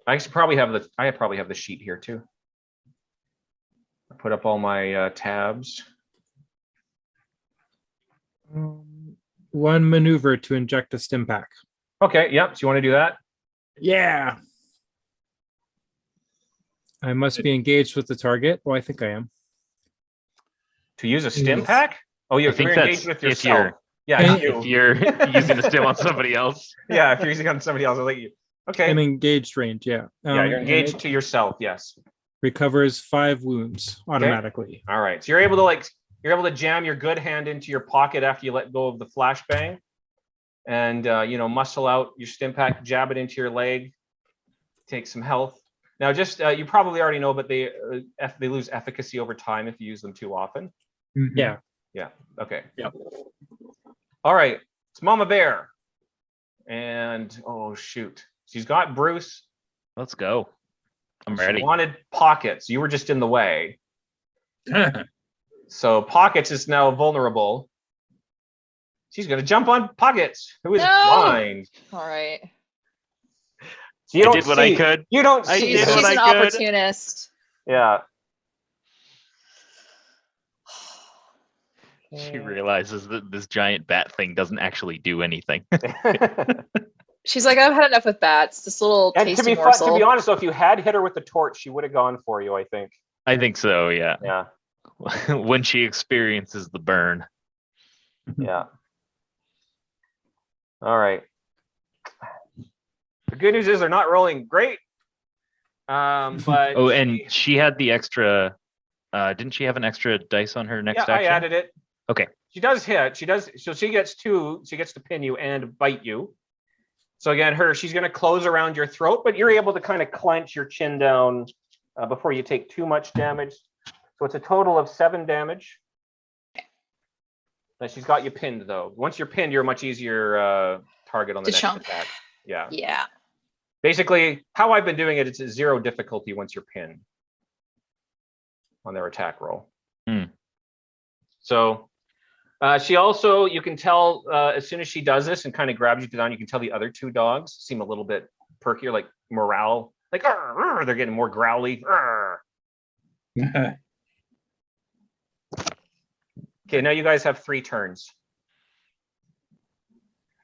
[SPEAKER 1] I probably have the sheet here too. I put up all my tabs.
[SPEAKER 5] One maneuver to inject a stim pack.
[SPEAKER 1] Okay, yep. So you want to do that?
[SPEAKER 5] Yeah. I must be engaged with the target. Well, I think I am.
[SPEAKER 1] To use a stim
[SPEAKER 5] Yes.
[SPEAKER 1] pack? Oh,
[SPEAKER 4] I
[SPEAKER 1] you're
[SPEAKER 4] think
[SPEAKER 1] engaged
[SPEAKER 4] that's
[SPEAKER 1] with
[SPEAKER 4] if
[SPEAKER 1] yourself.
[SPEAKER 4] you're
[SPEAKER 1] Yeah,
[SPEAKER 4] if you're using a stim on somebody else.
[SPEAKER 1] yeah. If you're using it on somebody else, I'll let you. Okay.
[SPEAKER 5] In engaged range, yeah.
[SPEAKER 1] Yeah, you're
[SPEAKER 5] and
[SPEAKER 1] engaged
[SPEAKER 5] it
[SPEAKER 1] to yourself. Yes.
[SPEAKER 5] recovers 5 wounds automatically.
[SPEAKER 1] All right. So you're able to jam your good hand into your pocket after you let go of the flashbang, and muscle out your stim pack, jab it into your leg, take some health. Now, just you probably already know, but they lose efficacy over time if you use them too often.
[SPEAKER 5] Yeah.
[SPEAKER 1] Yeah. Okay.
[SPEAKER 6] Yep.
[SPEAKER 1] All right. It's Mama Bear, and oh shoot, she's got Bruce.
[SPEAKER 4] Let's go. I'm
[SPEAKER 1] She
[SPEAKER 4] ready.
[SPEAKER 1] wanted Pockets. You were just in the way. So Pockets is now vulnerable. She's gonna jump on Pockets, who is
[SPEAKER 2] No!
[SPEAKER 1] blind.
[SPEAKER 2] All right.
[SPEAKER 1] You
[SPEAKER 4] I
[SPEAKER 1] don't
[SPEAKER 4] did what I
[SPEAKER 1] see.
[SPEAKER 4] could.
[SPEAKER 1] You don't
[SPEAKER 4] I
[SPEAKER 1] see.
[SPEAKER 4] did
[SPEAKER 2] She's
[SPEAKER 4] what
[SPEAKER 1] this.
[SPEAKER 2] an
[SPEAKER 4] I could.
[SPEAKER 2] opportunist.
[SPEAKER 1] Yeah.
[SPEAKER 4] She realizes that this giant bat thing doesn't actually do anything.
[SPEAKER 2] She's like, I've had enough with bats. This little
[SPEAKER 1] And
[SPEAKER 2] tasty
[SPEAKER 1] to
[SPEAKER 2] morsel.
[SPEAKER 1] be honest, though, if you had hit her with the torch, she would have gone for you, I think.
[SPEAKER 4] I think so, yeah.
[SPEAKER 1] Yeah.
[SPEAKER 4] When she experiences the burn.
[SPEAKER 1] Yeah. All right. The good news is they're not rolling great. But
[SPEAKER 4] Oh, and she had the extra. Didn't she have an extra dice on her next
[SPEAKER 1] yeah,
[SPEAKER 4] action?
[SPEAKER 1] I added it.
[SPEAKER 4] Okay.
[SPEAKER 1] She does hit. She does. So she gets 2. She gets to pin you and bite you. So again, she's going to close around your throat, but you're able to kind of clench your chin down before you take too much damage. So it's a total of 7 damage. And she's got you pinned, though. Once you're pinned, you're a much easier target on the next attack. Yeah.
[SPEAKER 2] Yeah.
[SPEAKER 1] Basically, how I've been doing it, it's a 0 difficulty once you're pinned on their attack roll. So she also, you can tell as soon as she does this and kind of grabs you down, you can tell the other 2 dogs seem a little bit perkier, like morale, like they're getting more growly. Okay, now you guys have 3 turns.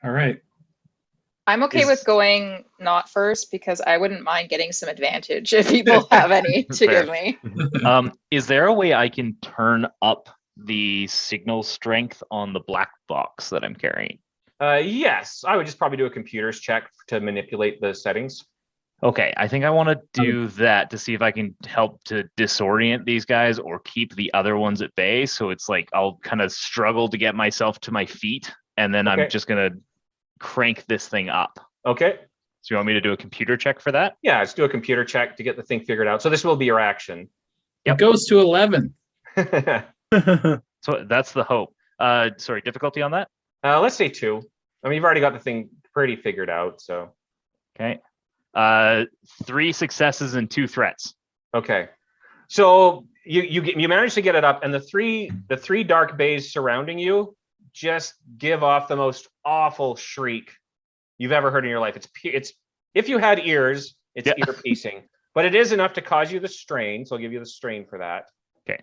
[SPEAKER 6] All right.
[SPEAKER 2] I'm okay with going not first because I wouldn't mind getting some advantage if people have any to
[SPEAKER 4] Fair.
[SPEAKER 2] give me.
[SPEAKER 4] Is there a way I can turn up the signal strength on the black box that I'm carrying?
[SPEAKER 1] Yes, I would just probably do a computer's check to manipulate the settings.
[SPEAKER 4] Okay, I think I want to do that to see if I can help to disorient these guys or keep the other ones at bay. So it's like I'll kind of struggle to get myself to my feet, and then
[SPEAKER 1] Okay.
[SPEAKER 4] I'm just gonna crank this thing up.
[SPEAKER 1] Okay.
[SPEAKER 4] So you want me to do a computer check for that?
[SPEAKER 1] Yeah, let's do a computer check to get the thing figured out. So this will be your action.
[SPEAKER 6] It goes to 11.
[SPEAKER 4] So that's the hope. Sorry, difficulty on that?
[SPEAKER 1] Let's say 2. I mean, you've already got the thing pretty figured out, so.
[SPEAKER 4] Okay. 3 successes and 2 threats.
[SPEAKER 1] Okay. So you managed to get it up, and the three dark bays surrounding you just give off the most awful shriek you've ever heard in your life. It's if you had ears, it's ear piercing, but it is enough to cause you the strain. So I'll give you the strain for that.
[SPEAKER 4] Okay.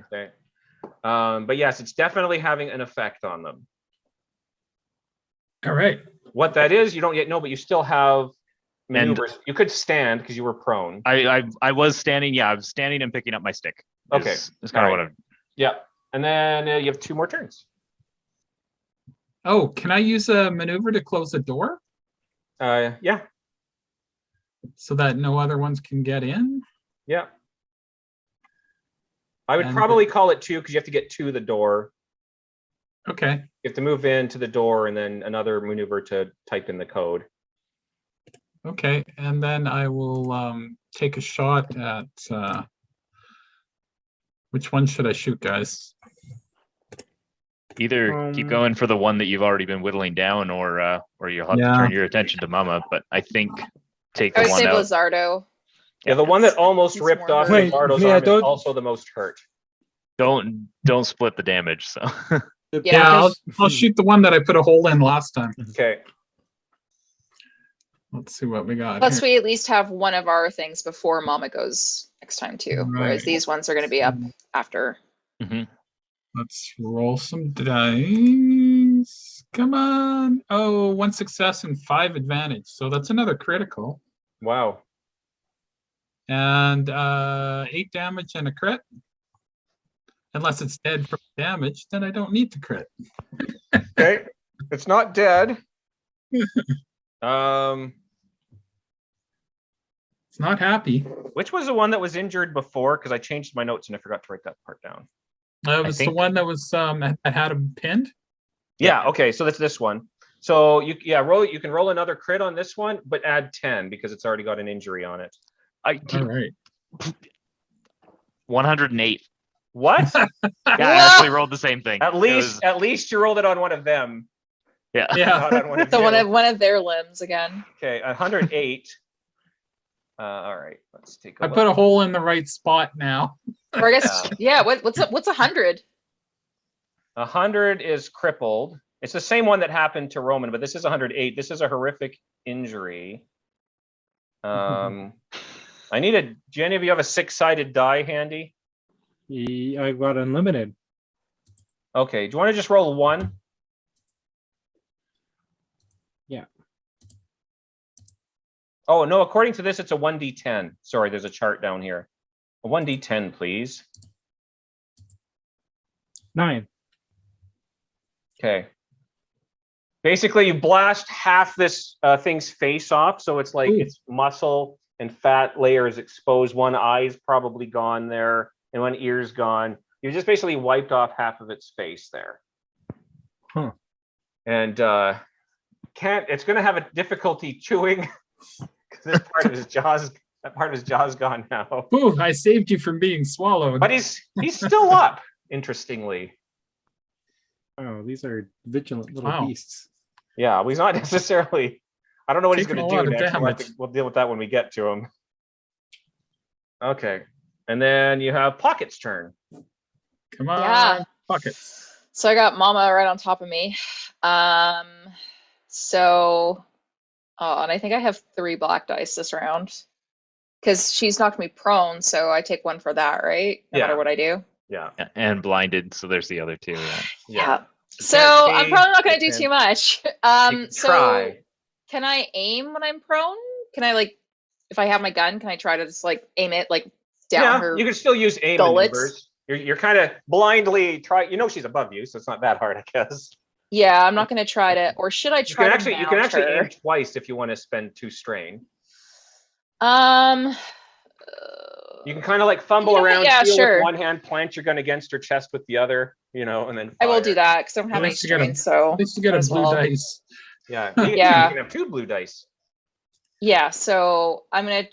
[SPEAKER 1] But yes, it's definitely having an effect on them.
[SPEAKER 6] All right.
[SPEAKER 1] What that is, you don't yet know, but you still have maneuvers. You could stand because you were prone.
[SPEAKER 4] I was standing. Yeah, I was standing and picking up my stick.
[SPEAKER 1] Okay.
[SPEAKER 4] It's kind of what I'm.
[SPEAKER 1] Yeah. And then you have 2 more turns.
[SPEAKER 6] Oh, can I use a maneuver to close the door
[SPEAKER 1] Yeah.
[SPEAKER 6] so that no other ones can get in?
[SPEAKER 1] Yeah. I would
[SPEAKER 6] And-
[SPEAKER 1] probably call it 2 because you have to get to the door.
[SPEAKER 6] Okay.
[SPEAKER 1] You have to move into the door and then another maneuver to type in the code.
[SPEAKER 6] Okay. And then I will take a shot at which one should I shoot, guys?
[SPEAKER 4] Either keep going for the one that you've already been whittling down, or you'll have to
[SPEAKER 6] Yeah.
[SPEAKER 4] turn your attention to Mama. But I think take
[SPEAKER 2] I
[SPEAKER 4] the
[SPEAKER 2] would
[SPEAKER 4] one
[SPEAKER 2] say
[SPEAKER 4] out.
[SPEAKER 2] Blizardo.
[SPEAKER 1] Yeah, the one that almost
[SPEAKER 2] He's
[SPEAKER 1] ripped
[SPEAKER 2] more
[SPEAKER 1] off
[SPEAKER 5] hurt.
[SPEAKER 1] Lizardo's
[SPEAKER 5] Wait, yeah,
[SPEAKER 1] arm is
[SPEAKER 5] don't-
[SPEAKER 1] also the most hurt.
[SPEAKER 4] Don't split the damage. So
[SPEAKER 2] Yeah.
[SPEAKER 6] I'll shoot the one that I put a hole in last time.
[SPEAKER 1] Okay.
[SPEAKER 6] Let's see what we got.
[SPEAKER 2] Plus,
[SPEAKER 6] here.
[SPEAKER 2] we at least have one of our things before Mama goes next time too. Whereas
[SPEAKER 6] Right.
[SPEAKER 2] these ones are going to be up after.
[SPEAKER 6] Let's roll some dice. Come on. Oh, 1 success and 5 advantage. So that's another critical.
[SPEAKER 1] Wow.
[SPEAKER 6] And 8 damage and a crit. Unless it's dead from damage, then I don't need to crit.
[SPEAKER 1] Okay. It's not dead.
[SPEAKER 6] It's not happy.
[SPEAKER 1] Which was the one that was injured before? Because I changed my notes and I forgot to write that part down.
[SPEAKER 6] It was the
[SPEAKER 4] think-
[SPEAKER 6] one that was that had him pinned.
[SPEAKER 1] Yeah. Okay. So that's this one. So you can roll another crit on this one, but add 10 because it's already got an injury on it.
[SPEAKER 6] All right.
[SPEAKER 4] 108.
[SPEAKER 1] What?
[SPEAKER 4] Yeah, I actually rolled the same thing.
[SPEAKER 1] At
[SPEAKER 4] It
[SPEAKER 1] least
[SPEAKER 4] was-
[SPEAKER 1] you rolled it on one of them.
[SPEAKER 4] yeah.
[SPEAKER 6] Yeah.
[SPEAKER 1] Not on one of
[SPEAKER 2] So
[SPEAKER 1] you.
[SPEAKER 2] one of their limbs again.
[SPEAKER 1] Okay, 108. All right, let's take a
[SPEAKER 6] I
[SPEAKER 1] look.
[SPEAKER 6] put a hole in the right spot now.
[SPEAKER 2] Or I guess, yeah. What's 100?
[SPEAKER 1] 100 is crippled. It's the same one that happened to Roman, but this is 108. This is a horrific injury. I need do any of you have a 6-sided die handy?
[SPEAKER 5] I got unlimited.
[SPEAKER 1] Okay. Do you want to just roll a 1?
[SPEAKER 5] Yeah.
[SPEAKER 1] Oh, no. According to this, it's a 1d10. Sorry, there's a chart down here. A 1d10, please.
[SPEAKER 5] 9.
[SPEAKER 1] Okay. Basically, you blast half this thing's face off, so it's like
[SPEAKER 6] Ooh.
[SPEAKER 1] its muscle and fat layer is exposed. One eye's probably gone there, and one ear's gone. You just basically wiped off half of its face there.
[SPEAKER 5] Huh.
[SPEAKER 1] And it's going to have a difficulty chewing because this part of his jaws, that part of his jaw's gone now.
[SPEAKER 6] Ooh, I saved you from being swallowed.
[SPEAKER 1] But he's still up. Interestingly,
[SPEAKER 5] Oh, these are vigilant little
[SPEAKER 6] Wow.
[SPEAKER 5] beasts.
[SPEAKER 1] yeah, well, he's not necessarily. I don't know what
[SPEAKER 6] Taking
[SPEAKER 1] he's
[SPEAKER 6] a
[SPEAKER 1] going
[SPEAKER 6] lot
[SPEAKER 1] to do
[SPEAKER 6] of
[SPEAKER 1] next.
[SPEAKER 6] damage.
[SPEAKER 1] We'll deal with that when we get to him. Okay, and then you have Pocket's turn.
[SPEAKER 6] Come on,
[SPEAKER 2] Yeah.
[SPEAKER 6] Pockets.
[SPEAKER 2] So I got Mama right on top of me. So, and I think I have 3 black dice this round because she's knocked me prone. So I take 1 for that, right? No
[SPEAKER 1] Yeah.
[SPEAKER 2] matter what I do.
[SPEAKER 1] Yeah,
[SPEAKER 4] And blinded, so there's the other 2. Yeah.
[SPEAKER 2] Yeah.
[SPEAKER 1] You
[SPEAKER 2] So
[SPEAKER 1] can't
[SPEAKER 2] I'm
[SPEAKER 1] see,
[SPEAKER 2] probably not going
[SPEAKER 1] you
[SPEAKER 2] to do
[SPEAKER 1] can-
[SPEAKER 2] too much.
[SPEAKER 1] you can
[SPEAKER 2] So
[SPEAKER 1] try.
[SPEAKER 2] can I aim when I'm prone? Can I if I have my gun, can I try to just aim it down
[SPEAKER 1] Yeah,
[SPEAKER 2] her?
[SPEAKER 1] you can still use aim
[SPEAKER 2] gullets?
[SPEAKER 1] maneuvers. You're kind of blindly try. You know she's above you, so it's not that hard, I guess.
[SPEAKER 2] Yeah, I'm not going to try to, or should I
[SPEAKER 1] You
[SPEAKER 2] try
[SPEAKER 1] can
[SPEAKER 2] to
[SPEAKER 1] actually
[SPEAKER 2] mount her?
[SPEAKER 1] aim twice if you want to spend 2 strain. You can kind of fumble
[SPEAKER 2] You know what?
[SPEAKER 1] around,
[SPEAKER 2] Yeah,
[SPEAKER 1] feel
[SPEAKER 2] sure.
[SPEAKER 1] with one hand, plant your gun against her chest with the other, and then fire.
[SPEAKER 2] I will do that because I don't
[SPEAKER 6] At
[SPEAKER 2] have any
[SPEAKER 6] least you get
[SPEAKER 2] strain. So
[SPEAKER 6] At least you get a
[SPEAKER 2] as
[SPEAKER 6] blue
[SPEAKER 2] well.
[SPEAKER 6] dice.
[SPEAKER 1] Yeah,
[SPEAKER 2] Yeah.
[SPEAKER 1] You can have 2 blue dice.
[SPEAKER 2] Yeah, so I'm gonna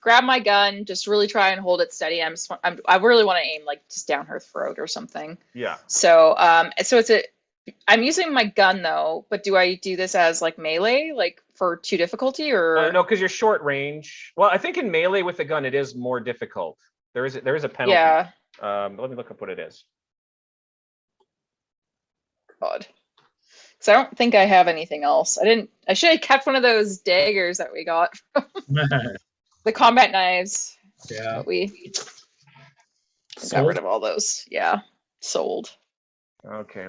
[SPEAKER 2] grab my gun, just really try and hold it steady. I really want to aim just down her throat or something.
[SPEAKER 1] Yeah.
[SPEAKER 2] So I'm using my gun though, but do I do this as melee, for 2 difficulty or?
[SPEAKER 1] No, because you're short range. Well, I think in melee with the gun it is more difficult. There is a penalty.
[SPEAKER 2] Yeah.
[SPEAKER 1] Let me look up what it is.
[SPEAKER 2] God. Because I don't think I have anything else. I should have kept one of those daggers that we got, the combat knives.
[SPEAKER 6] Yeah.
[SPEAKER 2] But we got
[SPEAKER 6] Sold.
[SPEAKER 2] rid of all those. Yeah, sold.
[SPEAKER 1] Okay.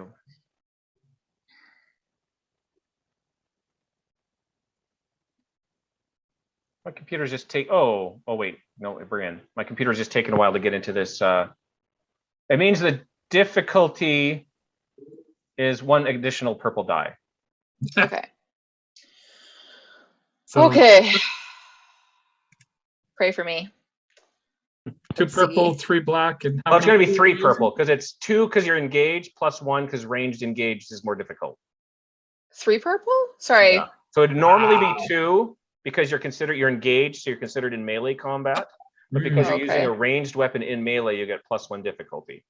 [SPEAKER 1] My computer's just oh wait, no, Brian. My computer's just taking a while to get into this. It means the difficulty is 1 additional purple die.
[SPEAKER 2] Okay.
[SPEAKER 6] So
[SPEAKER 2] Okay. Pray for me.
[SPEAKER 6] 2
[SPEAKER 2] Let's
[SPEAKER 6] purple,
[SPEAKER 2] see.
[SPEAKER 6] 3 black, and how
[SPEAKER 1] Well, it's going to be
[SPEAKER 6] many
[SPEAKER 1] 3
[SPEAKER 6] are you using?
[SPEAKER 1] purple because it's 2 because you're engaged plus 1 because ranged engaged is more difficult.
[SPEAKER 2] 3 purple? Sorry.
[SPEAKER 1] Yeah. So it'd normally
[SPEAKER 6] Wow.
[SPEAKER 1] be 2 because you're engaged, so you're considered in melee combat. But because you're using
[SPEAKER 2] Okay.
[SPEAKER 1] a ranged weapon in melee, you get plus 1 difficulty.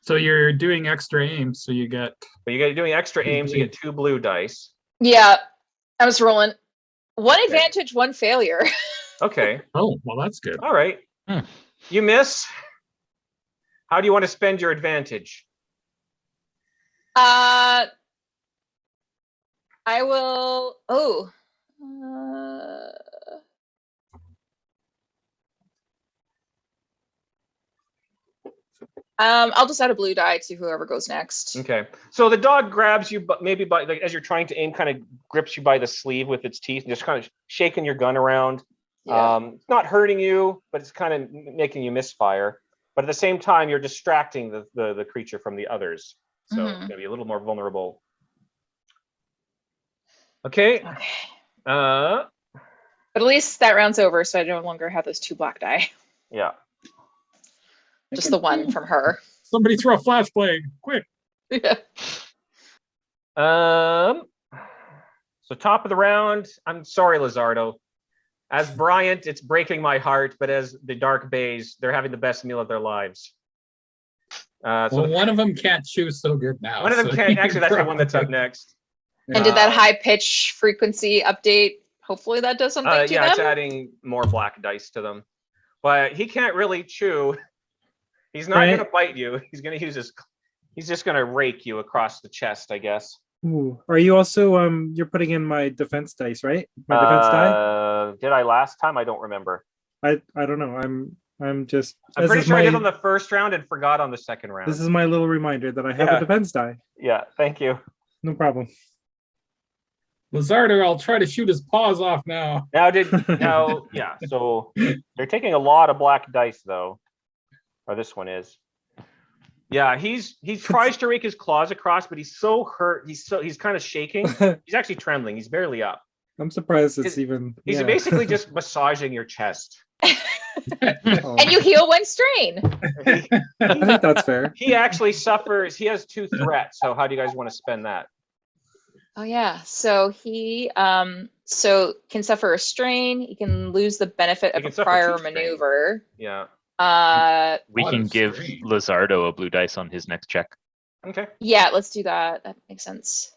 [SPEAKER 6] So you're doing extra aim, so you get
[SPEAKER 1] But you're doing extra
[SPEAKER 6] 2
[SPEAKER 1] aims, you get 2 blue dice.
[SPEAKER 2] Yeah, I was rolling. 1 advantage, 1 failure.
[SPEAKER 1] Okay.
[SPEAKER 6] oh well, that's good.
[SPEAKER 1] All right.
[SPEAKER 4] Hmm.
[SPEAKER 1] You miss. How do you want to spend your advantage?
[SPEAKER 2] I will. I'll just add a blue die to whoever goes next.
[SPEAKER 1] Okay. So the dog grabs you, but maybe as you're trying to aim, kind of grips you by the sleeve with its teeth and just kind of shaking your gun around.
[SPEAKER 2] Yeah.
[SPEAKER 1] It's not hurting you, but it's kind of making you misfire. But at the same time, you're distracting the creature from the others. So it's going to be a little more vulnerable. Okay.
[SPEAKER 2] Okay.
[SPEAKER 1] But
[SPEAKER 2] at least that round's over, so I no longer have those 2 black die.
[SPEAKER 1] Yeah.
[SPEAKER 2] Just the 1 from her.
[SPEAKER 6] Somebody throw a flashbang, quick!
[SPEAKER 2] Yeah.
[SPEAKER 1] So top of the round. I'm sorry, Lizardo. As Bryant, it's breaking my heart, but as the Dark Bays, they're having the best meal of their lives.
[SPEAKER 6] Well, one of them can't chew so good now.
[SPEAKER 1] One of them
[SPEAKER 6] so
[SPEAKER 1] can't.
[SPEAKER 6] you
[SPEAKER 1] Actually, that's the one that's up
[SPEAKER 6] probably-
[SPEAKER 1] next.
[SPEAKER 2] And did that high pitch frequency update? Hopefully that does something to
[SPEAKER 1] Yeah,
[SPEAKER 2] them.
[SPEAKER 1] it's adding more black dice to them. But he can't really chew. He's not
[SPEAKER 5] Right.
[SPEAKER 1] going to bite you. He's going to use his. He's just going to rake you across the chest, I guess.
[SPEAKER 5] Ooh. Are you also you're putting in my defense dice, right? My defense die?
[SPEAKER 1] Did I last time? I don't remember.
[SPEAKER 5] I don't know. I'm I'm just.
[SPEAKER 1] I'm
[SPEAKER 5] this
[SPEAKER 1] pretty
[SPEAKER 5] is
[SPEAKER 1] sure I did
[SPEAKER 5] my-
[SPEAKER 1] on the first round and forgot on the second round.
[SPEAKER 5] This is my little reminder that I have
[SPEAKER 1] Yeah.
[SPEAKER 5] a defense die.
[SPEAKER 1] Yeah, thank you.
[SPEAKER 5] No problem.
[SPEAKER 6] Lizardo, I'll try to shoot his paws off now.
[SPEAKER 1] Yeah. So they're taking a lot of black dice though, or this one is. Yeah, he tries to rake his claws across, but he's so hurt. He's kind of shaking. He's actually trembling. He's barely up.
[SPEAKER 5] I'm surprised it's even.
[SPEAKER 1] He's
[SPEAKER 5] yeah.
[SPEAKER 1] basically just massaging your chest.
[SPEAKER 5] Oh.
[SPEAKER 2] And you heal one strain.
[SPEAKER 5] I think that's fair.
[SPEAKER 1] He actually suffers. He has 2 threats. So how do you guys want to spend that?
[SPEAKER 2] Oh yeah. So he can suffer a strain. He can lose the benefit
[SPEAKER 1] He
[SPEAKER 2] of
[SPEAKER 1] can
[SPEAKER 2] a
[SPEAKER 1] suffer
[SPEAKER 2] prior
[SPEAKER 1] 2 strain.
[SPEAKER 2] maneuver.
[SPEAKER 1] Yeah.
[SPEAKER 4] We
[SPEAKER 6] Lot
[SPEAKER 4] can
[SPEAKER 6] of
[SPEAKER 4] give
[SPEAKER 6] strain.
[SPEAKER 4] Lizardo a blue dice on his next check.
[SPEAKER 1] Okay.
[SPEAKER 2] Yeah, let's do that. That makes sense.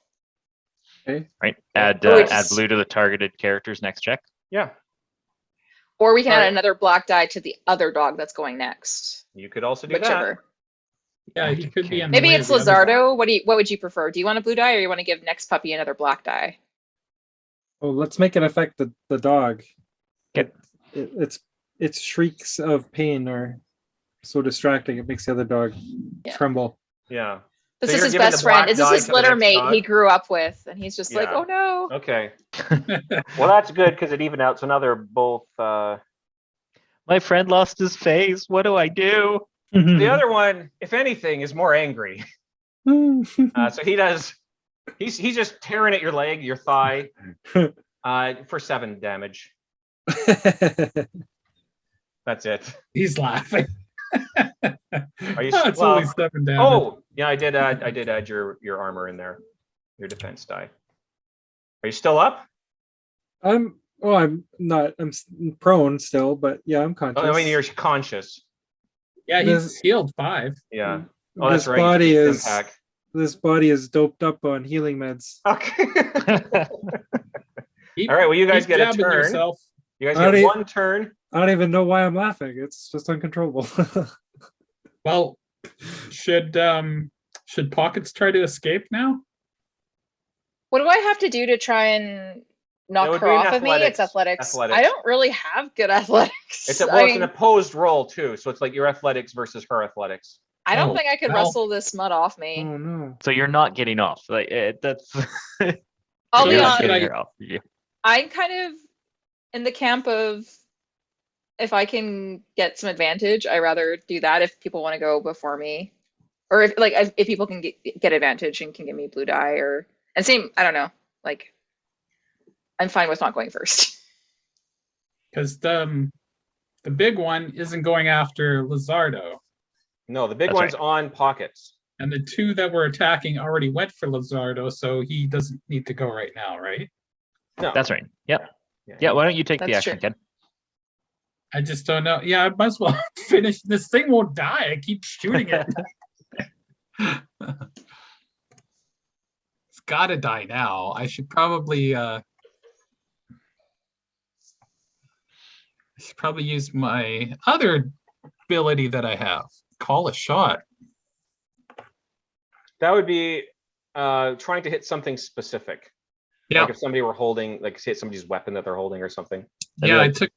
[SPEAKER 4] Right? Add
[SPEAKER 2] Oh,
[SPEAKER 4] add blue to the targeted character's next check.
[SPEAKER 1] Yeah.
[SPEAKER 2] Or we can add
[SPEAKER 1] Alright.
[SPEAKER 2] another black die to the other dog that's going next.
[SPEAKER 1] You could also do that.
[SPEAKER 2] Whichever.
[SPEAKER 6] Yeah, he could be in the
[SPEAKER 2] Maybe
[SPEAKER 6] way
[SPEAKER 2] it's
[SPEAKER 6] of the other
[SPEAKER 2] Lizardo. What would you prefer? Do you want a blue die, or you want to give next puppy another black die?
[SPEAKER 5] Oh, let's make it affect the dog.
[SPEAKER 4] Okay.
[SPEAKER 5] Its shrieks of pain are so distracting. It makes the other dog
[SPEAKER 2] Yeah.
[SPEAKER 5] tremble.
[SPEAKER 1] Yeah.
[SPEAKER 2] This
[SPEAKER 1] So
[SPEAKER 2] is
[SPEAKER 1] you're
[SPEAKER 2] his
[SPEAKER 1] giving
[SPEAKER 2] best
[SPEAKER 1] the black
[SPEAKER 2] friend. This is
[SPEAKER 1] die
[SPEAKER 2] his
[SPEAKER 1] to the
[SPEAKER 2] litter
[SPEAKER 1] next
[SPEAKER 2] mate
[SPEAKER 1] dog?
[SPEAKER 2] he grew up with, and he's just like,
[SPEAKER 1] Yeah.
[SPEAKER 2] oh no.
[SPEAKER 1] Okay. Well, that's good because it evened out. So now they're both.
[SPEAKER 4] My friend lost his face. What do I do?
[SPEAKER 1] The other one, if anything, is more angry. So he does. He's just tearing at your leg, your thigh, for 7 damage. That's it.
[SPEAKER 6] He's laughing.
[SPEAKER 1] Are you?
[SPEAKER 6] Oh, it's
[SPEAKER 1] well,
[SPEAKER 6] only 7 damage.
[SPEAKER 1] oh, yeah, I did add your armor in there, your defense die. Are you still up?
[SPEAKER 5] I'm not. Prone still, but yeah, I'm conscious.
[SPEAKER 1] Oh, I mean, you're conscious.
[SPEAKER 6] Yeah,
[SPEAKER 5] this-
[SPEAKER 6] he's healed 5.
[SPEAKER 1] Yeah. Oh, that's
[SPEAKER 5] this
[SPEAKER 1] right.
[SPEAKER 5] body
[SPEAKER 1] you
[SPEAKER 5] is
[SPEAKER 1] impact.
[SPEAKER 5] this body is doped up on healing meds.
[SPEAKER 1] Okay.
[SPEAKER 6] Keep-
[SPEAKER 1] All right. Well, you guys
[SPEAKER 6] keep
[SPEAKER 1] get a
[SPEAKER 6] jabbing
[SPEAKER 1] turn.
[SPEAKER 6] yourself.
[SPEAKER 1] You guys
[SPEAKER 5] Alrighty.
[SPEAKER 1] get 1 turn.
[SPEAKER 5] I don't even know why I'm laughing. It's just uncontrollable.
[SPEAKER 6] Well, should Pockets try to escape now?
[SPEAKER 2] What do I have to do to try and knock
[SPEAKER 1] would
[SPEAKER 2] her
[SPEAKER 1] be an
[SPEAKER 2] off of me? It's
[SPEAKER 1] athletics.
[SPEAKER 2] athletics. I don't really have good athletics.
[SPEAKER 1] It's
[SPEAKER 2] I
[SPEAKER 1] it's
[SPEAKER 2] mean,
[SPEAKER 1] an opposed roll too, so it's like your athletics versus her athletics.
[SPEAKER 2] I don't
[SPEAKER 6] Oh,
[SPEAKER 2] think I could
[SPEAKER 6] well.
[SPEAKER 2] wrestle this mud off me.
[SPEAKER 5] Oh no.
[SPEAKER 4] So you're not getting off. Like that's.
[SPEAKER 2] I'll be
[SPEAKER 4] you're
[SPEAKER 6] Yeah,
[SPEAKER 4] not
[SPEAKER 2] honest.
[SPEAKER 4] getting her off. Yeah.
[SPEAKER 2] I'm kind of in the camp of if I can get some advantage, I rather do that if people want to go before me, or if people can get advantage and can give me blue die, or and same. I don't know. Like, I'm fine with not going first.
[SPEAKER 6] Because the big one isn't going after Lizardo,
[SPEAKER 1] No, the big
[SPEAKER 4] That's
[SPEAKER 1] one's
[SPEAKER 4] right.
[SPEAKER 1] on pockets.
[SPEAKER 6] and the 2 that were attacking already went for Lizardo, so he doesn't need to go right now, right?
[SPEAKER 1] No,
[SPEAKER 4] That's right. Yep.
[SPEAKER 1] Yeah.
[SPEAKER 4] Yeah. Why don't you take the
[SPEAKER 2] That's
[SPEAKER 4] action,
[SPEAKER 2] true.
[SPEAKER 4] Ken?
[SPEAKER 6] I just don't know. Yeah, I might as well finish. This thing won't die. I keep shooting it. It's gotta die now. I should probably use my other ability that I have. Call a shot.
[SPEAKER 1] That would be trying to hit something specific.
[SPEAKER 6] Yeah.
[SPEAKER 1] Like if somebody were holding, like hit somebody's weapon that they're holding or something.
[SPEAKER 6] Yeah, I
[SPEAKER 4] like-
[SPEAKER 6] took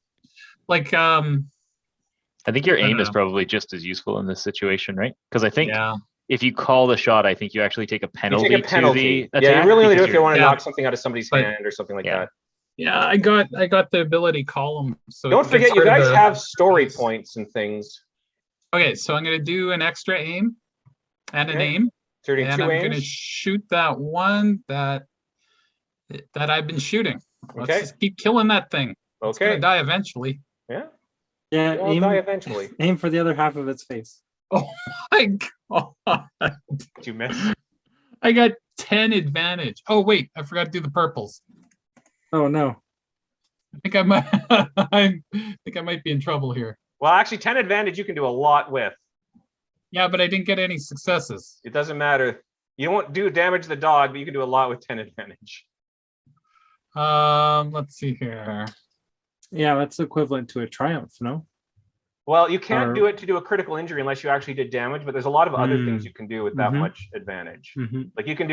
[SPEAKER 6] like
[SPEAKER 4] I think your
[SPEAKER 6] I
[SPEAKER 4] aim
[SPEAKER 6] don't
[SPEAKER 4] is
[SPEAKER 6] know.
[SPEAKER 4] probably just as useful in this situation, right? Because I think
[SPEAKER 6] yeah.
[SPEAKER 4] if you call the shot, I think you actually take a
[SPEAKER 1] You
[SPEAKER 4] penalty,
[SPEAKER 1] take a penalty.
[SPEAKER 4] to the
[SPEAKER 1] Yeah,
[SPEAKER 4] attack
[SPEAKER 1] you really only do
[SPEAKER 4] because
[SPEAKER 1] it if you want to
[SPEAKER 6] Yeah.
[SPEAKER 1] knock something out of somebody's
[SPEAKER 6] But-
[SPEAKER 1] hand or something like
[SPEAKER 4] Yeah.
[SPEAKER 1] that.
[SPEAKER 6] Yeah, I got the ability column. So
[SPEAKER 1] Don't
[SPEAKER 6] it
[SPEAKER 1] forget,
[SPEAKER 6] gets
[SPEAKER 1] you
[SPEAKER 6] rid of
[SPEAKER 1] guys
[SPEAKER 6] the-
[SPEAKER 1] have story points and things.
[SPEAKER 6] Okay, so I'm gonna do an extra aim and an
[SPEAKER 1] Okay.
[SPEAKER 6] aim.
[SPEAKER 1] So you're doing
[SPEAKER 6] And
[SPEAKER 1] 2
[SPEAKER 6] I'm gonna
[SPEAKER 1] aims.
[SPEAKER 6] shoot that one that I've been shooting. Let's
[SPEAKER 1] Okay.
[SPEAKER 6] just keep killing that thing. It's
[SPEAKER 1] Okay.
[SPEAKER 6] gonna die eventually.
[SPEAKER 1] Yeah.
[SPEAKER 5] Yeah,
[SPEAKER 1] You'll die eventually.
[SPEAKER 5] aim for the other half of its face.
[SPEAKER 6] Oh my god!
[SPEAKER 1] Did you miss?
[SPEAKER 6] I got 10 advantage. Oh wait, I forgot to do the purples.
[SPEAKER 5] Oh no.
[SPEAKER 6] I think I might. I think I might be in trouble here.
[SPEAKER 1] Well, actually, 10 advantage you can do a lot with.
[SPEAKER 6] Yeah, but I didn't get any successes.
[SPEAKER 1] It doesn't matter. You won't do damage to the dog, but you can do a lot with 10 advantage.
[SPEAKER 6] Let's see here.
[SPEAKER 5] Yeah, that's equivalent to a triumph, no?
[SPEAKER 1] Well, you can't
[SPEAKER 5] Or-
[SPEAKER 1] do it to do a critical injury unless you actually did damage, but there's a lot of other things
[SPEAKER 5] Mm.
[SPEAKER 1] you can do with that
[SPEAKER 5] Mhm.
[SPEAKER 1] much advantage.
[SPEAKER 5] Mm-hmm.
[SPEAKER 1] Like you can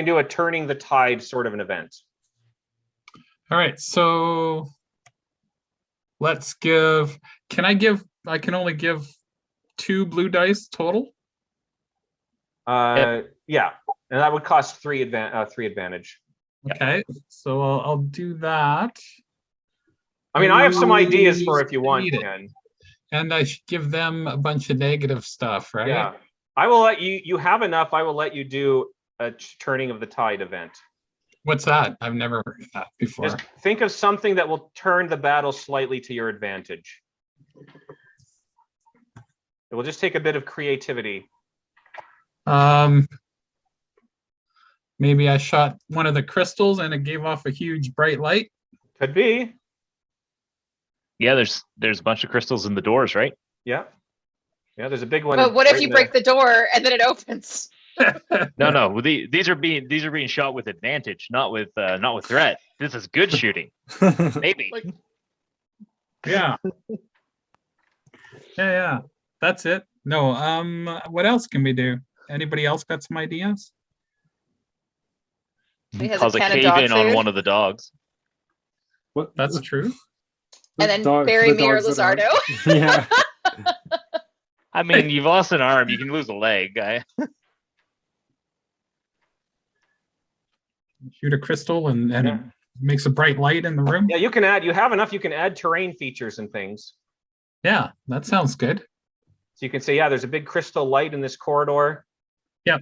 [SPEAKER 1] do a turning the tide sort of an event.
[SPEAKER 6] All right, so let's give. Can I give I can only give 2 blue dice total.
[SPEAKER 1] Yeah, and that would cost 3 advantage.
[SPEAKER 6] Okay, so I'll do that.
[SPEAKER 1] I mean, I have some ideas for if you want,
[SPEAKER 6] Need it.
[SPEAKER 1] Ken.
[SPEAKER 6] And I should give them a bunch of negative stuff, right?
[SPEAKER 1] Yeah, I will let you. You have enough. I will let you do a turning of the tide event.
[SPEAKER 6] What's that? I've never heard of that before.
[SPEAKER 1] Just think of something that will turn the battle slightly to your advantage. It will just take a bit of creativity.
[SPEAKER 6] Maybe I shot one of the crystals and it gave off a huge bright light.
[SPEAKER 1] Could be.
[SPEAKER 4] Yeah, there's a bunch of crystals in the doors, right?
[SPEAKER 1] Yeah. Yeah, there's a big one.
[SPEAKER 2] But what if
[SPEAKER 1] right
[SPEAKER 2] you
[SPEAKER 1] in
[SPEAKER 2] break the door and then it opens?
[SPEAKER 4] No. Well, these are being shot with advantage, not with threat. This is good shooting. Maybe.
[SPEAKER 6] Yeah. Yeah. That's it. No. What else can we do? Anybody else got some ideas?
[SPEAKER 2] He has
[SPEAKER 4] Cause a
[SPEAKER 2] can of
[SPEAKER 4] cave
[SPEAKER 2] dog
[SPEAKER 4] in on
[SPEAKER 2] food.
[SPEAKER 4] one of the dogs.
[SPEAKER 5] What?
[SPEAKER 6] That's true.
[SPEAKER 2] And then
[SPEAKER 5] Dog-
[SPEAKER 2] bury
[SPEAKER 5] the
[SPEAKER 2] me or
[SPEAKER 5] dogs that are-
[SPEAKER 2] Lizardo.
[SPEAKER 5] Yeah.
[SPEAKER 4] I mean, you've lost an arm. You can lose a leg.
[SPEAKER 6] Shoot a crystal and
[SPEAKER 1] Yeah.
[SPEAKER 6] it makes a bright light in the room.
[SPEAKER 1] Yeah, you can add. You have enough. You can add terrain features and things.
[SPEAKER 6] Yeah, that sounds good.
[SPEAKER 1] So you can say, yeah, there's a big crystal light in this corridor.
[SPEAKER 6] Yep.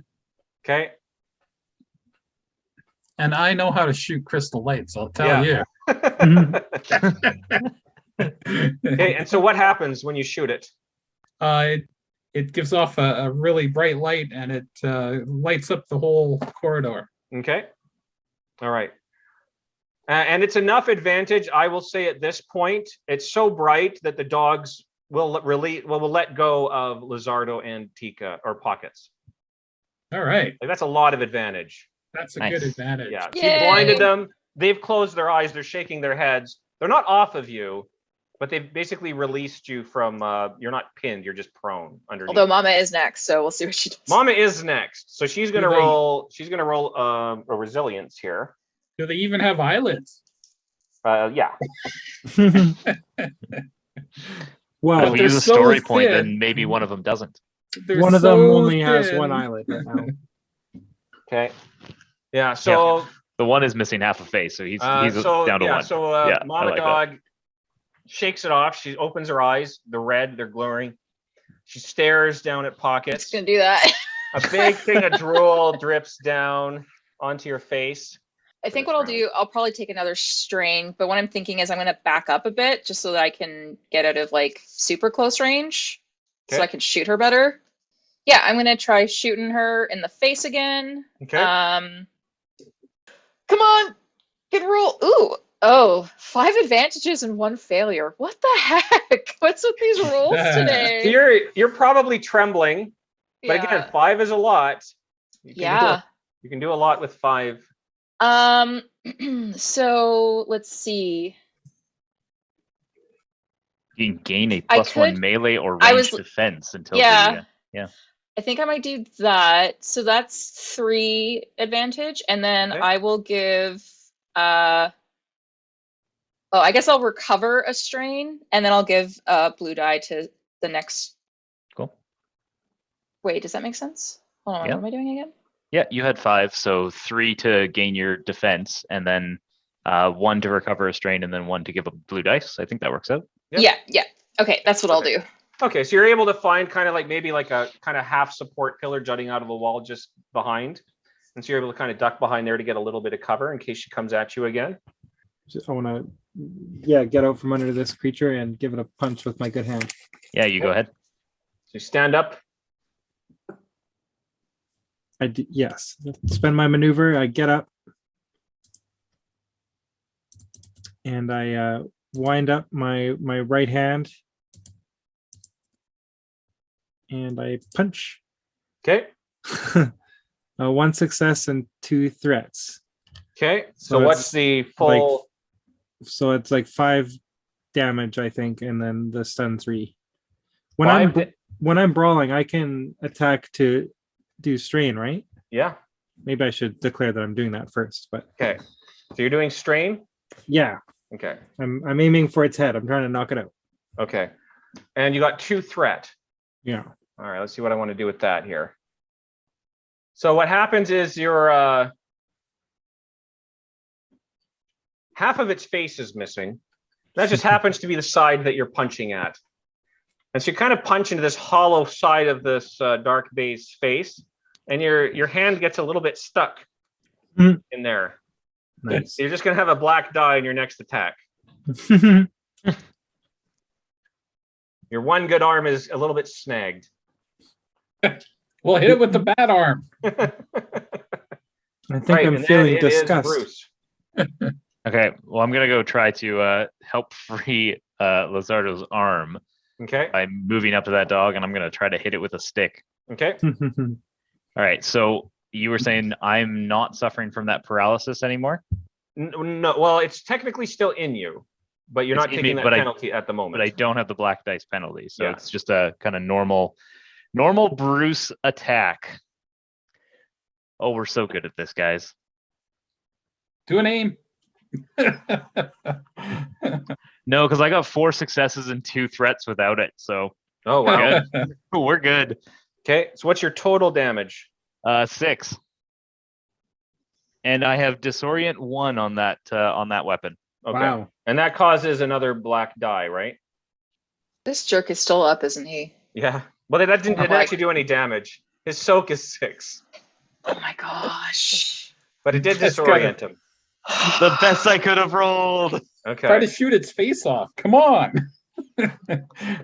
[SPEAKER 1] Okay.
[SPEAKER 6] And I know how to shoot crystal lights, I'll tell you.
[SPEAKER 1] Okay. And so what happens when you shoot it?
[SPEAKER 6] It gives off a really bright light and it lights up the whole corridor.
[SPEAKER 1] Okay. All right. And it's enough advantage, I will say at this point. It's so bright that the dogs will let go of Lizardo and Tika or Pockets.
[SPEAKER 6] All right,
[SPEAKER 1] Like, that's a lot of advantage.
[SPEAKER 6] that's a
[SPEAKER 4] Nice.
[SPEAKER 6] good advantage.
[SPEAKER 1] Yeah. You
[SPEAKER 2] Yay.
[SPEAKER 1] blinded them. They've closed their eyes. They're shaking their heads. They're not off of you, but they've basically released you from. You're not pinned. You're just prone underneath.
[SPEAKER 2] Although Mama is next, so we'll see what she does.
[SPEAKER 1] Mama is next, so she's gonna
[SPEAKER 6] Do they-
[SPEAKER 1] roll. She's gonna roll a resilience here.
[SPEAKER 6] Do they even have eyelids?
[SPEAKER 1] Yeah.
[SPEAKER 5] Well,
[SPEAKER 4] If we
[SPEAKER 6] they're
[SPEAKER 4] use a
[SPEAKER 6] so
[SPEAKER 4] story point,
[SPEAKER 6] thin.
[SPEAKER 4] then maybe one of them doesn't.
[SPEAKER 6] They're
[SPEAKER 5] one of them
[SPEAKER 6] so
[SPEAKER 5] only has
[SPEAKER 6] thin.
[SPEAKER 5] one eyelid right now.
[SPEAKER 1] Okay. Yeah. So.
[SPEAKER 4] The one is missing half a face, so he's
[SPEAKER 1] so
[SPEAKER 4] down to
[SPEAKER 1] yeah.
[SPEAKER 4] one.
[SPEAKER 1] So
[SPEAKER 4] Yeah, I
[SPEAKER 1] Mama
[SPEAKER 4] like that.
[SPEAKER 1] Dog shakes it off. She opens her eyes. They're red. They're glowing. She stares down at
[SPEAKER 2] I'm
[SPEAKER 1] Pockets.
[SPEAKER 2] just gonna do that.
[SPEAKER 1] A big thing of drool drips down onto your face.
[SPEAKER 2] I think what I'll do, I'll probably take another strain, but what I'm thinking is I'm gonna back up a bit just so that I can get out of like super close range, so
[SPEAKER 1] Okay.
[SPEAKER 2] I can shoot her better. Yeah, I'm gonna try shooting her in the face again.
[SPEAKER 1] Okay.
[SPEAKER 2] Come on, good roll. Ooh, oh, 5 advantages and 1 failure. What the heck? What's with these rolls today?
[SPEAKER 1] So you're probably trembling, but
[SPEAKER 2] Yeah.
[SPEAKER 1] again, 5 is a lot. You can
[SPEAKER 2] Yeah.
[SPEAKER 1] you can do a lot with 5.
[SPEAKER 2] So let's see.
[SPEAKER 4] You can gain a
[SPEAKER 2] I
[SPEAKER 4] +1
[SPEAKER 2] could-
[SPEAKER 4] melee or
[SPEAKER 2] I
[SPEAKER 4] ranged
[SPEAKER 2] was-
[SPEAKER 4] defense until
[SPEAKER 2] Yeah.
[SPEAKER 4] the,
[SPEAKER 2] I think I might do that. So that's 3 advantage, and then
[SPEAKER 1] Okay.
[SPEAKER 2] I will give I guess I'll recover a strain, and then I'll give blue die to the next.
[SPEAKER 4] Cool.
[SPEAKER 2] Wait, does that make sense? Hold on,
[SPEAKER 4] Yeah.
[SPEAKER 2] what am I doing again?
[SPEAKER 4] Yeah, you had 5, so 3 to gain your defense, and then 1 to recover a strain, and then 1 to give a blue dice. I think that works out.
[SPEAKER 1] Yep.
[SPEAKER 2] Yeah. Okay, that's what I'll do.
[SPEAKER 1] Okay, so you're able to find kind of like maybe like a kind of half support pillar jutting out of the wall just behind. And so you're able to kind of duck behind there to get a little bit of cover in case she comes at you again.
[SPEAKER 5] I want to, get out from under this creature and give it a punch with my good hand.
[SPEAKER 4] Yeah, you go ahead.
[SPEAKER 1] So you stand up.
[SPEAKER 5] Yes. Spend my maneuver. I get up, and I wind up my right hand, and I punch.
[SPEAKER 1] Okay.
[SPEAKER 5] 1 success and 2 threats.
[SPEAKER 1] Okay.
[SPEAKER 5] So
[SPEAKER 1] So what's
[SPEAKER 5] it's
[SPEAKER 1] the full?
[SPEAKER 5] So it's like 5 damage, I think, and then the stun 3.
[SPEAKER 1] Five
[SPEAKER 5] When I'm brawling, I can attack to do strain, right?
[SPEAKER 1] Yeah.
[SPEAKER 5] Maybe I should declare that I'm doing that first, but
[SPEAKER 1] Okay. So you're doing strain.
[SPEAKER 5] yeah,
[SPEAKER 1] Okay.
[SPEAKER 5] I'm aiming for its head. I'm trying to knock it out.
[SPEAKER 1] Okay. And you got 2 threat.
[SPEAKER 5] Yeah.
[SPEAKER 1] All right, let's see what I want to do with that here. So what happens is your half of its face is missing. That just happens to be the side that you're punching at. And so you kind of punch into this hollow side of this dark base face, and your hand gets a little bit stuck
[SPEAKER 5] Mm.
[SPEAKER 1] in there.
[SPEAKER 5] Nice.
[SPEAKER 1] So you're just gonna have a black die in your next attack. Your one good arm is a little bit snagged.
[SPEAKER 6] Well, hit it with the bad arm.
[SPEAKER 5] I think
[SPEAKER 1] Right,
[SPEAKER 5] I'm
[SPEAKER 1] and then
[SPEAKER 5] feeling
[SPEAKER 1] it is
[SPEAKER 5] disgust.
[SPEAKER 1] Bruce.
[SPEAKER 4] Okay, well, I'm gonna go try to help free Lizardo's arm
[SPEAKER 1] Okay.
[SPEAKER 4] by moving up to that dog, and I'm gonna try to hit it with a stick.
[SPEAKER 1] Okay.
[SPEAKER 4] All right, so you were saying I'm not suffering from that paralysis anymore,
[SPEAKER 1] No, well, it's technically still in you, but you're
[SPEAKER 4] It's
[SPEAKER 1] not
[SPEAKER 4] in
[SPEAKER 1] taking
[SPEAKER 4] me,
[SPEAKER 1] that
[SPEAKER 4] but I-
[SPEAKER 1] penalty at the moment.
[SPEAKER 4] but I don't have the black dice penalty, so
[SPEAKER 1] Yeah.
[SPEAKER 4] it's just a kind of normal Bruce attack. Oh, we're so good at this, guys.
[SPEAKER 6] Do an aim.
[SPEAKER 4] No, because I got 4 successes and 2 threats without it, so
[SPEAKER 1] Oh wow.
[SPEAKER 4] good. We're good.
[SPEAKER 1] Okay. So what's your total damage?
[SPEAKER 4] 6. And I have disorient 1 on that weapon.
[SPEAKER 1] Okay.
[SPEAKER 5] Wow.
[SPEAKER 1] And that causes another black die, right?
[SPEAKER 2] This jerk is still up, isn't he?
[SPEAKER 1] Yeah. Well, that didn't
[SPEAKER 2] Oh my-
[SPEAKER 1] actually do any damage. His soak is 6,
[SPEAKER 2] Oh my gosh.
[SPEAKER 1] but it did
[SPEAKER 6] That's
[SPEAKER 1] disorient him.
[SPEAKER 4] The best I could have rolled.
[SPEAKER 1] Okay.
[SPEAKER 6] Try to shoot its face off. Come on.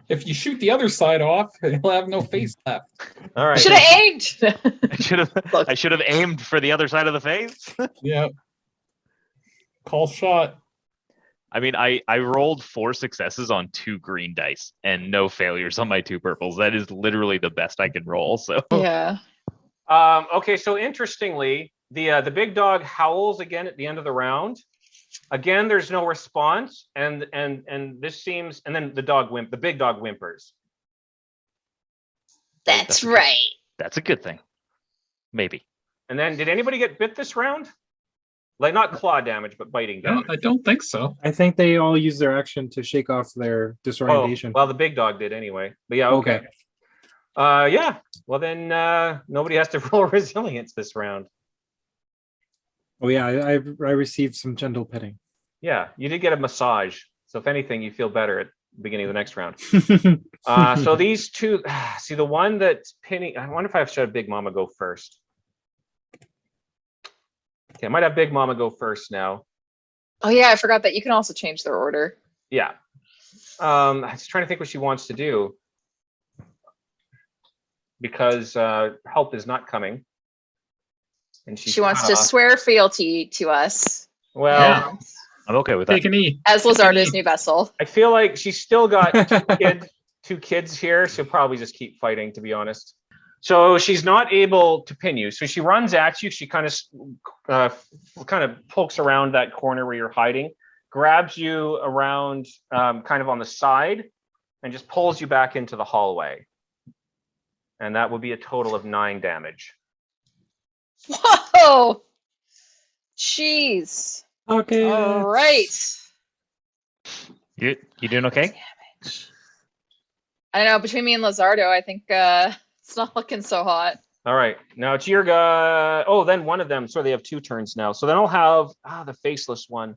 [SPEAKER 6] If you shoot the other side off, he'll have no face left.
[SPEAKER 1] All right.
[SPEAKER 2] Should have aimed.
[SPEAKER 4] I should have aimed for the other side of the face.
[SPEAKER 6] Yeah. Call shot.
[SPEAKER 4] I mean, I rolled 4 successes on 2 green dice and no failures on my 2 purples. That is literally the best I can roll. So
[SPEAKER 2] Yeah.
[SPEAKER 1] Okay. So interestingly, the big dog howls again at the end of the round. Again, there's no response, and this seems, and then the big dog whimpers.
[SPEAKER 2] That's right.
[SPEAKER 4] that's a good thing. Maybe.
[SPEAKER 1] And then, did anybody get bit this round? Like not claw damage, but biting
[SPEAKER 6] No,
[SPEAKER 1] damage.
[SPEAKER 6] I don't think so.
[SPEAKER 5] I think they all use their action to shake off their
[SPEAKER 1] Oh,
[SPEAKER 5] disorientation.
[SPEAKER 1] well, the big dog did anyway. But yeah, okay. Yeah. Well, then nobody has to roll resilience this round.
[SPEAKER 5] Oh yeah, I received some gentle petting.
[SPEAKER 1] Yeah, you did get a massage. So if anything, you feel better at the beginning of the next round. So these two, see the one that's pinning. I wonder if I should have Big Mama go first. Okay, I might have Big Mama go first now.
[SPEAKER 2] Oh yeah, I forgot that you can also change their order.
[SPEAKER 1] Yeah. I was trying to think what she wants to do because help is not coming, and
[SPEAKER 2] She wants to swear fealty to us.
[SPEAKER 1] Well,
[SPEAKER 4] Yeah. I'm okay with that.
[SPEAKER 6] Take an E.
[SPEAKER 2] As Lizardo's new vessel.
[SPEAKER 1] I feel like she's still got two kids here. She'll probably just keep fighting, to be honest. So she's not able to pin you. So she runs at you. She kind of pokes around that corner where you're hiding, grabs you around kind of on the side, and just pulls you back into the hallway. And that would be a total of 9 damage.
[SPEAKER 2] Whoa! Jeez.
[SPEAKER 5] Okay.
[SPEAKER 2] All right.
[SPEAKER 4] You doing okay?
[SPEAKER 2] I don't know. Between me and Lizardo, I think it's not looking so hot.
[SPEAKER 1] All right, now it's your guy. Oh, then one of them. So they have 2 turns now. So then I'll have the faceless one.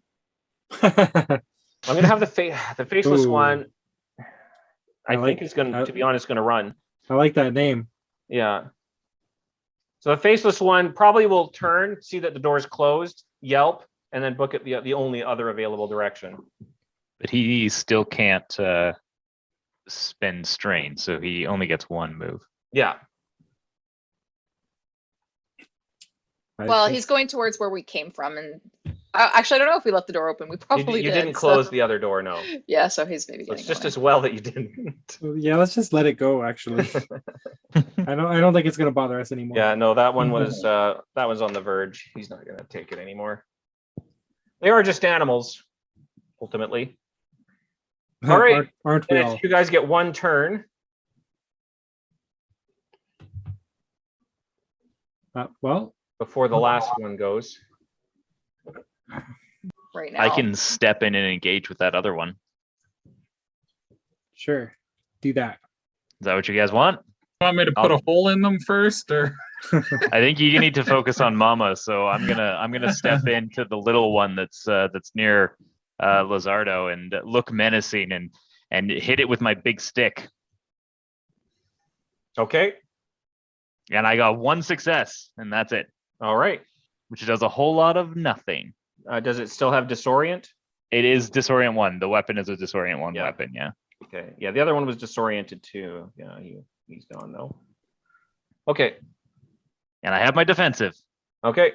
[SPEAKER 1] I'm gonna have the faceless
[SPEAKER 5] Ooh.
[SPEAKER 1] one. I
[SPEAKER 5] I
[SPEAKER 1] think is gonna, to be honest, gonna run.
[SPEAKER 5] I like that name.
[SPEAKER 1] Yeah. So the faceless one probably will turn, see that the door is closed, yelp, and then book it the only other available direction.
[SPEAKER 4] But he still can't spend strain, so he only gets 1 move.
[SPEAKER 1] Yeah.
[SPEAKER 2] Well, he's going towards where we came from, and actually, I don't know if we left the door open. We probably
[SPEAKER 1] You
[SPEAKER 2] did.
[SPEAKER 1] didn't close the other door, no.
[SPEAKER 2] Yeah, so he's maybe
[SPEAKER 1] So it's
[SPEAKER 2] getting
[SPEAKER 1] just
[SPEAKER 2] away.
[SPEAKER 1] as well that you didn't.
[SPEAKER 5] Yeah, let's just let it go. Actually, I don't think it's gonna bother us anymore.
[SPEAKER 1] Yeah, no, that one was on the verge. He's not gonna take it anymore. They are just animals, ultimately. All right.
[SPEAKER 5] Aren't we
[SPEAKER 1] And
[SPEAKER 5] all?
[SPEAKER 1] you guys get 1 turn.
[SPEAKER 5] Well,
[SPEAKER 1] Before the last one goes.
[SPEAKER 2] right now.
[SPEAKER 4] I can step in and engage with that other one.
[SPEAKER 5] sure. do that.
[SPEAKER 4] Is that what you guys want?
[SPEAKER 6] Want me to put a hole in them first, or
[SPEAKER 4] I think you need to focus on Mama. So I'm gonna step into the little one that's near Lizardo and look menacing and hit it with my big stick.
[SPEAKER 1] Okay.
[SPEAKER 4] And I got one success, and that's it,
[SPEAKER 1] All right.
[SPEAKER 4] which does a whole lot of nothing.
[SPEAKER 1] Does it still have disorient?
[SPEAKER 4] It is disorient 1. The weapon is a disorient 1
[SPEAKER 1] Yeah.
[SPEAKER 4] weapon. Yeah.
[SPEAKER 1] Okay. Yeah, the other one was disoriented too. Yeah, he's gone though. Okay.
[SPEAKER 4] And I have my defensive.
[SPEAKER 1] Okay.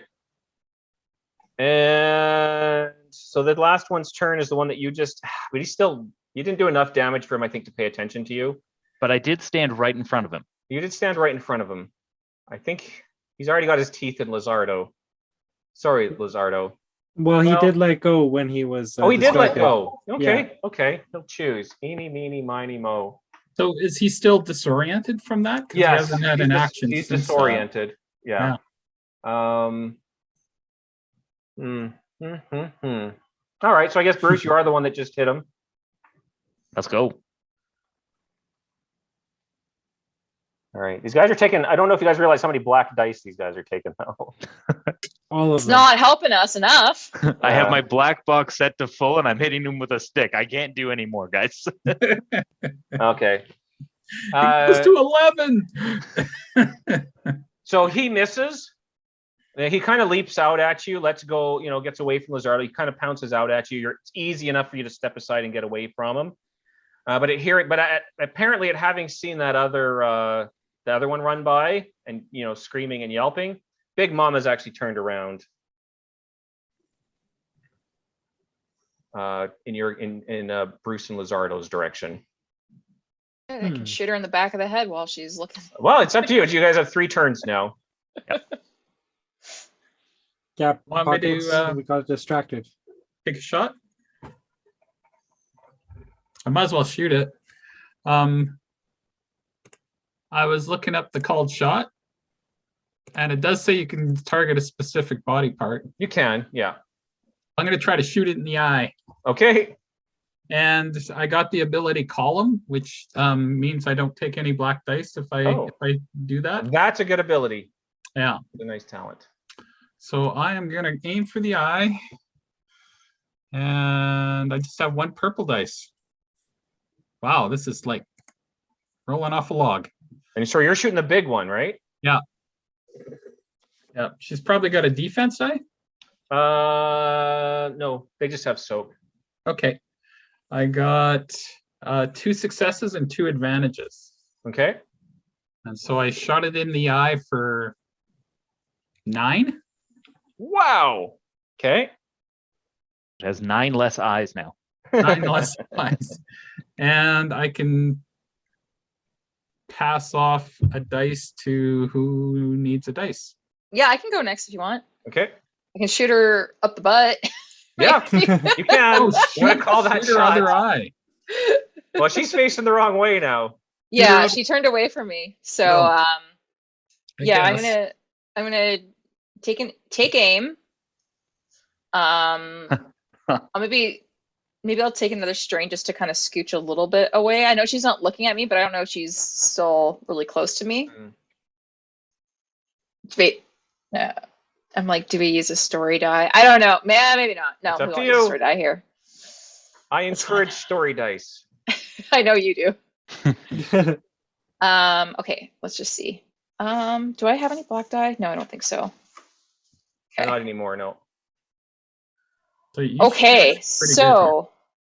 [SPEAKER 1] And so the last one's turn is the one that you just, but you didn't do enough damage for him, I think, to pay attention to you.
[SPEAKER 4] But I did stand right in front of him.
[SPEAKER 1] You did stand right in front of him. I think he's already got his teeth in Lizardo. Sorry, Lizardo.
[SPEAKER 5] Well, he
[SPEAKER 1] Well-
[SPEAKER 5] did let go when he was.
[SPEAKER 1] Oh, he did let
[SPEAKER 5] distracted.
[SPEAKER 1] go. Okay. Okay. He'll choose. Eeny, meeny, miny, mo.
[SPEAKER 6] so is he still disoriented from that? 'Cause
[SPEAKER 1] Yes.
[SPEAKER 6] he hasn't had an action.
[SPEAKER 1] He's
[SPEAKER 6] since,
[SPEAKER 1] disoriented. Yeah. All right. So I guess, Bruce, you are the one that just hit him.
[SPEAKER 4] Let's go.
[SPEAKER 1] All right. These guys are taking, I don't know if you guys realize how many black dice these guys are taking now.
[SPEAKER 5] All of
[SPEAKER 2] It's
[SPEAKER 5] them.
[SPEAKER 2] not helping us enough.
[SPEAKER 4] I have my black box set to full, and I'm hitting him with a stick. I can't do any more, guys.
[SPEAKER 1] Okay.
[SPEAKER 6] Goes to 11.
[SPEAKER 1] So he misses. He kind of leaps out at you, lets go, gets away from Lizardo. He kind of pounces out at you. It's easy enough for you to step aside and get away from him. Apparently, at having seen that the other one run by and screaming and yelping, Big Mama's actually turned around. In Bruce and Lizardo's direction.
[SPEAKER 2] I can shoot her in the back of the head while she's looking.
[SPEAKER 1] Well, it's up to you. You guys have 3 turns now.
[SPEAKER 5] Yeah,
[SPEAKER 6] Want me to,
[SPEAKER 5] Pockets, we got distracted.
[SPEAKER 6] Take a shot. I might as well shoot it. I was looking up the called shot, and it does say you can target a specific body part.
[SPEAKER 1] You can, yeah.
[SPEAKER 6] I'm going to try to shoot it in the eye.
[SPEAKER 1] Okay.
[SPEAKER 6] And I got the ability column, which means I don't take any black dice if I do that.
[SPEAKER 1] That's a good ability.
[SPEAKER 6] Yeah.
[SPEAKER 1] It's a nice talent.
[SPEAKER 6] So I am going to aim for the eye. And I just have 1 purple dice. Wow, this is like rolling off a log.
[SPEAKER 1] And so you're shooting the big one, right?
[SPEAKER 6] Yeah. Yeah. She's probably got a defense die.
[SPEAKER 1] No, they just have soak.
[SPEAKER 6] Okay. I got 2 successes and 2 advantages.
[SPEAKER 1] Okay.
[SPEAKER 6] And so I shot it in the eye for 9.
[SPEAKER 1] Wow. Okay.
[SPEAKER 4] It has 9 less eyes now.
[SPEAKER 6] 9 less eyes. And I can pass off a dice to who needs a dice.
[SPEAKER 2] Yeah, I can go next if you want.
[SPEAKER 1] Okay.
[SPEAKER 2] I can shoot her up the butt.
[SPEAKER 1] Yeah, you can.
[SPEAKER 6] Oh,
[SPEAKER 1] You want to call that
[SPEAKER 6] shoot her other
[SPEAKER 1] shot?
[SPEAKER 6] eye.
[SPEAKER 1] Well, she's facing the wrong way now.
[SPEAKER 2] Yeah,
[SPEAKER 6] Yeah.
[SPEAKER 2] she turned away from me. So
[SPEAKER 6] No. I
[SPEAKER 2] yeah,
[SPEAKER 6] guess.
[SPEAKER 2] I'm gonna take aim. Maybe I'll take another strain just to kind of scooch a little bit away. I know she's not looking at me, but I don't know if she's still really close to me. Wait, I'm like, do we use a story die? I don't know. Man, maybe not. No,
[SPEAKER 1] It's up
[SPEAKER 2] we
[SPEAKER 1] to
[SPEAKER 2] won't use a
[SPEAKER 1] you.
[SPEAKER 2] story die here.
[SPEAKER 1] I encourage story dice.
[SPEAKER 2] I know you do. Okay, let's just see. Do I have any black die? No, I don't think so. Okay.
[SPEAKER 1] Not anymore, no.
[SPEAKER 6] So you
[SPEAKER 2] Okay,
[SPEAKER 6] shoot pretty
[SPEAKER 2] so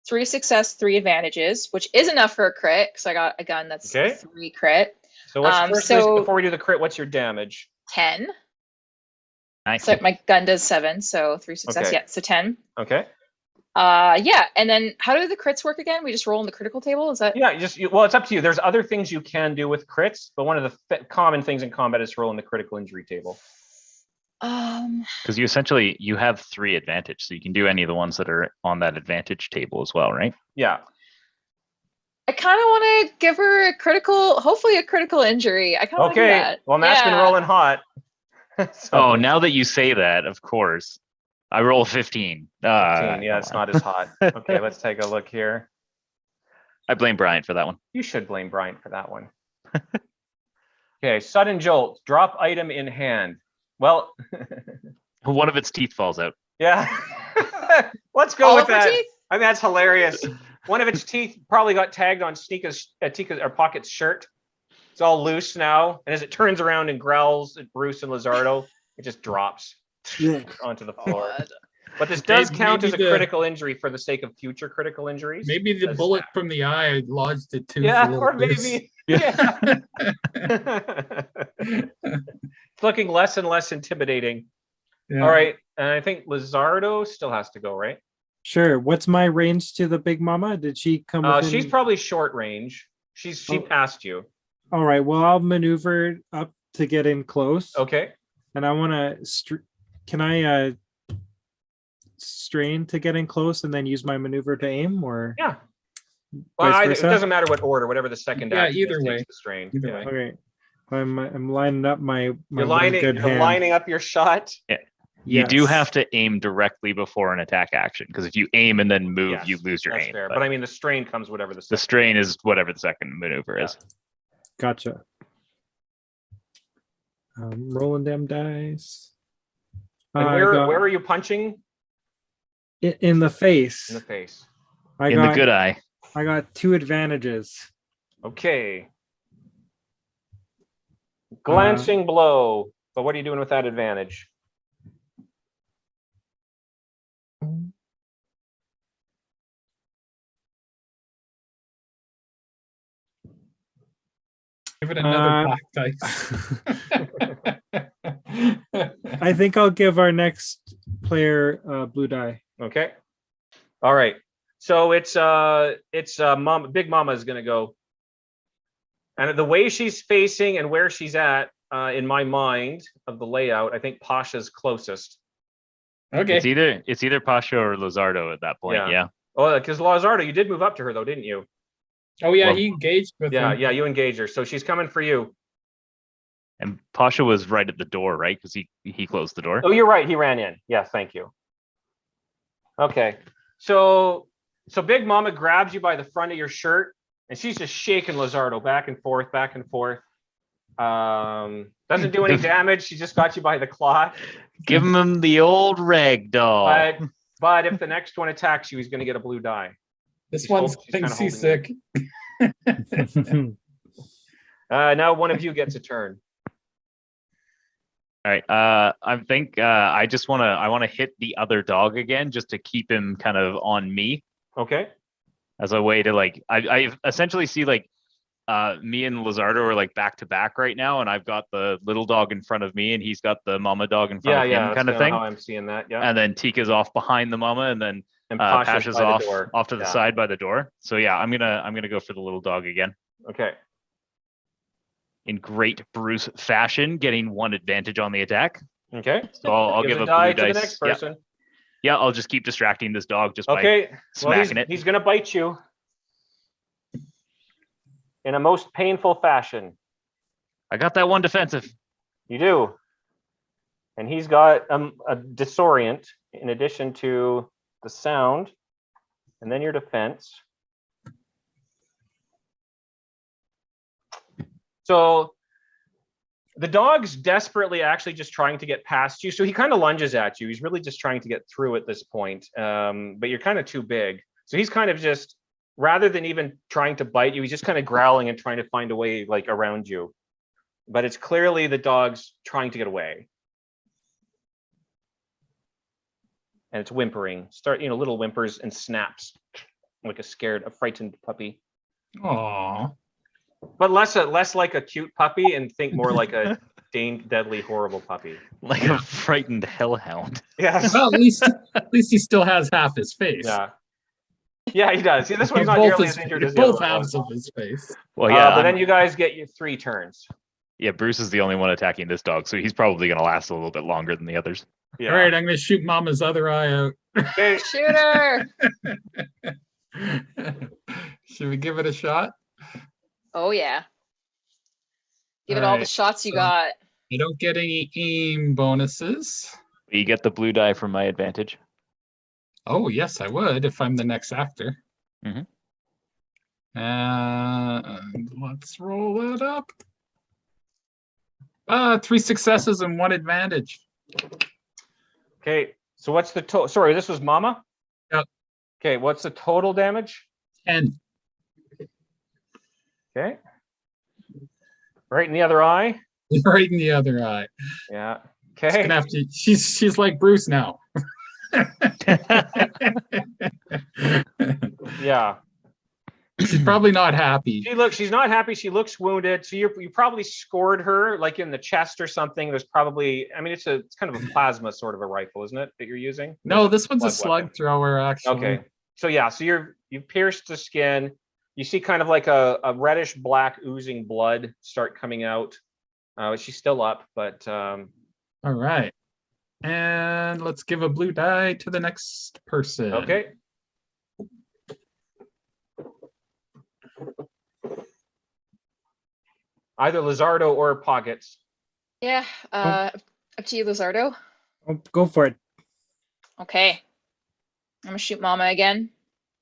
[SPEAKER 2] 3 success, 3 advantages, which is enough for a crit because I got a gun that's
[SPEAKER 1] Okay.
[SPEAKER 2] 3 crit.
[SPEAKER 1] So what's first,
[SPEAKER 2] so-
[SPEAKER 1] before we do the crit, what's your damage?
[SPEAKER 2] 10.
[SPEAKER 4] Nice.
[SPEAKER 2] So my gun does 7, so 3 success.
[SPEAKER 1] Okay.
[SPEAKER 2] Yeah, so 10.
[SPEAKER 1] Okay.
[SPEAKER 2] Yeah, and then how do the crits work again? We just roll in the critical table? Is that?
[SPEAKER 1] Yeah, well, it's up to you. There's other things you can do with crits, but one of the common things in combat is to roll in the critical injury table.
[SPEAKER 4] Because you have 3 advantage, so you can do any of the ones that are on that advantage table as well, right?
[SPEAKER 1] Yeah.
[SPEAKER 2] I kind of want to give her hopefully a critical injury. I kind of want to do
[SPEAKER 1] Okay.
[SPEAKER 2] that.
[SPEAKER 1] Well, Matt's been
[SPEAKER 2] Yeah.
[SPEAKER 1] rolling hot. So,
[SPEAKER 4] Oh, now that you say that, of course. I roll 15.
[SPEAKER 1] 15, yeah, it's not as hot. Okay, let's take a look here.
[SPEAKER 4] I blame Bryant for that one.
[SPEAKER 1] You should blame Bryant for that one. Okay, sudden jolt. Drop item in hand. Well,
[SPEAKER 4] One of its teeth falls out.
[SPEAKER 1] yeah. Let's go
[SPEAKER 2] All
[SPEAKER 1] with
[SPEAKER 2] of her
[SPEAKER 1] that.
[SPEAKER 2] teeth?
[SPEAKER 1] I mean, that's hilarious. One of its teeth probably got tagged on Tika's or Pocket's shirt. It's all loose now, and as it turns around and growls at Bruce and Lizardo, it just drops onto the floor.
[SPEAKER 2] God.
[SPEAKER 1] But this does
[SPEAKER 6] Maybe
[SPEAKER 1] count as a
[SPEAKER 6] the-
[SPEAKER 1] critical injury for the sake of future critical injuries.
[SPEAKER 6] Maybe the
[SPEAKER 1] Does
[SPEAKER 6] bullet
[SPEAKER 1] that.
[SPEAKER 6] from the eye lodged the tooth.
[SPEAKER 1] Yeah,
[SPEAKER 6] a little
[SPEAKER 1] or
[SPEAKER 6] loose.
[SPEAKER 1] maybe. Yeah. It's looking less and less intimidating.
[SPEAKER 6] Yeah.
[SPEAKER 1] All right, and I think Lizardo still has to go, right?
[SPEAKER 5] Sure. What's my range to the Big Mama? Did she come? Within...
[SPEAKER 1] She's probably short range. She
[SPEAKER 5] Oh.
[SPEAKER 1] passed you.
[SPEAKER 5] All right. Well, I'll maneuver up to get in close.
[SPEAKER 1] Okay.
[SPEAKER 5] And I want to. Can I strain to get in close and then use my maneuver to aim, or?
[SPEAKER 1] Yeah. Well,
[SPEAKER 5] Vice
[SPEAKER 1] it
[SPEAKER 5] versa?
[SPEAKER 1] doesn't matter what order, whatever the second
[SPEAKER 6] Yeah,
[SPEAKER 1] action
[SPEAKER 6] either
[SPEAKER 1] is,
[SPEAKER 6] way.
[SPEAKER 1] takes the strain.
[SPEAKER 6] Either
[SPEAKER 1] Yeah.
[SPEAKER 6] way.
[SPEAKER 5] Okay. I'm lining up my
[SPEAKER 1] You're
[SPEAKER 5] one
[SPEAKER 1] lining,
[SPEAKER 5] good
[SPEAKER 1] you're
[SPEAKER 5] hand.
[SPEAKER 1] lining up your shot.
[SPEAKER 4] You do
[SPEAKER 5] Yes.
[SPEAKER 4] have to aim directly before an attack action, because if you aim and then move,
[SPEAKER 1] Yes,
[SPEAKER 4] you lose your
[SPEAKER 1] That's
[SPEAKER 4] aim.
[SPEAKER 1] fair.
[SPEAKER 4] But
[SPEAKER 1] But I mean, the strain comes whatever the
[SPEAKER 4] the
[SPEAKER 1] second.
[SPEAKER 4] strain is whatever the second maneuver
[SPEAKER 1] Yeah.
[SPEAKER 4] is.
[SPEAKER 5] Gotcha. Rolling them dice.
[SPEAKER 1] And
[SPEAKER 5] I
[SPEAKER 1] where
[SPEAKER 5] got-
[SPEAKER 1] where are you punching?
[SPEAKER 5] in the face?
[SPEAKER 1] In the face.
[SPEAKER 5] I
[SPEAKER 4] In
[SPEAKER 5] got
[SPEAKER 4] the good eye.
[SPEAKER 5] I got 2 advantages.
[SPEAKER 1] Okay. Glancing blow. But what are you doing with that advantage?
[SPEAKER 6] Give it another
[SPEAKER 5] Uh,
[SPEAKER 6] black dice.
[SPEAKER 5] I think I'll give our next player blue die.
[SPEAKER 1] Okay. All right. So it's Mom, Big Mama is gonna go. And the way she's facing and where she's at, in my mind of the layout, I think Pasha's closest.
[SPEAKER 6] Okay.
[SPEAKER 4] It's either Pasha or Lizardo at that point.
[SPEAKER 1] Yeah.
[SPEAKER 4] Yeah.
[SPEAKER 1] Oh, because Lazardo, you did move up to her though, didn't you?
[SPEAKER 6] Oh yeah,
[SPEAKER 4] Well-
[SPEAKER 6] he engaged with
[SPEAKER 1] Yeah,
[SPEAKER 6] him.
[SPEAKER 1] yeah, you engage her. So she's coming for you.
[SPEAKER 4] And Pasha was right at the door, right? Because he closed the door.
[SPEAKER 1] Oh, you're right. He ran in. Yes, thank you. Okay. So Big Mama grabs you by the front of your shirt and she's just shaking Lizardo back and forth, back and forth. Doesn't do any damage. She just got you by the claw.
[SPEAKER 4] Give him the old rag doll.
[SPEAKER 1] But if the next one attacks you, he's going to get a blue die.
[SPEAKER 6] This
[SPEAKER 1] She's
[SPEAKER 6] one's
[SPEAKER 1] hold- she's
[SPEAKER 6] getting
[SPEAKER 1] kinda holding
[SPEAKER 6] seasick.
[SPEAKER 1] Now one of you gets a turn.
[SPEAKER 4] All right. I think I want to hit the other dog again, just to keep him kind of on me
[SPEAKER 1] Okay.
[SPEAKER 4] as a way to I essentially see me and Lizardo are back to back right now, and I've got the little dog in front of me, and he's got the mama dog in front
[SPEAKER 1] Yeah,
[SPEAKER 4] of
[SPEAKER 1] yeah.
[SPEAKER 4] him,
[SPEAKER 1] That's
[SPEAKER 4] kind of
[SPEAKER 1] kinda
[SPEAKER 4] thing.
[SPEAKER 1] how I'm seeing that. Yeah.
[SPEAKER 4] And then Tika's off behind the mama, and then
[SPEAKER 1] And
[SPEAKER 4] Pasha's
[SPEAKER 1] by the
[SPEAKER 4] off
[SPEAKER 1] door.
[SPEAKER 4] to the
[SPEAKER 1] Yeah.
[SPEAKER 4] side by the door. So yeah, I'm gonna go for the little dog again
[SPEAKER 1] Okay.
[SPEAKER 4] in great Bruce fashion, getting 1 advantage on the attack.
[SPEAKER 1] Okay.
[SPEAKER 4] So I'll give
[SPEAKER 1] a
[SPEAKER 4] a
[SPEAKER 1] die
[SPEAKER 4] blue
[SPEAKER 1] to
[SPEAKER 4] dice.
[SPEAKER 1] the next
[SPEAKER 4] Yeah.
[SPEAKER 1] person.
[SPEAKER 4] Yeah, I'll just keep distracting this dog just by
[SPEAKER 1] Okay. Well,
[SPEAKER 4] smacking it.
[SPEAKER 1] he's going to bite you in a most painful fashion.
[SPEAKER 4] I got that 1 defensive.
[SPEAKER 1] You do. And he's got a disorient in addition to the sound, and then your defense. So the dog's desperately actually just trying to get past you. So he kind of lunges at you. He's really just trying to get through at this point. But you're kind of too big. So he's kind of just, rather than even trying to bite you, he's just kind of growling and trying to find a way around you. But it's clearly the dog's trying to get away. And it's whimpering, little whimpers and snaps like a frightened puppy.
[SPEAKER 6] Aw.
[SPEAKER 1] But less like a cute puppy and think more like a deadly, horrible puppy.
[SPEAKER 4] Like a frightened hellhound.
[SPEAKER 1] Yes.
[SPEAKER 6] Well, at least he still has half his face.
[SPEAKER 1] Yeah. Yeah, he does. See, this one's
[SPEAKER 6] He's
[SPEAKER 1] not
[SPEAKER 6] both
[SPEAKER 1] nearly
[SPEAKER 6] his-
[SPEAKER 1] as injured as the
[SPEAKER 6] both
[SPEAKER 1] other one.
[SPEAKER 6] halves of his face.
[SPEAKER 4] Well, yeah,
[SPEAKER 1] But then you guys get your 3 turns.
[SPEAKER 4] yeah. Bruce is the only one attacking this dog, so he's probably gonna last a little bit longer than the others.
[SPEAKER 1] Yeah.
[SPEAKER 6] All right, I'm going to shoot Mama's other eye out.
[SPEAKER 1] Okay.
[SPEAKER 2] Shooter.
[SPEAKER 6] Should we give it a shot?
[SPEAKER 2] Oh yeah. Give it all the
[SPEAKER 6] Alright,
[SPEAKER 2] shots you
[SPEAKER 6] so-
[SPEAKER 2] got.
[SPEAKER 6] I don't get any aim bonuses.
[SPEAKER 4] But you get the blue die from my advantage.
[SPEAKER 6] Oh, yes, I would if I'm the next actor.
[SPEAKER 4] Mhm.
[SPEAKER 6] And let's roll that up. 3 successes and 1 advantage.
[SPEAKER 1] Okay, so what's the total? Sorry, this was Mama?
[SPEAKER 6] Yep.
[SPEAKER 1] Okay, what's the total damage?
[SPEAKER 6] 10.
[SPEAKER 1] Okay. Right in the other eye?
[SPEAKER 6] Right in the other eye.
[SPEAKER 1] Yeah.
[SPEAKER 6] She's
[SPEAKER 1] Okay.
[SPEAKER 6] gonna have to. She's like Bruce now.
[SPEAKER 1] Yeah.
[SPEAKER 6] She's probably not happy.
[SPEAKER 1] She's not happy. She looks wounded. So you probably scored her like in the chest or something. There's probably, I mean, it's kind of a plasma sort of a rifle, isn't it, that you're using?
[SPEAKER 6] No, this one's a
[SPEAKER 1] Blood
[SPEAKER 6] slug
[SPEAKER 1] weapon.
[SPEAKER 6] thrower, actually.
[SPEAKER 1] Okay. So yeah, so you pierced the skin. You see kind of like a reddish black oozing blood start coming out. She's still up, but
[SPEAKER 6] All right. And let's give a blue die to the next person.
[SPEAKER 1] okay. Either Lizardo or Pockets.
[SPEAKER 2] Yeah. Up to you, Lizardo.
[SPEAKER 5] Oh, go for it.
[SPEAKER 2] Okay. I'm gonna shoot Mama again.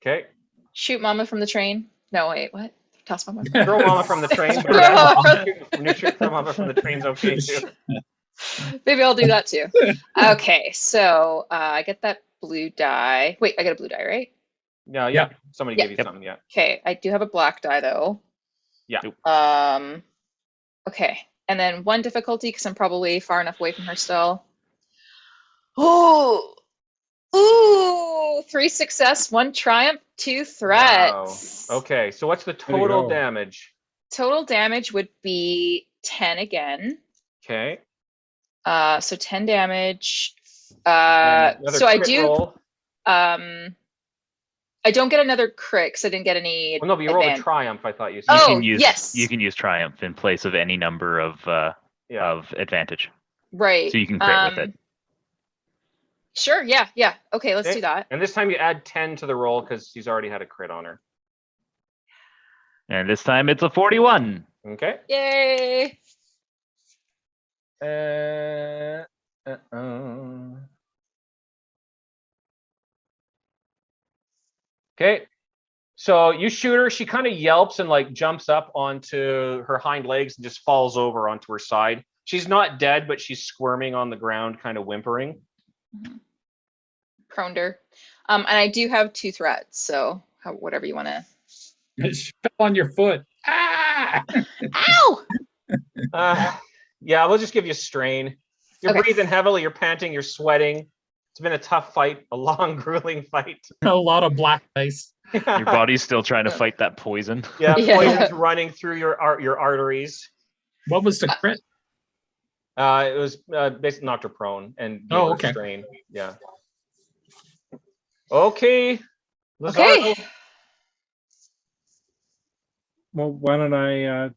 [SPEAKER 1] Okay.
[SPEAKER 2] Shoot Mama from the train. No, wait, what? Toss Mama.
[SPEAKER 1] Throw Mama from the train.
[SPEAKER 2] Throw Mama
[SPEAKER 1] When you shoot throw Mama from the train's okay too.
[SPEAKER 2] Maybe I'll do that too. Okay, so I get that blue die. Wait, I get a blue die, right?
[SPEAKER 1] Yeah.
[SPEAKER 6] Yep.
[SPEAKER 1] Somebody
[SPEAKER 2] Yeah.
[SPEAKER 1] gave you something. Yeah.
[SPEAKER 2] Okay, I do have a black die though.
[SPEAKER 1] Yeah.
[SPEAKER 2] Okay, and then 1 difficulty because I'm probably far enough away from her still. Oh, ooh, 3 success, 1 triumph, 2 threats.
[SPEAKER 1] Wow. Okay. So what's the
[SPEAKER 5] There you
[SPEAKER 1] total
[SPEAKER 5] go.
[SPEAKER 1] damage?
[SPEAKER 2] Total damage would be 10 again.
[SPEAKER 1] Okay.
[SPEAKER 2] So 10 damage.
[SPEAKER 1] And another
[SPEAKER 2] So I
[SPEAKER 1] crit
[SPEAKER 2] do.
[SPEAKER 1] roll.
[SPEAKER 2] I don't get another crit because I didn't get any.
[SPEAKER 1] Well, no, but you rolled a
[SPEAKER 2] advan-
[SPEAKER 1] triumph. I thought you said.
[SPEAKER 4] You
[SPEAKER 2] Oh,
[SPEAKER 4] can use
[SPEAKER 2] yes.
[SPEAKER 4] you can use triumph in place of any number of
[SPEAKER 1] Yeah.
[SPEAKER 4] advantage,
[SPEAKER 2] Right.
[SPEAKER 4] so you can crit with it.
[SPEAKER 2] Sure. Yeah. Okay, let's
[SPEAKER 1] Okay.
[SPEAKER 2] do that.
[SPEAKER 1] And this time you add 10 to the roll because she's already had a crit on her.
[SPEAKER 4] And this time it's a 41.
[SPEAKER 1] Okay.
[SPEAKER 2] Yay!
[SPEAKER 1] Okay. So you shoot her. She kind of yelps and like jumps up onto her hind legs and just falls over onto her side. She's not dead, but she's squirming on the ground, kind of whimpering.
[SPEAKER 2] Proned her. And I do have 2 threats, so whatever you want to.
[SPEAKER 6] She fell on your foot. Ah!
[SPEAKER 2] Ow!
[SPEAKER 1] Yeah, we'll just give you a strain. You're
[SPEAKER 2] Okay.
[SPEAKER 1] breathing heavily. You're panting. You're sweating. It's been a tough fight, a long, grueling fight.
[SPEAKER 6] A lot of black ice.
[SPEAKER 4] Your body's still trying to fight that poison.
[SPEAKER 1] Yeah,
[SPEAKER 2] Yeah.
[SPEAKER 1] poison's running through your arteries.
[SPEAKER 6] What was the crit?
[SPEAKER 1] It was basically knocked her prone and gave
[SPEAKER 6] Oh,
[SPEAKER 1] her
[SPEAKER 6] okay.
[SPEAKER 1] strain. Yeah. Okay.
[SPEAKER 2] Okay.
[SPEAKER 1] Lizardo.
[SPEAKER 5] Well, why don't I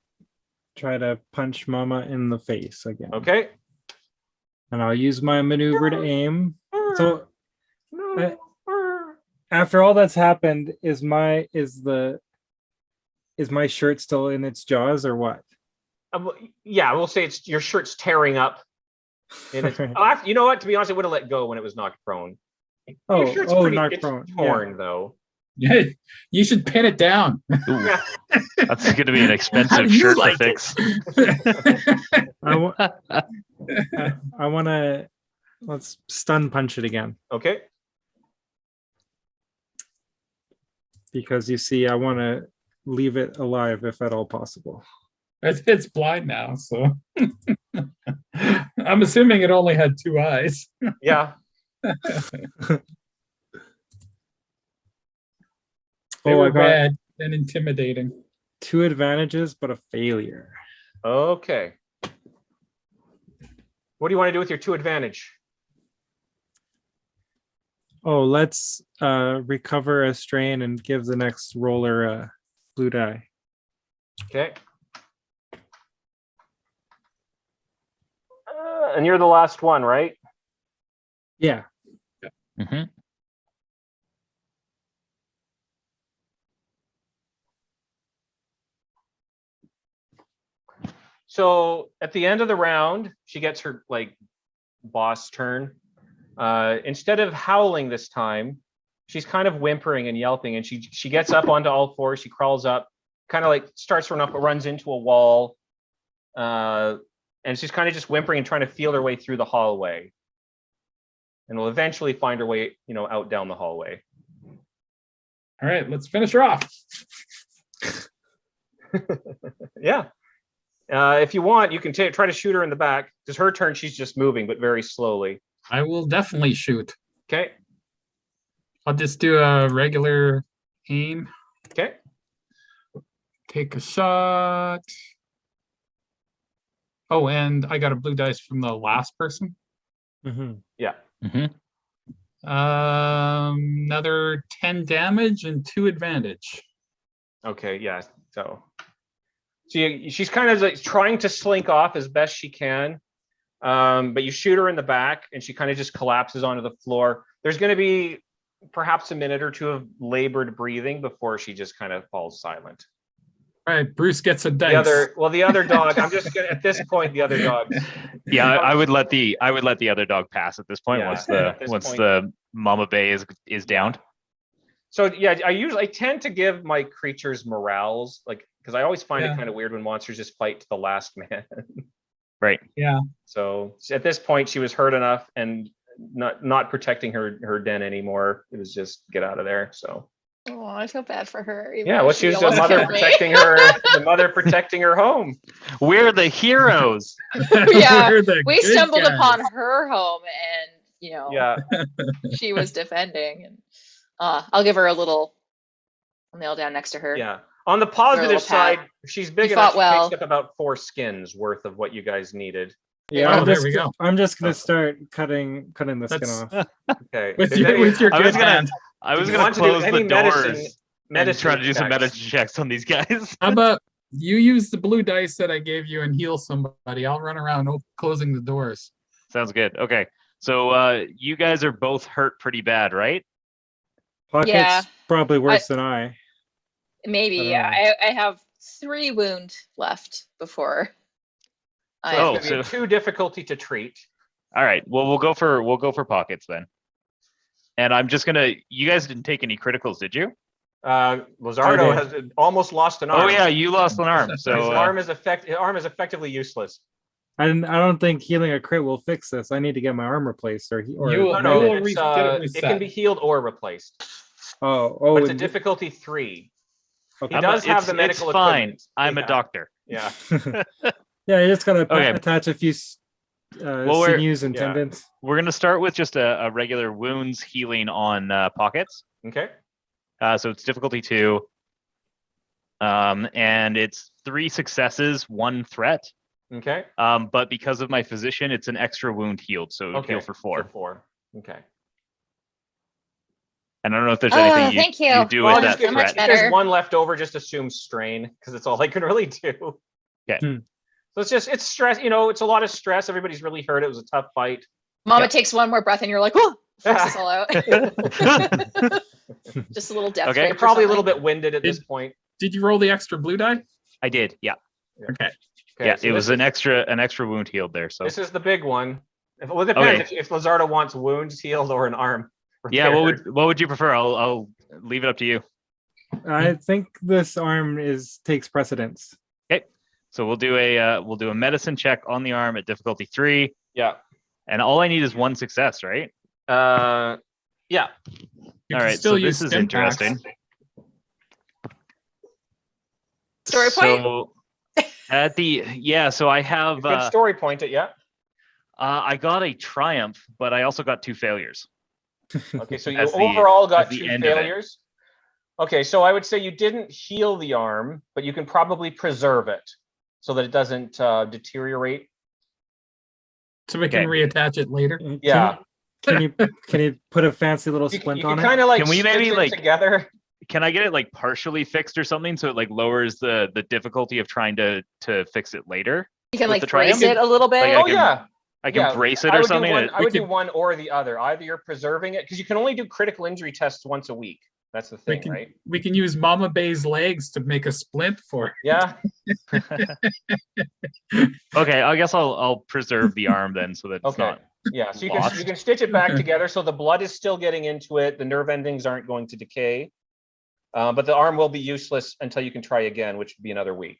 [SPEAKER 5] try to punch Mama in the face again?
[SPEAKER 1] Okay.
[SPEAKER 5] And I'll use my maneuver to aim. So after all that's happened, is my shirt still in its jaws or what?
[SPEAKER 1] Yeah, we'll say it's your shirt's tearing up. And it's, you know what? To be honest, it would have let go when it was knocked prone. Your shirt's
[SPEAKER 5] knocked
[SPEAKER 1] it's
[SPEAKER 5] prone.
[SPEAKER 1] torn though.
[SPEAKER 6] Yeah, you should pin it down.
[SPEAKER 4] Ooh, that's going to be an
[SPEAKER 6] How
[SPEAKER 4] expensive
[SPEAKER 6] do you
[SPEAKER 4] shirt
[SPEAKER 6] like
[SPEAKER 4] to
[SPEAKER 6] it?
[SPEAKER 4] fix.
[SPEAKER 5] I want to let's stun punch it again
[SPEAKER 1] Okay.
[SPEAKER 5] because you see, I want to leave it alive if at all possible.
[SPEAKER 6] It's blind now, so I'm assuming it only had 2 eyes.
[SPEAKER 1] Yeah.
[SPEAKER 6] They
[SPEAKER 5] I
[SPEAKER 6] were
[SPEAKER 5] got
[SPEAKER 6] red and intimidating.
[SPEAKER 5] 2 advantages, but a failure.
[SPEAKER 1] Okay. What do you want to do with your 2 advantage?
[SPEAKER 5] Oh, let's recover a strain and give the next roller a blue die.
[SPEAKER 1] Okay. And you're the last one, right?
[SPEAKER 5] Yeah.
[SPEAKER 4] Mhm.
[SPEAKER 1] So at the end of the round, she gets her like boss turn. Instead of howling this time, she's kind of whimpering and yelping, and she gets up onto all fours. She crawls up, kind of like starts to run up, but runs into a wall, and she's kind of just whimpering and trying to feel her way through the hallway, and will eventually find her way, out down the hallway.
[SPEAKER 6] All right, let's finish her off.
[SPEAKER 1] Yeah. If you want, you can try to shoot her in the back. It's her turn. She's just moving, but very slowly.
[SPEAKER 6] I will definitely shoot.
[SPEAKER 1] Okay.
[SPEAKER 6] I'll just do a regular aim.
[SPEAKER 1] Okay.
[SPEAKER 6] Take a shot. Oh, and I got a blue dice from the last person.
[SPEAKER 1] Yeah.
[SPEAKER 6] Another 10 damage and 2 advantage.
[SPEAKER 1] Okay. Yeah. So she's kind of like trying to slink off as best she can. But you shoot her in the back and she kind of just collapses onto the floor. There's going to be perhaps a minute or two of labored breathing before she just kind of falls silent.
[SPEAKER 6] All right, Bruce gets a dice.
[SPEAKER 1] The other dog, I'm just gonna, at this point, the other dog.
[SPEAKER 4] Yeah, I would let the other dog pass at this point.
[SPEAKER 1] Yeah,
[SPEAKER 4] once the Mama Bay is downed.
[SPEAKER 1] So yeah, I tend to give my creatures morales, like, because I always find it
[SPEAKER 6] Yeah.
[SPEAKER 1] kind of weird when monsters just fight to the last man.
[SPEAKER 4] Right.
[SPEAKER 6] Yeah.
[SPEAKER 1] So at this point, she was hurt enough and not protecting her den anymore. It was just get out of there. So
[SPEAKER 2] Oh, I feel bad for her. even
[SPEAKER 1] yeah,
[SPEAKER 2] though
[SPEAKER 1] well, she was the
[SPEAKER 2] almost
[SPEAKER 1] mother
[SPEAKER 2] killed me.
[SPEAKER 1] protecting her, the mother protecting her home.
[SPEAKER 4] We're the heroes.
[SPEAKER 2] Yeah,
[SPEAKER 6] We're the
[SPEAKER 2] We
[SPEAKER 6] good
[SPEAKER 2] stumbled
[SPEAKER 6] guys.
[SPEAKER 2] upon her home, and
[SPEAKER 1] Yeah,
[SPEAKER 2] she was defending. And I'll give her a little nail down next to her.
[SPEAKER 1] yeah. On the positive
[SPEAKER 2] Little pat.
[SPEAKER 1] side, if she's big
[SPEAKER 2] You
[SPEAKER 1] enough,
[SPEAKER 2] fought
[SPEAKER 1] she
[SPEAKER 2] well.
[SPEAKER 1] takes up about 4 skins worth of what you guys needed.
[SPEAKER 5] Yeah,
[SPEAKER 6] Oh, there we go.
[SPEAKER 5] I'm just gonna start cutting the skin
[SPEAKER 6] That's-
[SPEAKER 5] off.
[SPEAKER 1] Okay.
[SPEAKER 6] With
[SPEAKER 1] Is
[SPEAKER 6] your,
[SPEAKER 1] there any-
[SPEAKER 6] with your
[SPEAKER 4] I
[SPEAKER 6] good
[SPEAKER 4] was gonna-
[SPEAKER 6] hand.
[SPEAKER 4] I was
[SPEAKER 1] If you
[SPEAKER 4] gonna
[SPEAKER 1] want to do
[SPEAKER 4] close the
[SPEAKER 1] any
[SPEAKER 4] doors and
[SPEAKER 1] medicine
[SPEAKER 4] try to do some
[SPEAKER 1] checks.
[SPEAKER 4] medicine checks on these guys.
[SPEAKER 6] How about you use the blue dice that I gave you and heal somebody? I'll run around closing the doors.
[SPEAKER 4] Sounds good. Okay, so you guys are both hurt pretty bad, right?
[SPEAKER 5] Pocket's
[SPEAKER 2] Yeah.
[SPEAKER 5] probably worse than I.
[SPEAKER 2] Maybe.
[SPEAKER 5] I
[SPEAKER 2] Yeah,
[SPEAKER 5] don't know.
[SPEAKER 2] I have 3 wound left before. I
[SPEAKER 4] Oh,
[SPEAKER 1] It's gonna be
[SPEAKER 4] so-
[SPEAKER 1] too difficulty to treat.
[SPEAKER 4] All right. Well, we'll go for pockets then. And I'm just gonna. You guys didn't take any criticals, did you?
[SPEAKER 1] Lizardo has almost lost an arm.
[SPEAKER 4] Oh yeah, you lost an arm.
[SPEAKER 1] His
[SPEAKER 4] So
[SPEAKER 1] arm is effectively useless.
[SPEAKER 5] I don't think healing a crit will fix this. I need to get my arm replaced, or
[SPEAKER 6] You will-
[SPEAKER 1] No,
[SPEAKER 6] will
[SPEAKER 1] it's,
[SPEAKER 6] get it
[SPEAKER 1] it can be
[SPEAKER 6] reset.
[SPEAKER 1] healed or replaced.
[SPEAKER 5] oh,
[SPEAKER 1] But it's a
[SPEAKER 5] and-
[SPEAKER 1] difficulty 3.
[SPEAKER 5] okay.
[SPEAKER 1] He does have the
[SPEAKER 4] it's
[SPEAKER 1] medical
[SPEAKER 4] fine.
[SPEAKER 1] equipment.
[SPEAKER 4] I'm a
[SPEAKER 1] Yeah.
[SPEAKER 4] doctor.
[SPEAKER 1] Yeah.
[SPEAKER 5] Yeah, you just gotta
[SPEAKER 4] Okay.
[SPEAKER 5] attach a few
[SPEAKER 4] we're-
[SPEAKER 5] sinews and
[SPEAKER 1] yeah.
[SPEAKER 5] tendons.
[SPEAKER 4] We're gonna start with just a regular wounds healing on pockets.
[SPEAKER 1] Okay.
[SPEAKER 4] So it's difficulty 2. And it's 3 successes, 1 threat.
[SPEAKER 1] Okay.
[SPEAKER 4] But because of my physician, it's an extra wound healed, so it would
[SPEAKER 1] Okay.
[SPEAKER 4] heal for 4.
[SPEAKER 1] 4. Okay.
[SPEAKER 4] And I don't know if there's
[SPEAKER 2] Oh,
[SPEAKER 4] anything
[SPEAKER 2] thank you.
[SPEAKER 4] you do
[SPEAKER 1] Well,
[SPEAKER 4] with
[SPEAKER 1] just
[SPEAKER 4] that
[SPEAKER 1] give,
[SPEAKER 2] much
[SPEAKER 1] if
[SPEAKER 4] threat.
[SPEAKER 2] better.
[SPEAKER 1] there's one left over, just assume strain, because it's all I can really do.
[SPEAKER 4] Okay.
[SPEAKER 1] So it's stress. It's a lot of stress. Everybody's really hurt. It was a tough fight.
[SPEAKER 2] Mama
[SPEAKER 4] Yep.
[SPEAKER 2] takes one more breath, and you're like, "Whoa!" Force this all out. Just a little death.
[SPEAKER 4] Okay.
[SPEAKER 2] ray
[SPEAKER 1] You're
[SPEAKER 2] for
[SPEAKER 1] probably a little
[SPEAKER 2] something.
[SPEAKER 1] bit winded at this point.
[SPEAKER 6] Did you roll the extra blue die?
[SPEAKER 4] I did, yeah.
[SPEAKER 6] Okay.
[SPEAKER 1] Okay,
[SPEAKER 4] Yeah,
[SPEAKER 1] so
[SPEAKER 4] it was
[SPEAKER 1] this
[SPEAKER 4] an extra wound healed there. So
[SPEAKER 1] This is the big one. Well, it depends if Lizardo wants wounds healed or an arm.
[SPEAKER 4] yeah,
[SPEAKER 1] repaired.
[SPEAKER 4] what would you prefer? I'll leave it up to you.
[SPEAKER 5] I think this arm takes precedence.
[SPEAKER 4] So we'll do a medicine check on the arm at difficulty 3,
[SPEAKER 1] Yeah.
[SPEAKER 4] and all I need is 1 success, right?
[SPEAKER 1] Yeah.
[SPEAKER 6] You
[SPEAKER 4] All
[SPEAKER 6] can
[SPEAKER 4] right,
[SPEAKER 6] still
[SPEAKER 4] so
[SPEAKER 6] use
[SPEAKER 4] this is
[SPEAKER 6] stim packs.
[SPEAKER 4] interesting.
[SPEAKER 2] Story point.
[SPEAKER 4] So at the so I have
[SPEAKER 1] You could story point it. Yeah.
[SPEAKER 4] I got a triumph, but I also got 2 failures.
[SPEAKER 1] Okay. So you
[SPEAKER 4] As the-
[SPEAKER 1] overall got
[SPEAKER 4] as the
[SPEAKER 1] 2
[SPEAKER 4] end of it.
[SPEAKER 1] failures. Okay. So I would say you didn't heal the arm, but you can probably preserve it so that it doesn't deteriorate.
[SPEAKER 6] So we can
[SPEAKER 4] Okay.
[SPEAKER 6] reattach it later.
[SPEAKER 1] Yeah.
[SPEAKER 5] Can you put a fancy little
[SPEAKER 1] You
[SPEAKER 5] splint
[SPEAKER 1] can
[SPEAKER 5] on it?
[SPEAKER 1] kind of like
[SPEAKER 4] Can we
[SPEAKER 1] stitch
[SPEAKER 4] maybe,
[SPEAKER 1] it
[SPEAKER 4] like-
[SPEAKER 1] together?
[SPEAKER 4] Can I get it like partially fixed or something so it like lowers the difficulty of trying to fix it later?
[SPEAKER 2] You can
[SPEAKER 4] with
[SPEAKER 2] like
[SPEAKER 4] the triumph?
[SPEAKER 2] brace it a little bit.
[SPEAKER 4] Like,
[SPEAKER 1] Oh
[SPEAKER 4] can-
[SPEAKER 1] yeah.
[SPEAKER 4] I can
[SPEAKER 1] Yeah,
[SPEAKER 4] brace it
[SPEAKER 1] I
[SPEAKER 4] or
[SPEAKER 1] would do
[SPEAKER 4] something.
[SPEAKER 1] one.
[SPEAKER 4] and-
[SPEAKER 1] I would do
[SPEAKER 6] could-
[SPEAKER 1] one or the other. Either you're preserving it because you can only do critical injury tests once a week. That's the thing, right?
[SPEAKER 6] We can use Mama Bay's legs to make a splint for it.
[SPEAKER 1] Yeah.
[SPEAKER 4] Okay, I guess I'll preserve the arm then so that it's
[SPEAKER 1] Okay. Yeah, so you
[SPEAKER 4] Lost.
[SPEAKER 1] can stitch it back together. So the blood is still getting into it. The nerve endings aren't going to decay. But the arm will be useless until you can try again, which would be another week.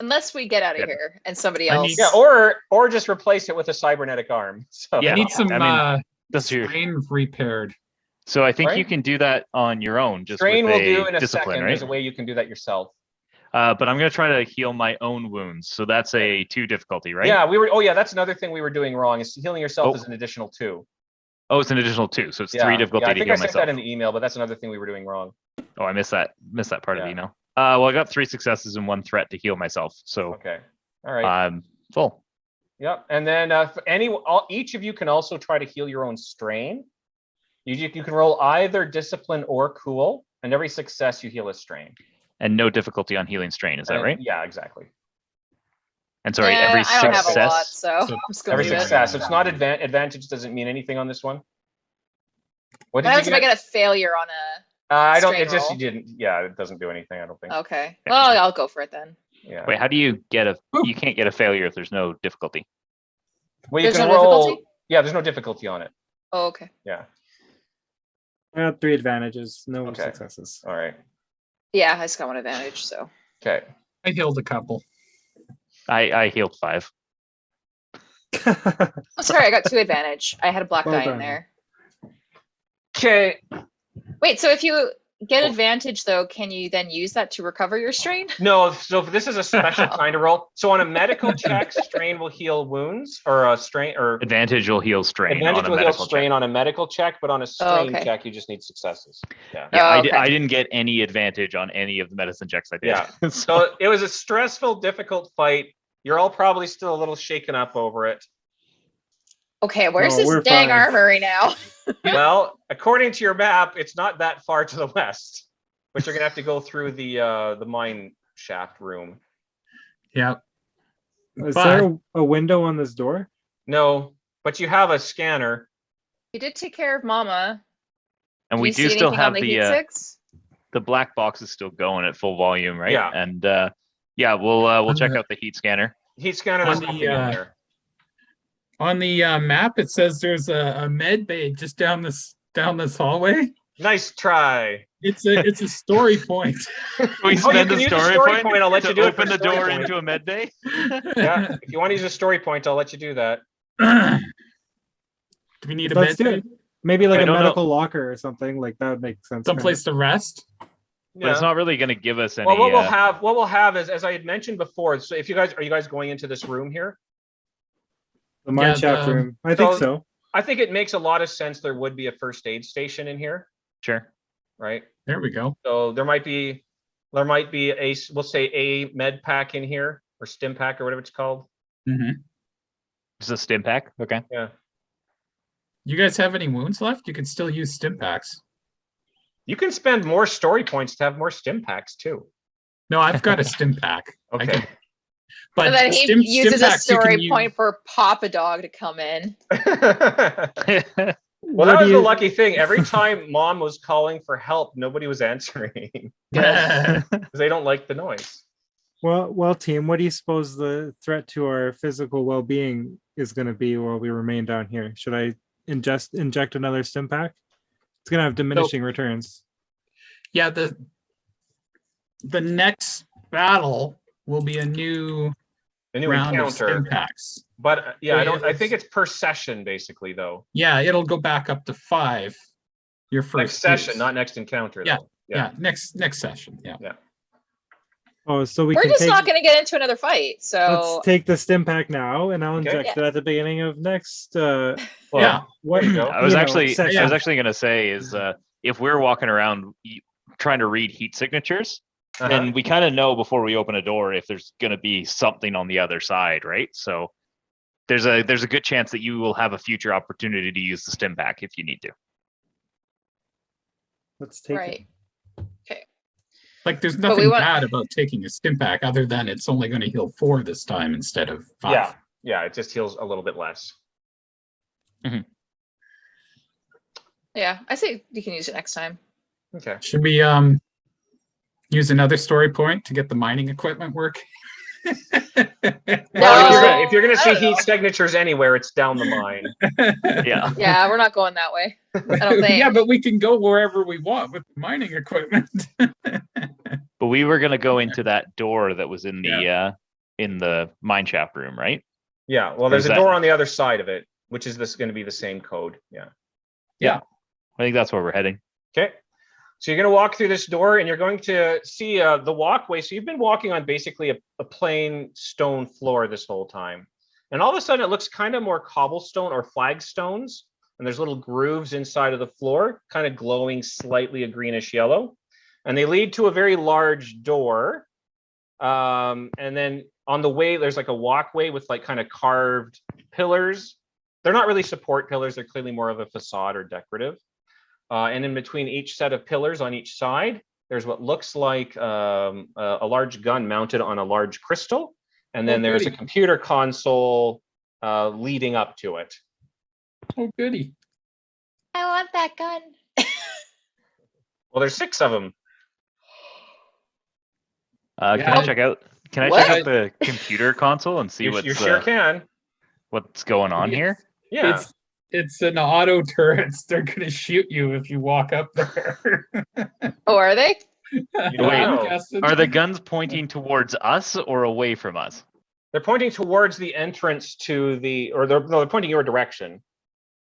[SPEAKER 2] Unless we get out of
[SPEAKER 4] Yep.
[SPEAKER 2] here and somebody
[SPEAKER 6] I
[SPEAKER 2] else.
[SPEAKER 6] need-
[SPEAKER 1] Yeah, or just replace it with a cybernetic arm. So
[SPEAKER 4] Yeah.
[SPEAKER 6] I need some
[SPEAKER 4] That's your.
[SPEAKER 6] strain repaired.
[SPEAKER 4] So I think you
[SPEAKER 1] Right?
[SPEAKER 4] can do that on your own, just
[SPEAKER 1] strain
[SPEAKER 4] with
[SPEAKER 1] will do in a
[SPEAKER 4] discipline,
[SPEAKER 1] second.
[SPEAKER 4] right?
[SPEAKER 1] There's a way you can do that yourself.
[SPEAKER 4] But I'm gonna try to heal my own wounds, so that's a 2 difficulty, right?
[SPEAKER 1] Yeah, we were. Oh yeah, that's another thing we were doing wrong. Is healing yourself
[SPEAKER 4] Oh.
[SPEAKER 1] is an additional 2.
[SPEAKER 4] Oh, it's an additional 2, so it's
[SPEAKER 1] Yeah,
[SPEAKER 4] 3 difficulty
[SPEAKER 1] yeah, I
[SPEAKER 4] to
[SPEAKER 1] think
[SPEAKER 4] heal
[SPEAKER 1] I sent
[SPEAKER 4] myself.
[SPEAKER 1] that in the email, but that's another thing we were doing wrong.
[SPEAKER 4] Oh, I missed that part of the
[SPEAKER 1] Yeah.
[SPEAKER 4] email. Well, I got 3 successes and 1 threat to heal myself, so
[SPEAKER 1] Okay. All right.
[SPEAKER 4] I'm full.
[SPEAKER 1] Yep. And then each of you can also try to heal your own strain. You can roll either discipline or cool, and every success you heal a strain.
[SPEAKER 4] And no difficulty on healing strain, is that
[SPEAKER 1] And-
[SPEAKER 4] right?
[SPEAKER 1] Yeah, exactly.
[SPEAKER 4] And sorry,
[SPEAKER 2] Yeah,
[SPEAKER 4] every
[SPEAKER 2] I don't have a lot,
[SPEAKER 4] success.
[SPEAKER 2] so
[SPEAKER 6] So
[SPEAKER 2] I'm just gonna
[SPEAKER 1] Every
[SPEAKER 2] leave it.
[SPEAKER 1] success. It's not advantage doesn't mean anything on this one. What
[SPEAKER 2] What
[SPEAKER 1] did you
[SPEAKER 2] happens if I
[SPEAKER 1] get?
[SPEAKER 2] get a failure on a?
[SPEAKER 1] I don't.
[SPEAKER 2] strain
[SPEAKER 1] It just
[SPEAKER 2] roll?
[SPEAKER 1] you didn't. Yeah, it doesn't do anything. I don't think.
[SPEAKER 2] Okay. Well, I'll go for it then.
[SPEAKER 1] Yeah.
[SPEAKER 4] Wait, how do you get a?
[SPEAKER 6] Ooh.
[SPEAKER 4] You can't get a failure if there's no difficulty.
[SPEAKER 1] Well, you
[SPEAKER 2] There's
[SPEAKER 1] can
[SPEAKER 2] no
[SPEAKER 1] roll.
[SPEAKER 2] difficulty?
[SPEAKER 1] Yeah, there's no difficulty on it.
[SPEAKER 2] Oh, okay.
[SPEAKER 1] Yeah.
[SPEAKER 5] I got 3 advantages, no
[SPEAKER 1] Okay.
[SPEAKER 5] successes.
[SPEAKER 1] All right.
[SPEAKER 2] Yeah, I just got one advantage, so.
[SPEAKER 1] Okay.
[SPEAKER 6] I healed a couple.
[SPEAKER 4] I healed 5.
[SPEAKER 2] Oh, sorry, I got 2 advantage. I had a black
[SPEAKER 5] Well
[SPEAKER 2] die in
[SPEAKER 5] done.
[SPEAKER 2] there.
[SPEAKER 1] Okay.
[SPEAKER 2] Wait, so if you get advantage though, can you then use that to recover your strain?
[SPEAKER 1] No, so this is a special kind of roll. So on a medical check, strain will heal wounds, or a strain, or
[SPEAKER 4] Advantage will heal strain
[SPEAKER 1] advantage
[SPEAKER 4] on a
[SPEAKER 1] will heal
[SPEAKER 4] medical
[SPEAKER 1] strain
[SPEAKER 4] check.
[SPEAKER 1] on a medical check, but on a strain
[SPEAKER 2] okay.
[SPEAKER 1] check, you just need successes. Yeah.
[SPEAKER 4] Yeah,
[SPEAKER 2] Oh, okay.
[SPEAKER 4] I didn't get any advantage on any of the medicine checks I did.
[SPEAKER 1] Yeah.
[SPEAKER 4] so,
[SPEAKER 1] So it was a stressful, difficult fight. You're all probably still a little shaken up over it.
[SPEAKER 2] Okay, where's
[SPEAKER 5] No,
[SPEAKER 2] this
[SPEAKER 5] we're
[SPEAKER 2] dang
[SPEAKER 5] fine.
[SPEAKER 2] armory now?
[SPEAKER 1] Well, according to your map, it's not that far to the west, but you're gonna have to go through the mine shaft room.
[SPEAKER 6] Yep.
[SPEAKER 5] Is
[SPEAKER 6] But-
[SPEAKER 5] there a window on this door?
[SPEAKER 1] No, but you have a scanner.
[SPEAKER 2] You did take care of Mama.
[SPEAKER 4] and we
[SPEAKER 2] you
[SPEAKER 4] do
[SPEAKER 2] see
[SPEAKER 4] still
[SPEAKER 2] anything on
[SPEAKER 4] have
[SPEAKER 2] the
[SPEAKER 4] the
[SPEAKER 2] heat six?
[SPEAKER 4] the black box is still going at full volume, right?
[SPEAKER 1] Yeah.
[SPEAKER 4] And yeah, we'll check out the heat scanner.
[SPEAKER 1] Heat scanner,
[SPEAKER 6] On
[SPEAKER 1] there's
[SPEAKER 6] the,
[SPEAKER 1] nothing in there.
[SPEAKER 6] On the map, it says there's a med bay just down this hallway.
[SPEAKER 1] Nice try.
[SPEAKER 6] It's a story point.
[SPEAKER 4] We
[SPEAKER 1] Oh, you
[SPEAKER 4] spend
[SPEAKER 1] can
[SPEAKER 4] a
[SPEAKER 1] use a
[SPEAKER 4] story
[SPEAKER 1] story
[SPEAKER 4] point,
[SPEAKER 1] point, I'll let
[SPEAKER 4] to
[SPEAKER 1] you do it for
[SPEAKER 4] open the
[SPEAKER 1] story
[SPEAKER 4] door
[SPEAKER 1] point.
[SPEAKER 4] into a med bay.
[SPEAKER 1] Yeah, if you want to use a story point, I'll let you do that.
[SPEAKER 6] Do we need a
[SPEAKER 5] Let's
[SPEAKER 6] med
[SPEAKER 5] do
[SPEAKER 6] bay?
[SPEAKER 5] it. Maybe like
[SPEAKER 4] I
[SPEAKER 5] a
[SPEAKER 4] don't know.
[SPEAKER 5] medical locker or something like that would make sense.
[SPEAKER 6] Someplace to rest?
[SPEAKER 4] But it's not really going to give us any.
[SPEAKER 1] Well, what we'll have is, as I had mentioned before. So, if are you guys going into this room here?
[SPEAKER 5] The mine
[SPEAKER 6] Yeah,
[SPEAKER 5] shaft
[SPEAKER 6] the-
[SPEAKER 5] room. I think
[SPEAKER 1] So-
[SPEAKER 5] so.
[SPEAKER 1] I think it makes a lot of sense. There would be a first aid station in here,
[SPEAKER 4] Sure.
[SPEAKER 1] right?
[SPEAKER 6] There we go.
[SPEAKER 1] So there might be a, we'll say a med pack in here, or stim pack, or whatever it's called.
[SPEAKER 6] hmm
[SPEAKER 4] Just a stim pack. Okay.
[SPEAKER 1] Yeah.
[SPEAKER 6] You guys have any wounds left? You can still use stim packs.
[SPEAKER 1] You can spend more story points to have more stim packs too.
[SPEAKER 6] No, I've got a stim pack. I
[SPEAKER 1] Okay.
[SPEAKER 6] can- But
[SPEAKER 2] And then he
[SPEAKER 6] stim
[SPEAKER 2] uses a
[SPEAKER 6] packs you can
[SPEAKER 2] story
[SPEAKER 6] use-
[SPEAKER 2] point for Papa Dog to come in.
[SPEAKER 1] Well,
[SPEAKER 5] What
[SPEAKER 1] that
[SPEAKER 5] do
[SPEAKER 1] was the
[SPEAKER 5] you-
[SPEAKER 1] lucky thing. Every time Mom was calling for help, nobody was answering
[SPEAKER 6] Yeah.
[SPEAKER 1] because they don't like the noise.
[SPEAKER 5] Well, team, what do you suppose the threat to our physical well-being is going to be while we remain down here? Should I inject another stim pack? It's going to have diminishing returns.
[SPEAKER 6] Yeah, the next battle will be a new
[SPEAKER 1] A new
[SPEAKER 6] round of
[SPEAKER 1] encounter,
[SPEAKER 6] stim packs.
[SPEAKER 1] but yeah,
[SPEAKER 6] Oh,
[SPEAKER 1] I don't.
[SPEAKER 6] yeah,
[SPEAKER 1] I think it's per session basically, though.
[SPEAKER 6] Yeah, it'll go back up to 5. Your first
[SPEAKER 1] Next session,
[SPEAKER 6] use.
[SPEAKER 1] not next encounter.
[SPEAKER 6] Yeah.
[SPEAKER 1] Though.
[SPEAKER 6] Yeah, next session. Yeah.
[SPEAKER 5] Oh, so we
[SPEAKER 2] We're
[SPEAKER 5] can
[SPEAKER 2] just
[SPEAKER 5] take,
[SPEAKER 2] not going to get into another fight. So
[SPEAKER 5] let's take the stim pack now, and I'll
[SPEAKER 1] Okay.
[SPEAKER 5] inject it at the beginning of next.
[SPEAKER 1] Well,
[SPEAKER 6] Yeah.
[SPEAKER 5] What
[SPEAKER 1] There you go.
[SPEAKER 4] I was
[SPEAKER 5] you know,
[SPEAKER 4] actually
[SPEAKER 5] section.
[SPEAKER 4] I was actually going to say is if we're walking around trying to read heat signatures,
[SPEAKER 1] uh-huh.
[SPEAKER 4] then we kind of know before we open a door if there's going to be something on the other side, right? So there's a good chance that you will have a future opportunity to use the stim pack if you need to.
[SPEAKER 5] Let's take
[SPEAKER 2] right.
[SPEAKER 6] Like there's
[SPEAKER 2] But we
[SPEAKER 6] nothing
[SPEAKER 2] want-
[SPEAKER 6] bad about taking a stim pack other than it's only going to heal 4 this time instead of 5.
[SPEAKER 1] Yeah, yeah, it just heals a little bit less.
[SPEAKER 2] Yeah, I say you can use it next time.
[SPEAKER 1] Okay.
[SPEAKER 6] Should we use another story point to get the mining equipment work?
[SPEAKER 2] No.
[SPEAKER 1] If you're gonna
[SPEAKER 2] I
[SPEAKER 1] see
[SPEAKER 2] don't know.
[SPEAKER 1] heat signatures anywhere, it's down the mine.
[SPEAKER 4] Yeah.
[SPEAKER 2] Yeah, we're not going that way. I don't think.
[SPEAKER 6] Yeah, but we can go wherever we want with mining equipment.
[SPEAKER 4] But we were gonna go into that door that was in the mine shaft room, right?
[SPEAKER 1] Yeah, well,
[SPEAKER 4] Or
[SPEAKER 1] there's
[SPEAKER 4] is
[SPEAKER 1] a
[SPEAKER 4] that-
[SPEAKER 1] door on the other side of it, which is this going to be the same code. Yeah.
[SPEAKER 4] I think that's where we're heading.
[SPEAKER 1] Okay. So you're going to walk through this door and you're going to see the walkway. So you've been walking on basically a plain stone floor this whole time. And all of a sudden it looks kind of more cobblestone or flagstones. And there's little grooves inside of the floor, kind of glowing slightly a greenish yellow. And they lead to a very large door. And then on the way, there's like a walkway with like kind of carved pillars. They're not really support pillars. They're clearly more of a facade or decorative. And in between each set of pillars on each side, there's what looks like a large gun mounted on a large crystal. And then there's a
[SPEAKER 6] goody.
[SPEAKER 1] computer console leading up to it.
[SPEAKER 6] Oh, goody.
[SPEAKER 2] I want that gun.
[SPEAKER 1] Well, there's 6 of them.
[SPEAKER 4] Can
[SPEAKER 6] Yeah.
[SPEAKER 4] I check out? Can I
[SPEAKER 2] What?
[SPEAKER 4] check out the computer console and see
[SPEAKER 1] You
[SPEAKER 4] what's
[SPEAKER 1] sure can.
[SPEAKER 4] what's going on here?
[SPEAKER 1] Yeah.
[SPEAKER 6] It's an auto turrets. They're gonna shoot you if you walk up there.
[SPEAKER 2] Oh, are they?
[SPEAKER 1] You don't
[SPEAKER 4] Wait.
[SPEAKER 1] know.
[SPEAKER 6] Guessing.
[SPEAKER 4] Are the guns pointing towards us or away from us?
[SPEAKER 1] They're pointing towards the entrance to the, or they're pointing your direction.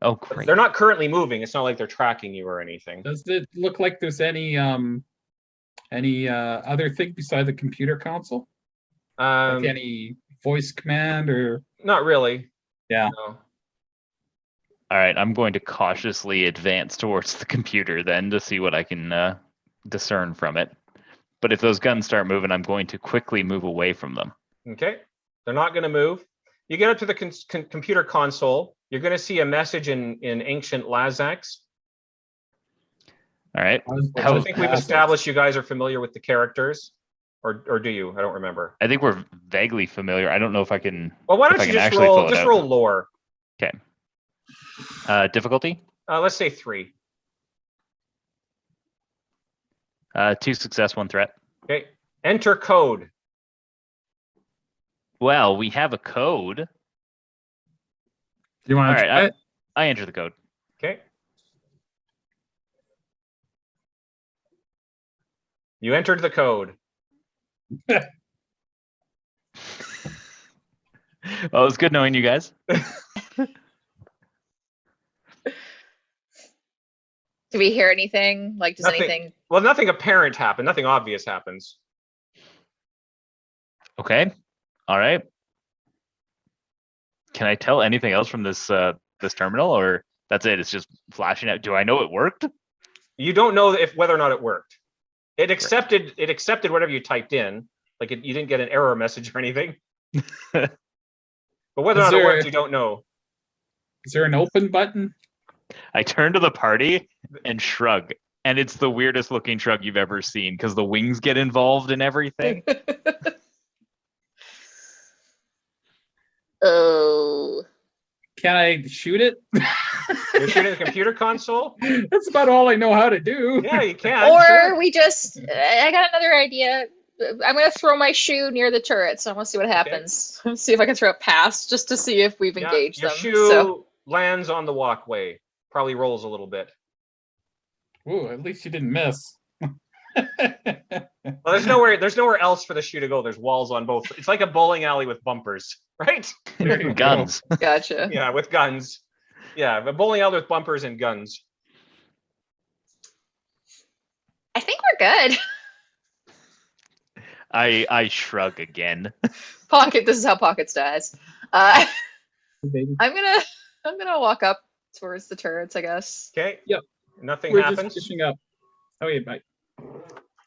[SPEAKER 4] Oh, great.
[SPEAKER 1] They're not currently moving. It's not like they're tracking you or anything.
[SPEAKER 6] Does it look like there's any other thing beside the computer console? Like any voice command or?
[SPEAKER 1] Not really.
[SPEAKER 6] Yeah.
[SPEAKER 1] No.
[SPEAKER 4] All right, I'm going to cautiously advance towards the computer then to see what I can discern from it. But if those guns start moving, I'm going to quickly move away from them.
[SPEAKER 1] Okay. They're not going to move. You get up to the computer console. You're going to see a message in ancient Lazax.
[SPEAKER 4] All right.
[SPEAKER 1] I think we've established you guys are familiar with the characters, or do you? I don't remember.
[SPEAKER 4] I think we're vaguely familiar. I don't know if I can.
[SPEAKER 1] Well, why
[SPEAKER 4] if
[SPEAKER 1] don't
[SPEAKER 4] I
[SPEAKER 1] you
[SPEAKER 4] can
[SPEAKER 1] just
[SPEAKER 4] actually
[SPEAKER 1] roll
[SPEAKER 4] fill it out.
[SPEAKER 1] roll lore?
[SPEAKER 4] Okay. Difficulty?
[SPEAKER 1] Let's say 3.
[SPEAKER 4] 2 success, 1 threat.
[SPEAKER 1] Okay. Enter code.
[SPEAKER 4] Well, we have a code.
[SPEAKER 6] Do you want
[SPEAKER 4] All
[SPEAKER 6] to
[SPEAKER 4] right,
[SPEAKER 6] try it?
[SPEAKER 4] I enter the code.
[SPEAKER 1] Okay. You entered the code.
[SPEAKER 4] Well, it's good knowing you guys.
[SPEAKER 2] Do we hear anything? Like, does
[SPEAKER 1] Nothing.
[SPEAKER 2] anything?
[SPEAKER 1] Well, nothing apparent happened. Nothing obvious happens.
[SPEAKER 4] Okay. All right. Can I tell anything else from this this terminal, or that's it? It's just flashing out. Do I know it worked?
[SPEAKER 1] You don't know whether or not it worked. It accepted whatever you typed in. Like you didn't get an error message or anything. But whether or
[SPEAKER 6] Is
[SPEAKER 1] not it
[SPEAKER 6] there-
[SPEAKER 1] worked, you don't know.
[SPEAKER 6] Is there an open button?
[SPEAKER 4] I turn to the party and shrug, and it's the weirdest looking shrug you've ever seen because the wings get involved in everything.
[SPEAKER 2] Oh.
[SPEAKER 6] Can I shoot it?
[SPEAKER 1] You're shooting the computer console?
[SPEAKER 6] That's about all I know how to do.
[SPEAKER 1] Yeah, you can.
[SPEAKER 2] Or
[SPEAKER 1] sure.
[SPEAKER 2] we just, I got another idea. I'm going to throw my shoe near the turret, so I'm going to see what happens. See if I can throw it past, just to see if we've
[SPEAKER 1] Yeah,
[SPEAKER 2] engaged
[SPEAKER 1] your
[SPEAKER 2] them.
[SPEAKER 1] shoe
[SPEAKER 2] So,
[SPEAKER 1] lands on the walkway. Probably rolls a little bit.
[SPEAKER 6] Ooh, at least you didn't miss.
[SPEAKER 1] Well, there's nowhere else for the shoe to go. There's walls on both. It's like a bowling alley with bumpers, right?
[SPEAKER 6] There you go.
[SPEAKER 4] Guns.
[SPEAKER 2] gotcha.
[SPEAKER 1] Yeah, with guns. Yeah, a bowling alley with bumpers and guns.
[SPEAKER 2] I think we're good.
[SPEAKER 4] I shrug again.
[SPEAKER 2] Pocket, this is how Pockets dies. I'm
[SPEAKER 6] Baby.
[SPEAKER 2] gonna walk up towards the turrets, I guess.
[SPEAKER 1] Okay.
[SPEAKER 6] Yep.
[SPEAKER 1] Nothing
[SPEAKER 6] We're
[SPEAKER 1] happens.
[SPEAKER 6] just fishing up. Oh yeah, bye.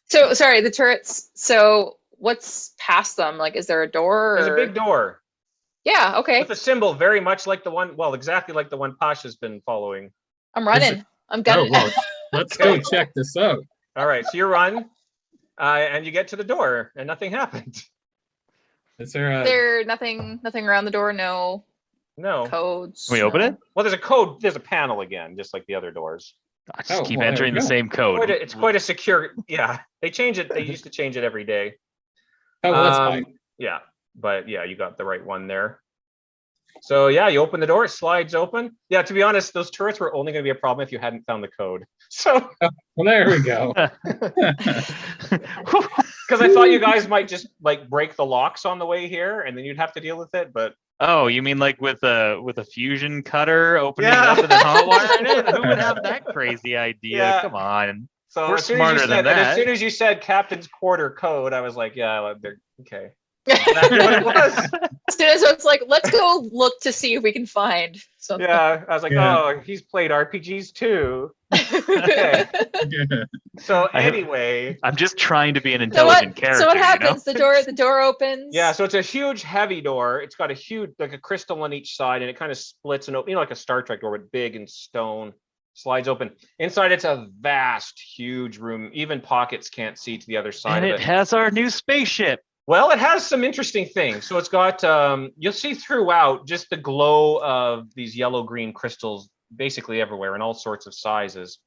[SPEAKER 2] So sorry, the turrets. So what's past them? Like, is there a door?
[SPEAKER 1] There's a
[SPEAKER 2] or-
[SPEAKER 1] big door
[SPEAKER 2] Yeah. Okay.
[SPEAKER 1] with a symbol very much like the one, well, exactly like the one Pasha's been following.
[SPEAKER 2] I'm running. I'm
[SPEAKER 6] Oh,
[SPEAKER 2] gunning.
[SPEAKER 6] well, let's go check this out.
[SPEAKER 1] All right, so you run, and you get to the door, and nothing happened.
[SPEAKER 6] Is there a?
[SPEAKER 2] There nothing around the door. No
[SPEAKER 1] No.
[SPEAKER 2] codes.
[SPEAKER 4] Can we open
[SPEAKER 2] no.
[SPEAKER 4] it?
[SPEAKER 1] Well, there's a code. There's a panel again, just like the other doors.
[SPEAKER 4] I just
[SPEAKER 6] Oh,
[SPEAKER 4] keep
[SPEAKER 6] well, there
[SPEAKER 4] entering
[SPEAKER 6] we
[SPEAKER 4] the
[SPEAKER 6] go.
[SPEAKER 4] same code.
[SPEAKER 1] It's quite a secure. Yeah, they change it. They used to change it every day.
[SPEAKER 6] Oh, well, that's fine.
[SPEAKER 1] Yeah. but yeah, you got the right one there. So yeah, you open the door, it slides open. Yeah, to be honest, those turrets were only going to be a problem if you hadn't found the code. So
[SPEAKER 6] Well, there we go.
[SPEAKER 1] because I thought you guys might just like break the locks on the way here, and then you'd have to deal with it. But
[SPEAKER 4] Oh, you mean like with a fusion cutter opening
[SPEAKER 1] Yeah.
[SPEAKER 4] it up and then hot wiring it? Who would have that crazy idea?
[SPEAKER 1] Yeah.
[SPEAKER 4] Come on.
[SPEAKER 1] so
[SPEAKER 4] We're
[SPEAKER 1] as soon as you
[SPEAKER 4] smarter than
[SPEAKER 1] said, and as
[SPEAKER 4] that.
[SPEAKER 1] soon as you said Captain's Quarter code, I was like, yeah, well, they're okay. Exactly what it was.
[SPEAKER 2] As soon as it's like, let's go look to see if we can find something.
[SPEAKER 1] Yeah, I was like,
[SPEAKER 6] Yeah.
[SPEAKER 1] oh, he's played RPGs too. Okay. So
[SPEAKER 4] I have-
[SPEAKER 1] anyway,
[SPEAKER 4] I'm just trying to be an
[SPEAKER 2] So what,
[SPEAKER 4] intelligent character.
[SPEAKER 2] so what
[SPEAKER 4] you know?
[SPEAKER 2] happens? The door opens.
[SPEAKER 1] yeah, so it's a huge, heavy door. It's got a huge, like a crystal on each side, and it kind of splits and open, like a Star Trek door, but big and stone. Slides open. Inside, it's a vast, huge room. Even pockets can't see to the other side
[SPEAKER 4] And
[SPEAKER 1] of
[SPEAKER 4] it
[SPEAKER 1] it.
[SPEAKER 4] has our new spaceship.
[SPEAKER 1] Well, it has some interesting things. So it's got, you'll see throughout just the glow of these yellow-green crystals basically everywhere in all sorts of sizes.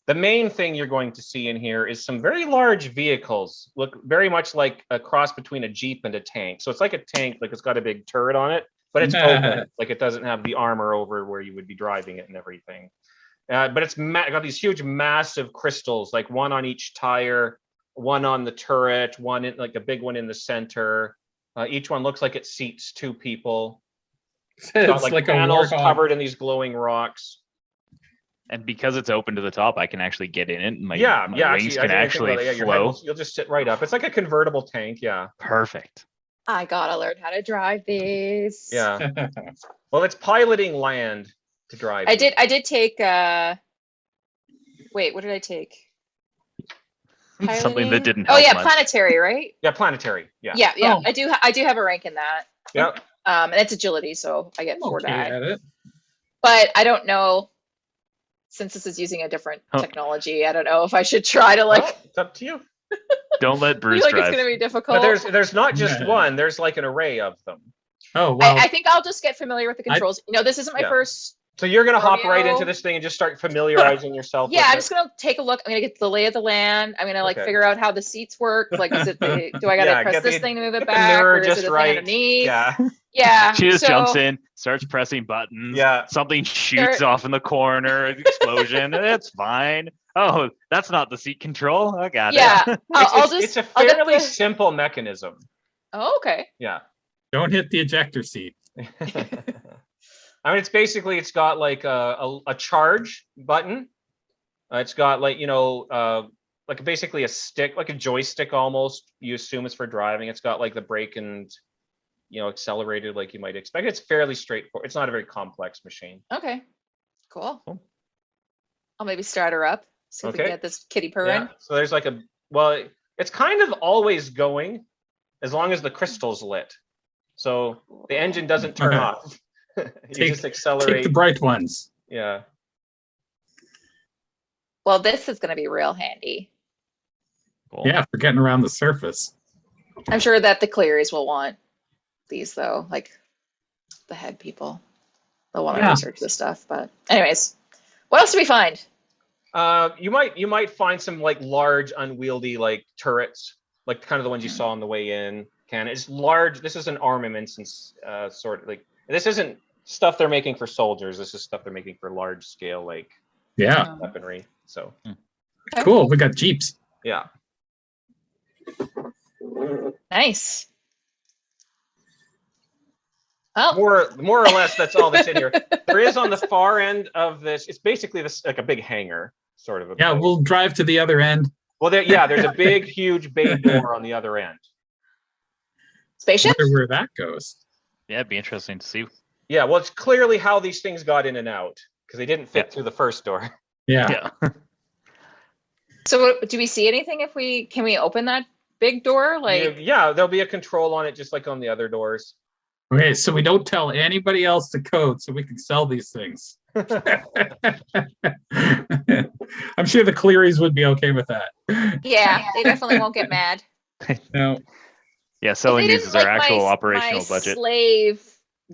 [SPEAKER 1] The main thing you're going to see in here is some very large vehicles, look very much like a cross between a Jeep and a tank. So it's like a tank, like it's got a big turret on it, but it's open, like it doesn't have the armor over where you would be driving it and everything. But it's got these huge, massive crystals, like one on each tire, one on the turret, one in, like a big one in the center. Each one looks like it seats 2 people. It's got
[SPEAKER 6] It's
[SPEAKER 1] like,
[SPEAKER 6] like a
[SPEAKER 1] panels
[SPEAKER 6] warthog.
[SPEAKER 1] covered in these glowing rocks.
[SPEAKER 4] And because it's open to the top, I can actually get in it. And my wings
[SPEAKER 1] I
[SPEAKER 4] can
[SPEAKER 1] didn't think
[SPEAKER 4] actually
[SPEAKER 1] about it. Yeah, your head
[SPEAKER 4] flow.
[SPEAKER 1] you'll just sit right up. It's like a convertible tank. Yeah.
[SPEAKER 4] Perfect.
[SPEAKER 2] I gotta learn how to drive these.
[SPEAKER 1] Yeah. Well, it's piloting land to drive.
[SPEAKER 2] I did take wait, what did I take?
[SPEAKER 4] Something that
[SPEAKER 2] Piloting?
[SPEAKER 4] didn't
[SPEAKER 2] Oh
[SPEAKER 4] help
[SPEAKER 2] yeah,
[SPEAKER 4] much.
[SPEAKER 2] planetary, right?
[SPEAKER 1] Yeah, planetary. Yeah.
[SPEAKER 2] Yeah, yeah.
[SPEAKER 6] Oh.
[SPEAKER 2] I do have a rank in that.
[SPEAKER 1] Yeah.
[SPEAKER 2] And it's agility, so I get 4
[SPEAKER 6] Okay
[SPEAKER 2] die.
[SPEAKER 6] at it.
[SPEAKER 2] But I don't know, since this is using a different
[SPEAKER 4] Huh.
[SPEAKER 2] technology, I don't know if I should try to like
[SPEAKER 1] Well, it's up to you.
[SPEAKER 4] Don't let
[SPEAKER 2] I
[SPEAKER 4] Bruce
[SPEAKER 2] feel like
[SPEAKER 4] drive.
[SPEAKER 2] it's gonna be difficult.
[SPEAKER 1] But there's not just
[SPEAKER 6] Yeah.
[SPEAKER 1] one. There's like an array of them.
[SPEAKER 6] Oh well.
[SPEAKER 2] I think I'll just get familiar with the controls. This isn't my
[SPEAKER 1] Yeah.
[SPEAKER 2] first.
[SPEAKER 1] So you're gonna hop right
[SPEAKER 2] Rodeo.
[SPEAKER 1] into this thing and just start familiarizing yourself.
[SPEAKER 2] Yeah,
[SPEAKER 1] with
[SPEAKER 2] I'm
[SPEAKER 1] it.
[SPEAKER 2] just gonna take a look. I'm gonna get the lay of the land. I'm gonna like
[SPEAKER 1] Okay.
[SPEAKER 2] figure out how the seats work. Like, is it do I gotta
[SPEAKER 1] Yeah,
[SPEAKER 2] press
[SPEAKER 1] get
[SPEAKER 2] this
[SPEAKER 1] the-
[SPEAKER 2] thing to move
[SPEAKER 1] get
[SPEAKER 2] it
[SPEAKER 1] the
[SPEAKER 2] back,
[SPEAKER 1] mirror
[SPEAKER 2] or is
[SPEAKER 1] just
[SPEAKER 2] it a thing
[SPEAKER 1] right.
[SPEAKER 2] underneath?
[SPEAKER 1] Yeah.
[SPEAKER 2] Yeah.
[SPEAKER 4] She just
[SPEAKER 2] so,
[SPEAKER 4] jumps in, starts pressing buttons.
[SPEAKER 1] Yeah.
[SPEAKER 4] Something shoots off in the corner, an explosion. It's fine. Oh, that's not the seat control. I got
[SPEAKER 2] Yeah.
[SPEAKER 4] it.
[SPEAKER 1] It's a
[SPEAKER 2] I'll get
[SPEAKER 1] fairly
[SPEAKER 2] the-
[SPEAKER 1] simple mechanism.
[SPEAKER 2] Oh, okay.
[SPEAKER 1] Yeah.
[SPEAKER 6] Don't hit the ejector seat.
[SPEAKER 1] I mean, it's got like a charge button. It's got like, like basically a stick, like a joystick almost. You assume it's for driving. It's got like the brake and, accelerated like you might expect. It's fairly straightforward. It's not a very complex machine.
[SPEAKER 2] Okay. Cool.
[SPEAKER 4] Cool.
[SPEAKER 2] I'll maybe start her up. See if we
[SPEAKER 1] Okay.
[SPEAKER 2] can get this kitty purring.
[SPEAKER 1] Yeah. So there's like it's kind of always going as long as the crystal's lit. So the engine doesn't turn
[SPEAKER 6] Okay.
[SPEAKER 1] off. You
[SPEAKER 6] Take-
[SPEAKER 1] just accelerate.
[SPEAKER 6] Take the bright ones.
[SPEAKER 1] Yeah.
[SPEAKER 2] Well, this is gonna be real handy.
[SPEAKER 4] Cool.
[SPEAKER 6] Yeah, for getting around the surface.
[SPEAKER 2] I'm sure that the Clearys will want these though, like the head people. They'll want to
[SPEAKER 6] Yeah.
[SPEAKER 2] research this stuff. But anyways, what else do we find?
[SPEAKER 1] You might find some like large unwieldy like turrets, like kind of the ones you saw on the way in. It's large. This is an armaments and sort of like this isn't stuff they're making for soldiers. This is stuff they're making for large scale like
[SPEAKER 6] Yeah,
[SPEAKER 1] weaponry. So
[SPEAKER 6] cool. We got jeeps.
[SPEAKER 1] yeah.
[SPEAKER 2] Nice. Well,
[SPEAKER 1] More or less that's all that's in here. There is on the far end of this. It's basically this like a big hangar sort of.
[SPEAKER 6] Yeah,
[SPEAKER 1] place.
[SPEAKER 6] we'll drive to the other end.
[SPEAKER 1] Well, there's a big, huge bay door on the other end.
[SPEAKER 2] spaceship.
[SPEAKER 6] Wonder where that goes.
[SPEAKER 4] Yeah, it'd be interesting to see.
[SPEAKER 1] Yeah, well, it's clearly how these things got in and out because they didn't fit
[SPEAKER 4] Yeah.
[SPEAKER 1] through the first door.
[SPEAKER 6] Yeah.
[SPEAKER 4] Yeah.
[SPEAKER 2] So, do we see anything? Can we open that big door? Like,
[SPEAKER 1] Yeah, there'll be a control on it just like on the other doors.
[SPEAKER 6] Okay, so we don't tell anybody else the code so we can sell these things. I'm sure the Clearys would be okay with that.
[SPEAKER 2] yeah, they definitely won't get mad.
[SPEAKER 6] No.
[SPEAKER 4] Yeah,
[SPEAKER 2] If
[SPEAKER 4] selling
[SPEAKER 2] they
[SPEAKER 4] these
[SPEAKER 2] didn't
[SPEAKER 4] is our
[SPEAKER 2] like
[SPEAKER 4] actual
[SPEAKER 2] my
[SPEAKER 4] operational budget.
[SPEAKER 2] Slave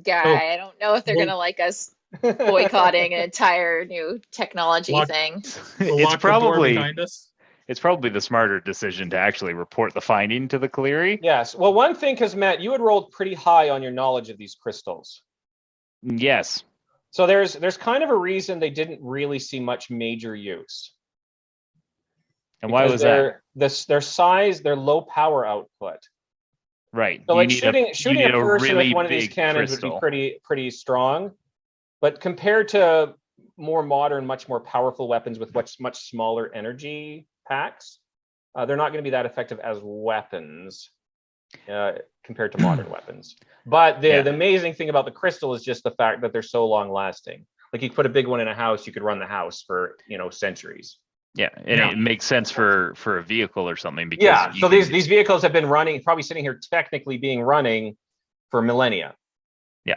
[SPEAKER 2] guy.
[SPEAKER 6] Oh.
[SPEAKER 2] I don't know if they're
[SPEAKER 6] Well-
[SPEAKER 2] gonna like us boycotting an entire new technology
[SPEAKER 6] Lock-
[SPEAKER 2] thing.
[SPEAKER 6] We'll
[SPEAKER 4] It's
[SPEAKER 6] lock the door
[SPEAKER 4] probably
[SPEAKER 6] behind us.
[SPEAKER 4] it's probably the smarter decision to actually report the finding to the Cleary.
[SPEAKER 1] Yes. Well, one thing, because Matt, you had rolled pretty high on your knowledge of these crystals.
[SPEAKER 4] Yes.
[SPEAKER 1] So there's kind of a reason they didn't really see much major use.
[SPEAKER 4] And why was
[SPEAKER 1] that? Their size, their low power output.
[SPEAKER 4] Right.
[SPEAKER 1] So
[SPEAKER 4] You
[SPEAKER 1] like
[SPEAKER 4] need
[SPEAKER 1] shooting
[SPEAKER 4] need
[SPEAKER 1] a person
[SPEAKER 4] really
[SPEAKER 1] with one of these
[SPEAKER 4] big
[SPEAKER 1] cannons would
[SPEAKER 4] crystal.
[SPEAKER 1] be pretty strong. But compared to more modern, much more powerful weapons with much smaller energy packs, they're not going to be that effective as weapons compared to modern weapons. But the amazing thing about the crystal is just the fact that they're so long lasting. Like you could put a big one in a house, you could run the house for centuries.
[SPEAKER 4] Yeah, and it makes sense for a vehicle or something because
[SPEAKER 1] so these vehicles have been running, probably sitting here technically being running for millennia.
[SPEAKER 4] Yeah.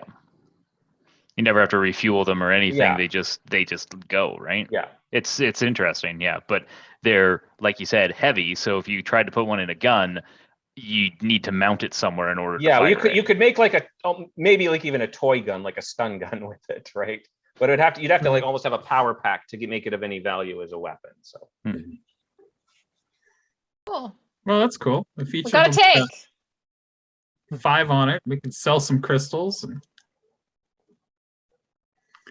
[SPEAKER 4] You never have to refuel them or anything.
[SPEAKER 1] Yeah.
[SPEAKER 4] They just go, right?
[SPEAKER 1] Yeah.
[SPEAKER 4] It's interesting, yeah. But they're, like you said, heavy. So if you tried to put one in a gun, you need to mount it somewhere in order to fire
[SPEAKER 1] you could make like maybe like even a toy gun, like a stun gun with it, right? But you'd have to like almost have a power pack to make it of any value as a weapon. So
[SPEAKER 2] Cool.
[SPEAKER 6] Well, that's cool. If each
[SPEAKER 2] We got a
[SPEAKER 6] of them
[SPEAKER 2] tank.
[SPEAKER 6] got 5 on it, we can sell some crystals.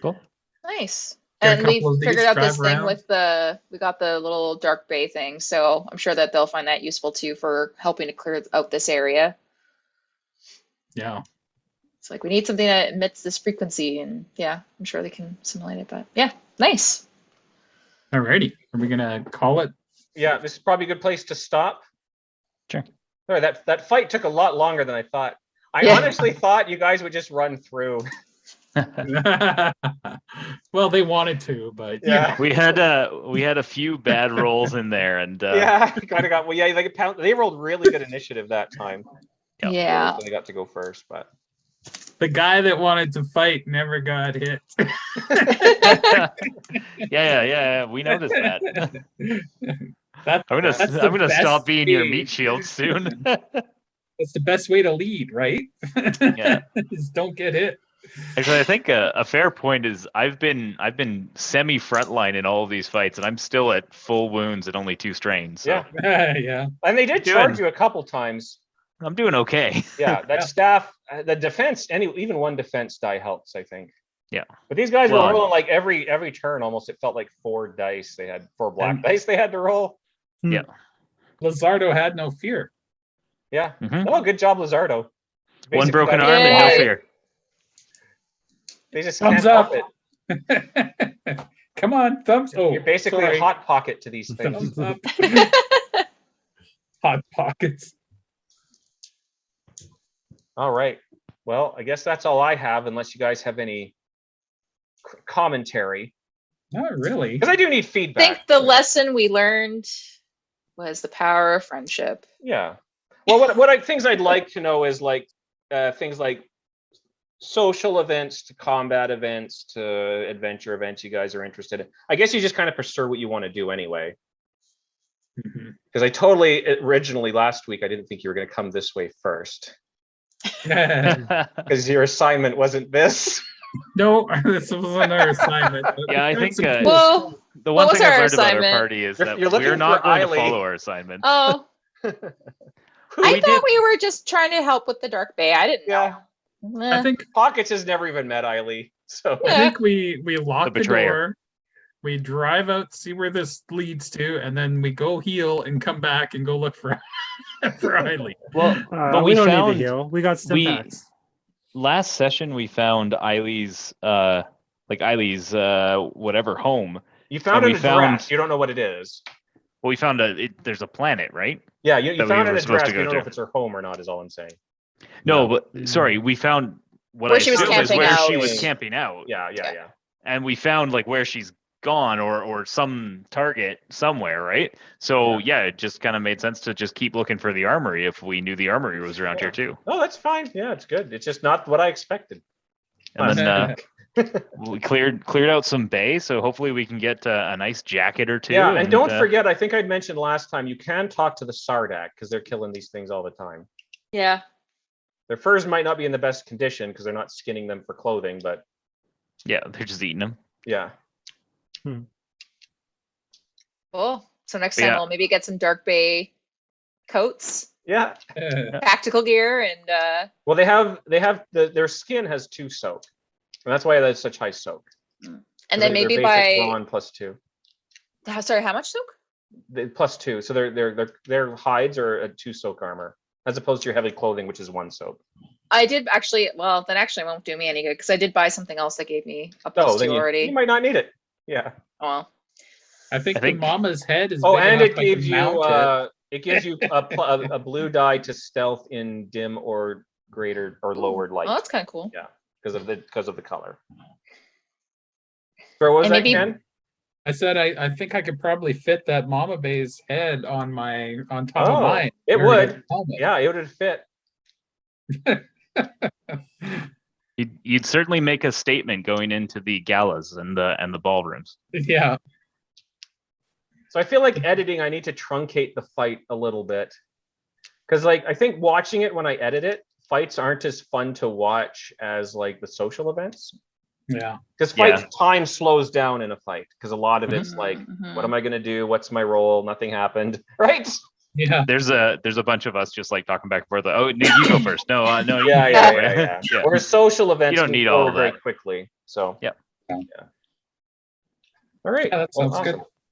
[SPEAKER 4] Cool.
[SPEAKER 2] Nice.
[SPEAKER 6] Get a
[SPEAKER 2] And we
[SPEAKER 6] couple of these,
[SPEAKER 2] figured out this
[SPEAKER 6] drive
[SPEAKER 2] thing
[SPEAKER 6] around.
[SPEAKER 2] with we got the little dark bay thing, so I'm sure that they'll find that useful too for helping to clear out this area.
[SPEAKER 6] Yeah.
[SPEAKER 2] It's like we need something that emits this frequency, and yeah, I'm sure they can simulate it. But yeah, nice.
[SPEAKER 6] Alrighty. Are we gonna call it?
[SPEAKER 1] yeah, this is probably a good place to stop.
[SPEAKER 4] Sure.
[SPEAKER 1] Sorry, that fight took a lot longer than I thought. I
[SPEAKER 2] Yeah.
[SPEAKER 1] honestly thought you guys would just run through.
[SPEAKER 6] Well, they wanted to, but
[SPEAKER 1] Yeah.
[SPEAKER 4] We had a few bad rolls in there, and
[SPEAKER 1] Yeah, kind of got they rolled really good initiative that time.
[SPEAKER 2] Yeah.
[SPEAKER 1] So they got to go first, but
[SPEAKER 6] the guy that wanted to fight never got hit.
[SPEAKER 4] yeah, we noticed that.
[SPEAKER 6] That's
[SPEAKER 4] I'm
[SPEAKER 6] the
[SPEAKER 4] gonna
[SPEAKER 6] best
[SPEAKER 4] stop being your
[SPEAKER 6] way.
[SPEAKER 4] meat shield soon.
[SPEAKER 6] That's the best way to lead, right?
[SPEAKER 4] Yeah.
[SPEAKER 6] Just don't get hit.
[SPEAKER 4] Actually, I think a fair point is I've been semi frontline in all of these fights, and I'm still at full wounds at only 2 strains. So
[SPEAKER 1] yeah.
[SPEAKER 6] Yeah.
[SPEAKER 1] And they did charge you a couple times.
[SPEAKER 4] I'm doing okay.
[SPEAKER 1] Yeah, that staff, the defense, even one defense die helps, I think.
[SPEAKER 4] Yeah.
[SPEAKER 1] But these guys were
[SPEAKER 4] Well,
[SPEAKER 1] rolling like every turn almost. It felt like 4 dice. They had 4 black dice they had to roll.
[SPEAKER 4] Yeah.
[SPEAKER 6] Lizardo had no fear.
[SPEAKER 1] Yeah.
[SPEAKER 4] Mhm.
[SPEAKER 1] Oh, good job, Lizardo.
[SPEAKER 4] One
[SPEAKER 1] Basically
[SPEAKER 4] broken
[SPEAKER 1] got-
[SPEAKER 4] arm and no
[SPEAKER 2] Yay.
[SPEAKER 4] fear.
[SPEAKER 1] They just
[SPEAKER 6] Thumbs
[SPEAKER 1] can't help
[SPEAKER 6] up.
[SPEAKER 1] it.
[SPEAKER 6] Come on, thumbs. Oh,
[SPEAKER 1] You're basically
[SPEAKER 6] sorry.
[SPEAKER 1] a hot pocket to these things.
[SPEAKER 6] Thumbs up. Hot pockets.
[SPEAKER 1] All right. Well, I guess that's all I have, unless you guys have any commentary.
[SPEAKER 6] Not really.
[SPEAKER 1] Because I do need
[SPEAKER 2] I
[SPEAKER 1] feedback.
[SPEAKER 2] think the lesson we learned was the power of friendship.
[SPEAKER 1] Yeah. Well, things I'd like to know is like things like social events to combat events to adventure events you guys are interested in. I guess you just kind of pursue what you want to do anyway.
[SPEAKER 6] Mhm.
[SPEAKER 1] Because I totally originally last week I didn't think you were going to come this way first because your assignment wasn't this.
[SPEAKER 6] No, this was another assignment.
[SPEAKER 4] Yeah, I think
[SPEAKER 2] Well,
[SPEAKER 4] the
[SPEAKER 2] what
[SPEAKER 4] one
[SPEAKER 2] was
[SPEAKER 4] thing I've
[SPEAKER 2] our
[SPEAKER 4] learned about our
[SPEAKER 2] assignment?
[SPEAKER 4] party is that
[SPEAKER 1] You're looking
[SPEAKER 4] we're not
[SPEAKER 1] for
[SPEAKER 4] going
[SPEAKER 1] Eiley.
[SPEAKER 4] to follow our assignment.
[SPEAKER 2] oh, I
[SPEAKER 4] We
[SPEAKER 2] thought
[SPEAKER 4] did-
[SPEAKER 2] we were just trying to help with the dark bay. I didn't
[SPEAKER 1] Yeah.
[SPEAKER 2] know.
[SPEAKER 6] I think
[SPEAKER 1] Pockets has never even met Eiley. So
[SPEAKER 6] I
[SPEAKER 2] Yeah.
[SPEAKER 6] think we lock
[SPEAKER 4] The
[SPEAKER 6] the
[SPEAKER 4] betrayer.
[SPEAKER 6] door. We drive out, see where this leads to, and then we go heal and come back and go look for for Eiley.
[SPEAKER 4] Well, but
[SPEAKER 5] we
[SPEAKER 4] we
[SPEAKER 5] don't need
[SPEAKER 4] found
[SPEAKER 5] to heal. We got stim packs.
[SPEAKER 4] last session we found Eileen's whatever home.
[SPEAKER 1] you found
[SPEAKER 4] And
[SPEAKER 1] an
[SPEAKER 4] we
[SPEAKER 1] address.
[SPEAKER 4] found-
[SPEAKER 1] You don't know what it is.
[SPEAKER 4] Well, we found there's a planet, right?
[SPEAKER 1] Yeah, you
[SPEAKER 4] that we
[SPEAKER 1] found an
[SPEAKER 4] were supposed
[SPEAKER 1] address.
[SPEAKER 4] to
[SPEAKER 1] You
[SPEAKER 4] go
[SPEAKER 1] don't know
[SPEAKER 4] to.
[SPEAKER 1] if it's her home or not. Is all I'm saying.
[SPEAKER 4] No, but sorry, we found what
[SPEAKER 2] Where
[SPEAKER 4] I
[SPEAKER 2] she was
[SPEAKER 4] assume is
[SPEAKER 2] camping
[SPEAKER 4] where
[SPEAKER 2] out.
[SPEAKER 4] she was camping out.
[SPEAKER 1] Yeah.
[SPEAKER 4] And we found like where she's gone or some target somewhere, right? So yeah, it just kind of made sense to just keep looking for the armory if we knew the armory was around here too.
[SPEAKER 1] Oh, that's fine. Yeah, it's good. It's just not what I expected.
[SPEAKER 4] And then we cleared out some bay, so hopefully we can get a nice jacket or two.
[SPEAKER 1] Yeah, and don't forget, I think I'd mentioned last time, you can talk to the Sardak because they're killing these things all the time.
[SPEAKER 2] Yeah.
[SPEAKER 1] Their furs might not be in the best condition because they're not skinning them for clothing, but
[SPEAKER 4] yeah, they're just eating them.
[SPEAKER 1] yeah.
[SPEAKER 2] Cool. So next
[SPEAKER 4] Yeah.
[SPEAKER 2] time we'll maybe get some Dark Bay coats,
[SPEAKER 1] Yeah.
[SPEAKER 2] tactical gear, and
[SPEAKER 1] Well, their skin has 2 soak, and that's why that's such high soak.
[SPEAKER 2] then
[SPEAKER 1] They're
[SPEAKER 2] maybe
[SPEAKER 1] basic
[SPEAKER 2] by
[SPEAKER 1] brawn +2.
[SPEAKER 2] sorry, how much soak?
[SPEAKER 1] +2. So their hides are a 2 soak armor, as opposed to your heavy clothing, which is 1 soak.
[SPEAKER 2] I did actually. Well, that actually won't do me any good because I did buy something else that gave me a
[SPEAKER 1] Oh,
[SPEAKER 2] +2
[SPEAKER 1] then
[SPEAKER 2] already.
[SPEAKER 1] you might not need it. Yeah.
[SPEAKER 2] Oh, well.
[SPEAKER 6] I think
[SPEAKER 4] I
[SPEAKER 6] the
[SPEAKER 4] think-
[SPEAKER 6] mama's head is
[SPEAKER 1] Oh,
[SPEAKER 6] big
[SPEAKER 1] and
[SPEAKER 6] enough
[SPEAKER 1] it
[SPEAKER 6] I
[SPEAKER 1] gives
[SPEAKER 6] can
[SPEAKER 1] you
[SPEAKER 6] mount it.
[SPEAKER 1] it gives you a blue die to stealth in dim or greater or lowered light
[SPEAKER 2] Oh, that's kind of cool.
[SPEAKER 1] because of the color. So what was
[SPEAKER 2] And
[SPEAKER 1] that,
[SPEAKER 2] maybe-
[SPEAKER 1] Ken?
[SPEAKER 6] I said I think I could probably fit that Mama Bay's head on top of
[SPEAKER 1] Oh,
[SPEAKER 6] mine.
[SPEAKER 1] it
[SPEAKER 6] wearing
[SPEAKER 1] would.
[SPEAKER 6] a helmet.
[SPEAKER 1] Yeah, it would fit.
[SPEAKER 4] You'd certainly make a statement going into the galas and the ballrooms.
[SPEAKER 6] Yeah.
[SPEAKER 1] So I feel like editing, I need to truncate the fight a little bit. Because like I think watching it when I edit it, fights aren't as fun to watch as like the social events.
[SPEAKER 6] Yeah.
[SPEAKER 1] Because fight time slows down in a fight. Because a lot of it's like,
[SPEAKER 2] Mhm.
[SPEAKER 1] what am I gonna do? What's my role? Nothing happened. Right?
[SPEAKER 6] Yeah.
[SPEAKER 4] There's a bunch of us just like talking back and forth. Like, oh, no, you go first. No, no.
[SPEAKER 1] Yeah,
[SPEAKER 4] you
[SPEAKER 1] yeah,
[SPEAKER 4] go.
[SPEAKER 1] yeah, yeah. Whereas social events
[SPEAKER 4] You don't
[SPEAKER 1] move
[SPEAKER 4] need all
[SPEAKER 1] forward very
[SPEAKER 4] that.
[SPEAKER 1] quickly. So
[SPEAKER 4] Yep.
[SPEAKER 1] yeah. All right.
[SPEAKER 6] Yeah, that sounds
[SPEAKER 1] awesome.
[SPEAKER 6] good.